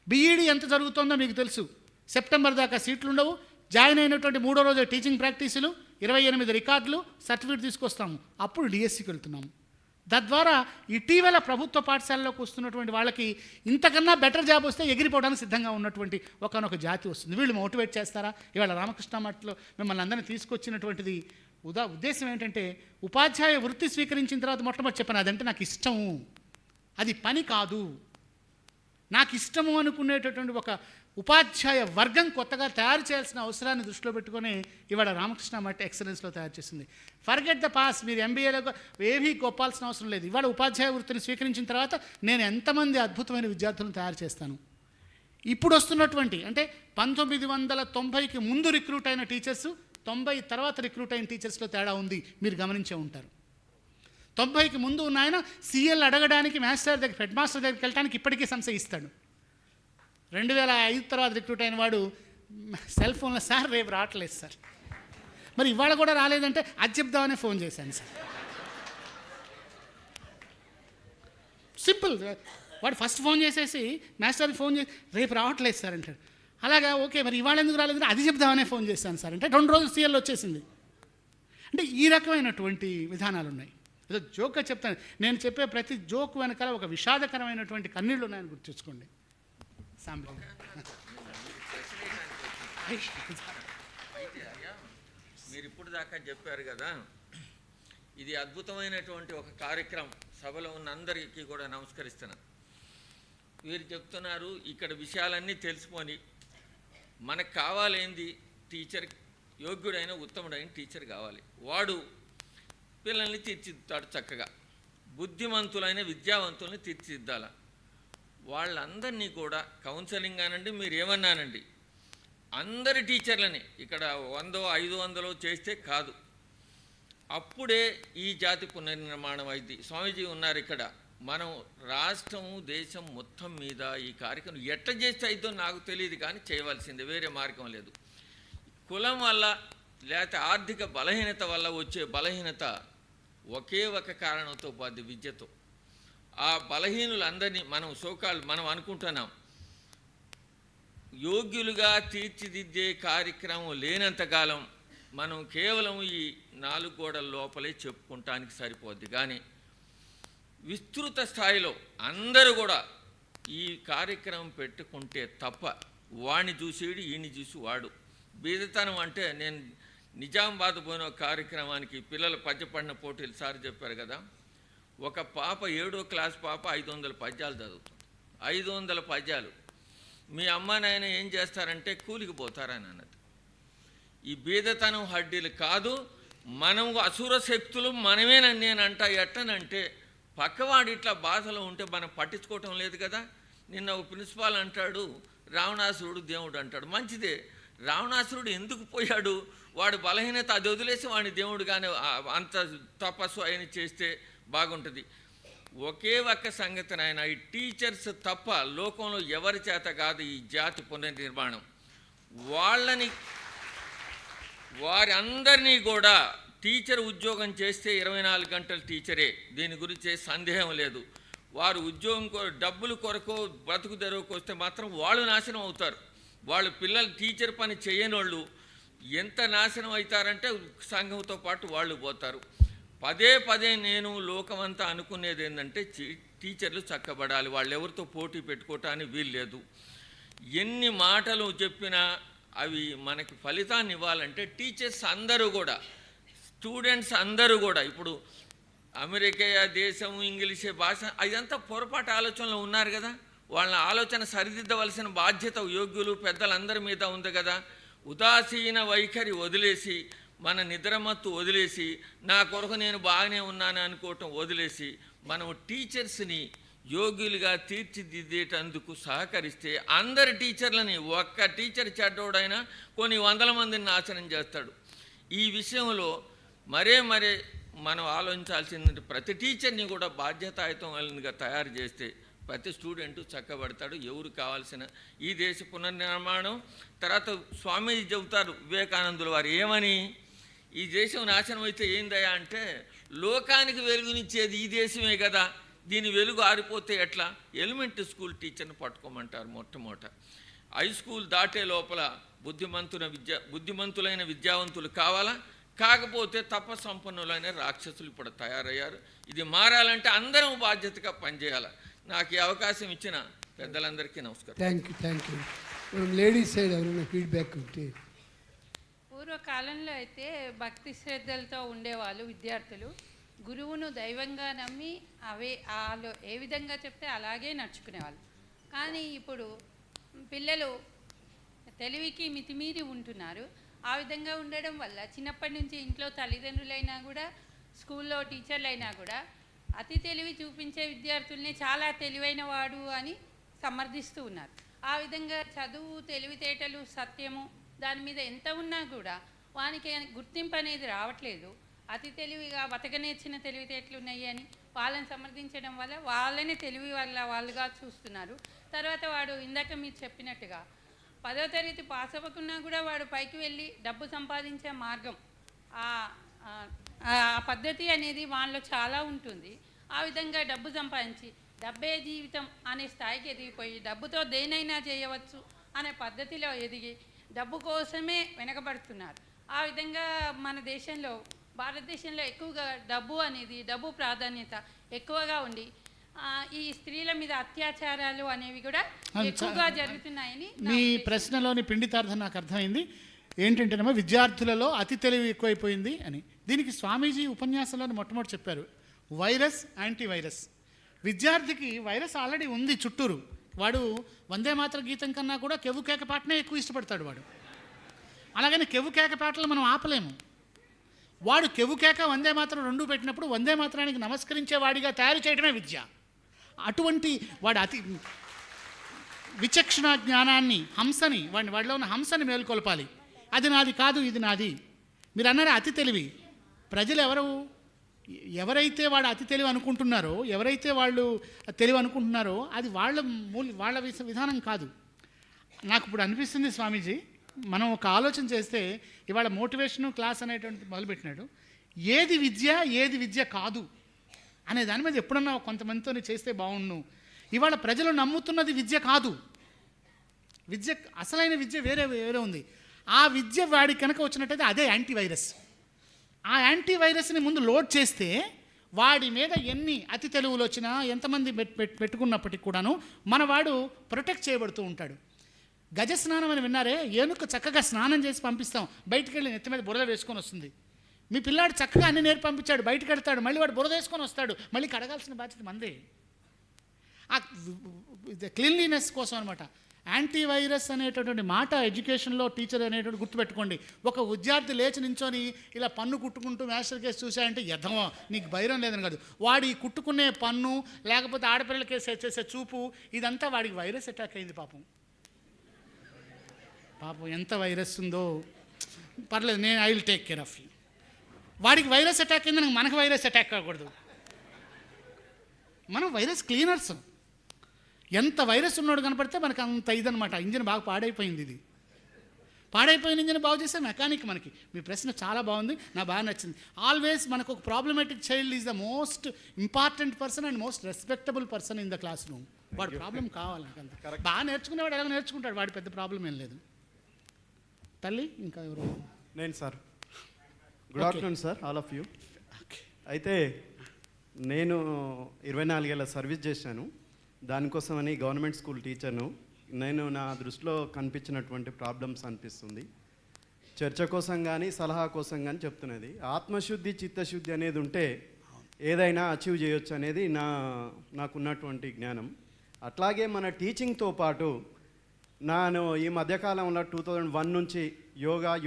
S1: బీఈడీ ఎంత జరుగుతుందో మీకు తెలుసు. సెప్టెంబర్ దాకా సీట్లు ఉండవు. జాయిన్ అయినటువంటి 3వ రోజు టీచింగ్ ప్రాక్టీసులు, 28 రికార్డులు, సర్టిఫికేట్ తీసుకొస్తాము. అప్పుడు డిఎస్సికి వెళ్తున్నాము. తద్వారా ఇటీవల ప్రభుత్వ పాఠశాలలోకి వస్తున్నటువంటి వాళ్ళకి ఇంతకన్నా బెటర్ జాబ్ వస్తే ఎగిరిపోవడానికి సిద్ధంగా ఉన్నటువంటి ఒకనొక జాతి వస్తుంది. వీళ్ళు మోటివేట్ చేస్తారా? ఇవాళ రామకృష్ణ మఠంలో మిమ్మల్ని అందరినీ తీసుకొచ్చినటువంటిది ఉద్దేశం ఏంటంటే, ఉపాధ్యాయ వృత్తి స్వీకరించిన తర్వాత మొట్టమొదటి చెప్పాను, అదంటే నాకు ఇష్టము, అది పని కాదు, నాకు ఇష్టము అనుకునేటటువంటి ఒక ఉపాధ్యాయ వర్గం కొత్తగా తయారు చేయాల్సిన అవసరాన్ని దృష్టిలో పెట్టుకొని ఇవాళ రామకృష్ణ మఠ్ ఎక్సలెన్స్లో తయారు చేసింది. ఫర్గెట్ ద పాస్, మీరు ఎంబీఏలో ఏవీ గొప్పాల్సిన అవసరం లేదు. ఇవాళ ఉపాధ్యాయ వృత్తిని స్వీకరించిన తర్వాత నేను ఎంతమంది అద్భుతమైన విద్యార్థులను తయారు చేస్తాను. ఇప్పుడు వస్తున్నటువంటి అంటే 1990కి ముందు రిక్రూట్ అయిన టీచర్సు, 90 తర్వాత రిక్రూట్ అయిన టీచర్స్లో తేడా ఉంది, మీరు గమనించే ఉంటారు. 90కి ముందు ఉన్న ఆయన సీఎల్ అడగడానికి మాస్టర్ దగ్గర, హెడ్ మాస్టర్ దగ్గరికి వెళ్ళడానికి ఇప్పటికీ సంశయిస్తాడు. 2005 తర్వాత రిక్రూట్ అయిన వాడు సెల్ ఫోన్లో సార్ రేపు రావట్లేదు సార్, మరి ఇవాళ కూడా రాలేదంటే అది చెప్దామనే ఫోన్ చేశాను సార్. సింపుల్. వాడు ఫస్ట్ ఫోన్ చేసేసి మాస్టర్కి ఫోన్ చేసి రేపు రావట్లేదు సార్ అంటాడు. అలాగా ఓకే, మరి ఇవాళ ఎందుకు రాలేదంటే అది చెప్దామనే ఫోన్ చేశాను సార్ అంటే 2 రోజులు సీఎల్ వచ్చేసింది. అంటే ఈ రకమైనటువంటి విధానాలు ఉన్నాయి. ఏదో జోక్గా చెప్తాను, నేను చెప్పే ప్రతి జోక్ వెనకాల ఒక విషాదకరమైనటువంటి కన్నీళ్ళు ఉన్నాయని గుర్తుంచుకోండి.
S6: మీరు ఇప్పుడు దాకా చెప్పారు కదా, ఇది అద్భుతమైనటువంటి ఒక కార్యక్రమం. సభలో ఉన్న అందరికీ కూడా నమస్కరిస్తున్నాను. వీరు చెప్తున్నారు ఇక్కడ విషయాలన్నీ తెలుసుకొని మనకు కావాలేంది, టీచర్ యోగ్యుడైన ఉత్తముడైన టీచర్ కావాలి. వాడు పిల్లల్ని తీర్చిదిద్దాడు చక్కగా, బుద్ధిమంతులైన విద్యావంతుల్ని తీర్చిదిద్దాల. వాళ్ళందరినీ కూడా కౌన్సిలింగ్ అనండి, మీరు ఏమన్నానండి, అందరి టీచర్లని ఇక్కడ 100, 500 చేస్తే కాదు, అప్పుడే ఈ జాతి పునర్నిర్మాణం అయింది. స్వామీజీ ఉన్నారు ఇక్కడ. మనం రాష్ట్రము దేశం మొత్తం మీద ఈ కార్యక్రమం ఎట్లా చేస్తే అయిద్దో నాకు తెలియదు, కానీ చేయవలసిందే, వేరే మార్గం లేదు. కులం వల్ల లేకపోతే ఆర్థిక బలహీనత వల్ల వచ్చే బలహీనత ఒకే ఒక కారణంతో పాటు విద్యతో. ఆ బలహీనులందరినీ మనం అనుకుంటున్నాం యోగ్యులుగా తీర్చిదిద్దే కార్యక్రమం లేనంతకాలం మనం కేవలం ఈ 4 గోడల లోపలే చెప్పుకుంటానికి సరిపోద్ది. కానీ విస్తృత స్థాయిలో అందరూ కూడా ఈ కార్యక్రమం పెట్టుకుంటే తప్ప వాడిని చూసేడు ఈయన్ని చూసి వాడు. బీదతనం అంటే, నేను నిజామాబాద్ పోయిన ఒక కార్యక్రమానికి పిల్లల పద్యపడిన పోటీలు సార్ చెప్పారు కదా, ఒక పాప 7వ క్లాస్ పాప 500 పద్యాలు చదువుతుంది. 500 పద్యాలు. మీ అమ్మ నాయన ఏం చేస్తారంటే కూలికి పోతారని అన్నది. ఈ బీదతనం హడ్డీలు కాదు, మనం అసుర శక్తులు మనమేనని నేనంట. ఎట్టనంటే పక్కవాడు ఇట్లా బాధలో ఉంటే మనం పట్టించుకోవటం లేదు కదా. నిన్న ఒక ప్రిన్సిపాల్ అంటాడు రావణాసురుడు దేవుడు అంటాడు. మంచిదే, రావణాసురుడు ఎందుకు పోయాడు? వాడు బలహీనత అది వదిలేసి వాడిని దేవుడు కానీ అంత తపస్సు ఆయన చేస్తే బాగుంటుంది. ఒకే ఒక్క సంగతి నాయన, ఈ టీచర్స్ తప్ప లోకంలో ఎవరి చేత కాదు ఈ జాతి పునర్నిర్మాణం. వారందరినీ కూడా టీచర్ ఉద్యోగం చేస్తే 24 గంటలు టీచరే, దీని గురించి సందేహం లేదు. వారు ఉద్యోగం డబ్బుల కొరకు బ్రతుకు తెరువుకు వస్తే మాత్రం వాళ్ళు నాశనం అవుతారు. వాళ్ళు పిల్లలు టీచర్ పని చేయని వాళ్ళు ఎంత నాశనం అవుతారంటే సంఘంతో పాటు వాళ్ళు పోతారు. పదే నేను లోకమంతా అనుకునేది ఏంటంటే టీచర్లు చక్కబడాలి, వాళ్ళు ఎవరితో పోటీ పెట్టుకోవటానికి వీల్లేదు. ఎన్ని మాటలు చెప్పినా అవి మనకి ఫలితాన్ని ఇవ్వాలంటే టీచర్స్ అందరూ కూడా, స్టూడెంట్స్ అందరూ కూడా, ఇప్పుడు అమెరికా దేశం ఇంగ్లీషే భాష అదంతా పొరపాటు ఆలోచనలో ఉన్నారు కదా, వాళ్ళ ఆలోచన సరిదిద్దవలసిన బాధ్యత యోగ్యులు పెద్దలందరి మీద ఉంది కదా. ఉదాసీన వైఖరి వదిలేసి, మన నిద్రమత్తు వదిలేసి, నా కొరకు నేను బాగానే ఉన్నాను అనుకోవటం వదిలేసి, మనం టీచర్స్ని యోగ్యులుగా తీర్చిదిద్దేటందుకు సహకరిస్తే అందరి టీచర్లని, ఒక్క టీచర్ చెడ్డోడైనా కొన్ని వందల మందిని నాశనం చేస్తాడు. ఈ విషయంలో మరే మనం ఆలోచించాల్సింది, ప్రతి టీచర్ని కూడా బాధ్యతాయుతంగా తయారు చేస్తే ప్రతి స్టూడెంట్ చక్కబడతాడు. ఎవరు కావాల్సిన ఈ దేశ పునర్నిర్మాణం. తర్వాత స్వామీజీ చెబుతారు, వివేకానందుల వారు ఏమని, ఈ దేశం నాశనం అయితే ఏందయ్యా అంటే, లోకానికి వెలుగునిచ్చేది ఈ దేశమే కదా, దీని వెలుగు ఆరిపోతే ఎట్లా? ఎలిమెంటరీ స్కూల్ టీచర్ని పట్టుకోమంటారు మొట్టమొదట. హై స్కూల్ దాటే లోపల బుద్ధిమంతులైన విద్యావంతులు కావాలా, కాకపోతే తపస్సంపన్నులైన రాక్షసులు ఇప్పుడు తయారయ్యారు. ఇది మారాలంటే అందరం బాధ్యతగా పనిచేయాలి. నాకు ఈ అవకాశం ఇచ్చిన పెద్దలందరికీ నమస్కారం.
S7: Thank you. మనం లేడీస్ సైడ్ ఎవరైనా ఫీడ్బ్యాక్ ఉంటే.
S8: పూర్వకాలంలో అయితే భక్తి శ్రద్ధలతో ఉండేవాళ్ళు విద్యార్థులు. గురువును దైవంగా నమ్మి వాళ్ళు ఏ విధంగా చెప్తే అలాగే నడుచుకునేవాళ్ళు. కానీ ఇప్పుడు పిల్లలు తెలివికి మితిమీరి ఉంటున్నారు. ఆ విధంగా ఉండడం వల్ల చిన్నప్పటి నుంచి ఇంట్లో తల్లిదండ్రులైనా కూడా, స్కూల్లో టీచర్లైనా కూడా అతి తెలివి చూపించే విద్యార్థుల్ని చాలా తెలివైన వాడు అని సమర్థిస్తూ ఉన్నారు. ఆ విధంగా చదువు, తెలివితేటలు, సత్యము దాని మీద ఎంత ఉన్నా కూడా వానికి గుర్తింపు అనేది రావట్లేదు. అతి తెలివిగా బతకనేర్చిన తెలివితేటలు ఉన్నాయి అని వాళ్ళని సమర్థించడం వల్ల వాళ్ళని తెలివి వల్ల వాళ్ళుగా చూస్తున్నారు. తర్వాత వాడు ఇందాక మీరు చెప్పినట్టుగా 10వ తరగతి పాస్ అవ్వకున్నా కూడా వాడు పైకి వెళ్ళి డబ్బు సంపాదించే మార్గం, ఆ పద్ధతి అనేది వాళ్ళలో చాలా ఉంటుంది. ఆ విధంగా డబ్బు సంపాదించి డబ్బే జీవితం అనే స్థాయికి ఎదిగిపోయి డబ్బుతో దేనైనా చేయవచ్చు అనే పద్ధతిలో ఎదిగి డబ్బు కోసమే వెనకబడుతున్నారు. ఆ విధంగా మన దేశంలో, భారతదేశంలో ఎక్కువగా డబ్బు ప్రాధాన్యత ఎక్కువగా ఉండి ఈ స్త్రీల మీద అత్యాచారాలు అనేవి కూడా ఎక్కువగా జరుగుతున్నాయని.
S1: మీ ప్రశ్నలోని పిండితార్థం నాకు అర్థమైంది. ఏంటంటేనేమో విద్యార్థులలో అతి తెలివి ఎక్కువైపోయింది అని. దీనికి స్వామీజీ ఉపన్యాసంలో మొట్టమొదటి చెప్పారు, వైరస్, యాంటీవైరస్. విద్యార్థికి వైరస్ ఆల్రెడీ ఉంది చుట్టూరు. వాడు వందే మాత్ర గీతం కన్నా కూడా కెవ్వు కేక పాటనే ఎక్కువ ఇష్టపడతాడు వాడు. అలాగని కెవ్వు కేక పాటలు మనం ఆపలేము. వాడు కెవ్వు కేక వందే మాత్రం రెండూ పెట్టినప్పుడు వందే మాత్రానికి నమస్కరించే వాడిగా తయారు చేయడమే విద్య. అటువంటి వాడు అతి విచక్షణ జ్ఞానాన్ని, హంసని, వాడిలో ఉన్న హంసని మేలుకొల్పాలి. అది నాది కాదు, ఇది నాది. మీరు అన్నారు అతి తెలివి. ప్రజలు ఎవరైతే వాడు అతి తెలివి అనుకుంటున్నారో, ఎవరైతే వాళ్ళు తెలివి అనుకుంటున్నారో అది వాళ్ళ విధానం కాదు. నాకు ఇప్పుడు అనిపిస్తుంది స్వామీజీ, మనం ఒక ఆలోచన చేస్తే, ఇవాళ మోటివేషన్ క్లాస్ అనేటువంటిది మొదలుపెట్టినాడు. ఏది విద్య కాదు అనే దాని మీద ఎప్పుడన్నా కొంతమందితో చేస్తే బాగుండు. ఇవాళ ప్రజలు నమ్ముతున్నది విద్య కాదు. అసలైన విద్య వేరే ఉంది. ఆ విద్య వాడికి కనుక వచ్చినట్టయితే అదే యాంటీవైరస్. ఆ యాంటీవైరస్ని ముందు లోడ్ చేస్తే వాడి మీద ఎన్ని అతి తెలివులు వచ్చినా, ఎంతమంది పెట్టుకున్నప్పటికి కూడాను మనవాడు ప్రొటెక్ట్ చేయబడుతూ ఉంటాడు. గజ స్నానం అని విన్నారే? ఏనుక చక్కగా స్నానం చేసి పంపిస్తాం, బయటికి వెళ్ళి నెత్తి మీద బురద వేసుకొని వస్తుంది. మీ పిల్లాడు చక్కగా అన్ని నేర్పి పంపించాడు, బయటకు వెళ్తాడు, మళ్ళీ వాడు బురద వేసుకొని వస్తాడు, మళ్ళీ కడగాల్సిన బాధ్యత మందే. ఆ క్లీన్లీనెస్ కోసం అనమాట. యాంటీవైరస్ అనేటటువంటి మాట ఎడ్యుకేషన్లో టీచర్ అనేటువంటి గుర్తుపెట్టుకోండి. ఒక విద్యార్థి లేచి నించొని ఇలా పన్ను కుట్టుకుంటూ మాస్టర్ కేసు చూశాయంటే ఎదవా, నీకు భైరం లేదని కాదు, వాడి కుట్టుకునే పన్ను, లేకపోతే ఆడపిల్లలకి చేసే చూపు, ఇదంతా వాడికి వైరస్ అటాక్ అయింది. పాపం ఎంత వైరస్ ఉందో పర్లేదు, I will take care of you. వాడికి వైరస్ అటాక్ అయిందని మనకు వైరస్ అటాక్ కాకూడదు. మనం వైరస్ క్లీనర్స్. ఎంత వైరస్ ఉన్నాడు కనపడితే మనకు అంత ఇదనమాట. ఇంజిన్ బాగా పాడైపోయింది. ఇది పాడైపోయిన ఇంజిన్ బాగు చేసే మెకానిక్ మనకి. మీ ప్రశ్న చాలా బాగుంది, నాకు బాగా నచ్చింది. ఆల్వేస్ మనకు ఒక problematic child is the most important person and most respectable person in the class room. వాడు ప్రాబ్లం కావాలి నాకు అంత. బాగా నేర్చుకునేవాడు ఎలా నేర్చుకుంటాడు, వాడి పెద్ద ప్రాబ్లం ఏం లేదు. తల్లి ఇంకా ఎవరు?
S9: నేను sir. Good afternoon sir, all of you. అయితే నేను 24 ఏళ్ళ సర్వీస్ చేశాను. దానికోసమని గవర్నమెంట్ స్కూల్ టీచర్ను. నా దృష్టిలో కనిపించినటువంటి ప్రాబ్లమ్స్ అనిపిస్తుంది. చర్చ కోసం కానీ సలహా కోసం కానీ చెప్తున్నది. ఆత్మశుద్ధి, చిత్తశుద్ధి అనేది ఉంటే ఏదైనా అచీవ్ చేయొచ్చు అనేది నాకున్నటువంటి జ్ఞానం. అట్లాగే మన టీచింగ్తో పాటు నేను ఈ మధ్యకాలంలో 2001 నుంచి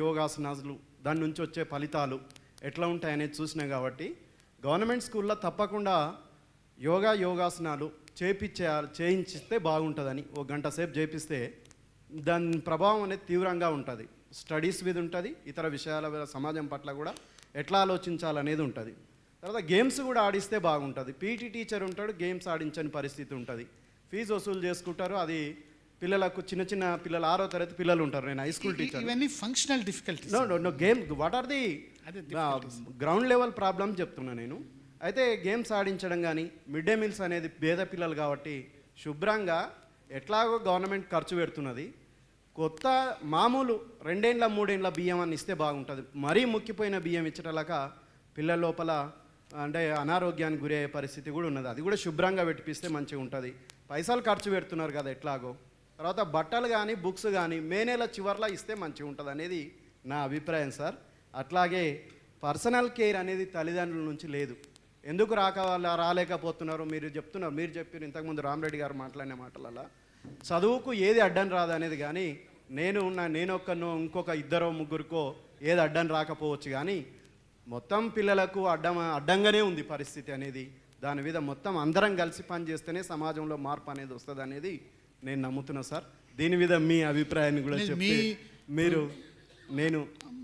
S9: యోగాసనాలు, దాని నుంచి వచ్చే ఫలితాలు ఎట్లా ఉంటాయనేది చూసినా కాబట్టి గవర్నమెంట్ స్కూల్లో తప్పకుండా యోగాసనాలు చేయించిస్తే బాగుంటుందని, ఒక గంట సేపు చేపిస్తే దాని ప్రభావం అనేది తీవ్రంగా ఉంటుంది. స్టడీస్ మీద ఉంటుంది, ఇతర విషయాల మీద, సమాజం పట్ల కూడా ఎట్లా ఆలోచించాలనేది ఉంటుంది. తర్వాత గేమ్స్ కూడా ఆడిస్తే బాగుంటుంది. పీటీ టీచర్ ఉంటాడు, గేమ్స్ ఆడించని పరిస్థితి ఉంటుంది. ఫీజు వసూలు చేసుకుంటారు. అది పిల్లలకు చిన్న పిల్లలు 6వ తరగతి పిల్లలు ఉంటారు. నేను హై స్కూల్ టీచర్.
S1: ఇవన్నీ functional difficulties.
S9: No game what are the ground level problem చెప్తున్నా నేను. అయితే గేమ్స్ ఆడించడం కానీ, మిడ్ డే మీల్స్ అనేది పేద పిల్లలు కాబట్టి శుభ్రంగా ఎట్లాగో గవర్నమెంట్ ఖర్చు పెడుతున్నది. కొత్త మామూలు 2 ఏళ్ళ 3 ఏళ్ళ బియ్యం అని ఇస్తే బాగుంటుంది. మరీ ముక్కిపోయిన బియ్యం ఇచ్చటలాక పిల్లల లోపల అంటే అనారోగ్యానికి గురయ్యే పరిస్థితి కూడా ఉన్నది. అది కూడా శుభ్రంగా పెట్టిపిస్తే మంచిగా ఉంటుంది. పైసలు ఖర్చు పెడుతున్నారు కదా ఎట్లాగో. తర్వాత బట్టలు కానీ, బుక్స్ కానీ మే నెల చివర్లో ఇస్తే మంచిగా ఉంటుంది అనేది నా అభిప్రాయం సార్. అట్లాగే పర్సనల్ కేర్ అనేది తల్లిదండ్రుల నుంచి లేదు. ఎందుకు రాలేకపోతున్నారు మీరు చెప్తున్నారు. మీరు చెప్పారు ఇంతకుముందు రామరెడ్డి గారు మాట్లాడిన మాటలలో చదువుకు ఏది అడ్డం రాదు అనేది. కానీ నేను ఒక్కనో ఇంకొక 2 3కో ఏది అడ్డం రాకపోవచ్చు, కానీ మొత్తం పిల్లలకు అడ్డంగానే ఉంది పరిస్థితి అనేది. దాని మీద మొత్తం అందరం కలిసి పనిచేస్తేనే సమాజంలో మార్పు అనేది వస్తుంది అనేది నేను నమ్ముతున్నా సార్. దీని మీద మీ అభిప్రాయాన్ని కూడా చెప్పి మీరు నేను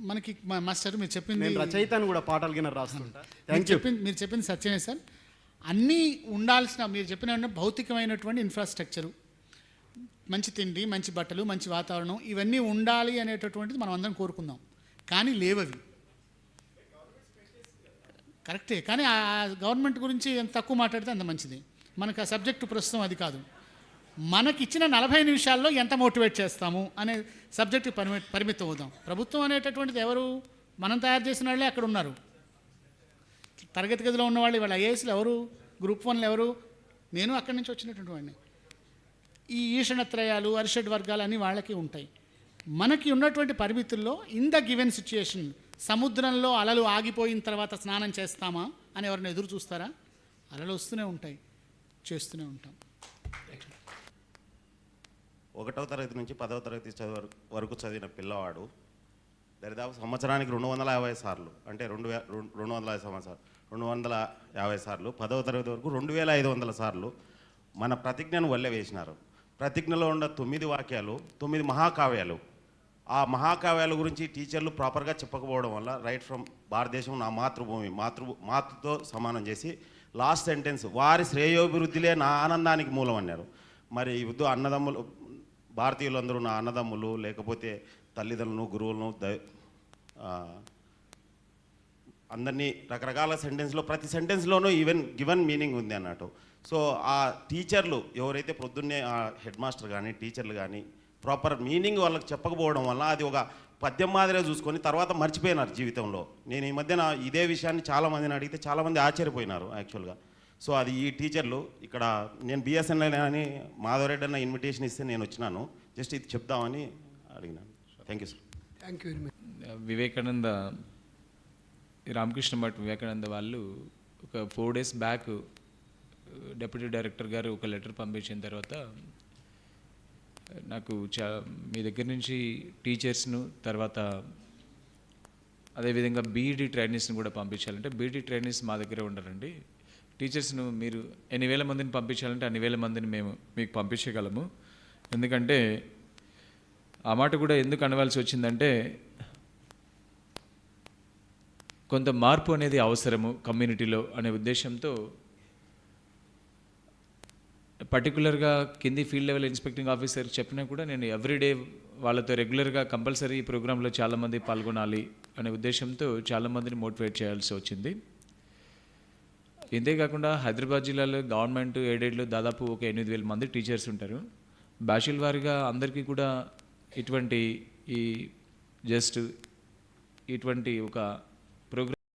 S1: మనకి మాస్టర్ మీరు చెప్పింది,
S9: నేను రచయితను కూడా పాటలు కింద రాస్తుంటా.
S1: మీరు చెప్పింది సత్యమే సార్. అన్నీ ఉండాల్సిన, మీరు చెప్పిన భౌతికమైనటువంటి ఇన్ఫ్రాస్ట్రక్చరు, మంచి తిండి, మంచి బట్టలు, మంచి వాతావరణం, ఇవన్నీ ఉండాలి అనేటటువంటిది మనం అందరం కోరుకుందాం. కానీ లేవవి. కరెక్టే, కానీ ఆ గవర్నమెంట్ గురించి ఎంత తక్కువ మాట్లాడితే అంత మంచిది. మనకు ఆ సబ్జెక్టు ప్రస్తుతం అది కాదు. మనకిచ్చిన 40 నిమిషాల్లో ఎంత మోటివేట్ చేస్తాము అనే సబ్జెక్టు పరిమితం అవుదాం. ప్రభుత్వం అనేటటువంటిది ఎవరు? మనం తయారు చేసిన వాళ్ళే అక్కడ ఉన్నారు. తరగతి గదిలో ఉన్నవాళ్ళు ఇవాళ ఐఏఎస్లు ఎవరు? గ్రూప్ 1లు ఎవరు? నేను అక్కడి నుంచి వచ్చినటువంటి వాడిని. ఈ ఈషణత్రయాలు, అరిషడ్ వర్గాలు అన్నీ వాళ్ళకి ఉంటాయి. మనకి ఉన్నటువంటి పరిమితుల్లో ఇన్ ద గివెన్ సిచ్యుయేషన్, సముద్రంలో అలలు ఆగిపోయిన తర్వాత స్నానం చేస్తామా అని ఎవరిని ఎదురు చూస్తారా? అలలు వస్తూనే ఉంటాయి, చేస్తూనే ఉంటాం.
S10: 1వ తరగతి నుంచి 10వ తరగతి వరకు చదివిన పిల్లవాడు దరిదాపు సంవత్సరానికి 250 సార్లు, అంటే 250 సార్లు, 10వ తరగతి వరకు 2500 సార్లు మన ప్రతిజ్ఞను వల్లే వేసినారు. ప్రతిజ్ఞలో ఉన్న 9 వాక్యాలు 9 మహాకావ్యాలు. ఆ మహాకావ్యాల గురించి టీచర్లు ప్రాపర్గా చెప్పకపోవడం వల్ల రైట్ ఫ్రమ్ భారతదేశం నా మాతృభూమి, మాతృతో సమానం చేసి లాస్ట్ సెంటెన్స్ వారి శ్రేయోభివృద్ధిలే నా ఆనందానికి మూలం అన్నారు. మరి వద్దు అన్నదమ్ములు, భారతీయులందరూ నా అన్నదమ్ములు, లేకపోతే తల్లిదండ్రులను, గురువులను, అందరినీ రకరకాల సెంటెన్స్లో, ప్రతి సెంటెన్స్లోనూ గివెన్ మీనింగ్ ఉంది అన్నట్టు. సో ఆ టీచర్లు ఎవరైతే పొద్దున్నే హెడ్ మాస్టర్ కానీ టీచర్లు కానీ ప్రాపర్ మీనింగ్ వాళ్ళకి చెప్పకపోవడం వల్ల అది ఒక పద్యం మాదిరిగా చూసుకొని తర్వాత మర్చిపోయినారు జీవితంలో. నేను ఈ మధ్యన ఇదే విషయాన్ని చాలామందిని అడిగితే చాలామంది ఆశ్చర్యపోయినారు యాక్చువల్గా. సో అది ఈ టీచర్లు ఇక్కడ నేను బిఎస్ఎన్ఎల్ అని మాధవరెడ్డి అన్న ఇన్విటేషన్ ఇస్తే నేను వచ్చినాను, జస్ట్ ఇది చెప్దామని అడిగినాను. Thank you sir.
S7: Thank you very much.
S11: Vivekananda, Ramakrishna Math Vivekananda వాళ్ళు ఒక 4 days బ్యాక్ డెప్యూటీ డైరెక్టర్ గారు ఒక లెటర్ పంపించిన తర్వాత నాకు మీ దగ్గర నుంచి టీచర్స్ను, తర్వాత అదేవిధంగా బీఈడీ ట్రైనీస్ని కూడా పంపించాలంటే, బీఈడీ ట్రైనీస్ మా దగ్గరే ఉండరండి, టీచర్స్ను మీరు ఎన్ని వేల మందిని పంపించాలంటే అన్ని వేల మందిని మేము మీకు పంపించగలము. ఎందుకంటే ఆ మాట కూడా ఎందుకు అనవలసి వచ్చిందంటే, కొంత మార్పు అనేది అవసరము కమ్యూనిటీలో అనే ఉద్దేశంతో పర్టికులర్గా కింది ఫీల్డ్ లెవెల్ ఇన్స్పెక్టింగ్ ఆఫీసర్ చెప్పినా కూడా నేను ఎవ్రీడే వాళ్ళతో రెగ్యులర్గా కంపల్సరీ ఈ ప్రోగ్రాంలో చాలామంది పాల్గొనాలి అనే ఉద్దేశంతో చాలామందిని మోటివేట్ చేయాల్సి వచ్చింది. ఇంతేకాకుండా హైదరాబాద్ జిల్లాలో గవర్నమెంట్ ఎయిడెడ్లో దాదాపు ఒక 8,000 మంది టీచర్స్ ఉంటారు. బ్యాచుల వారీగా అందరికీ కూడా ఇటువంటి ఒక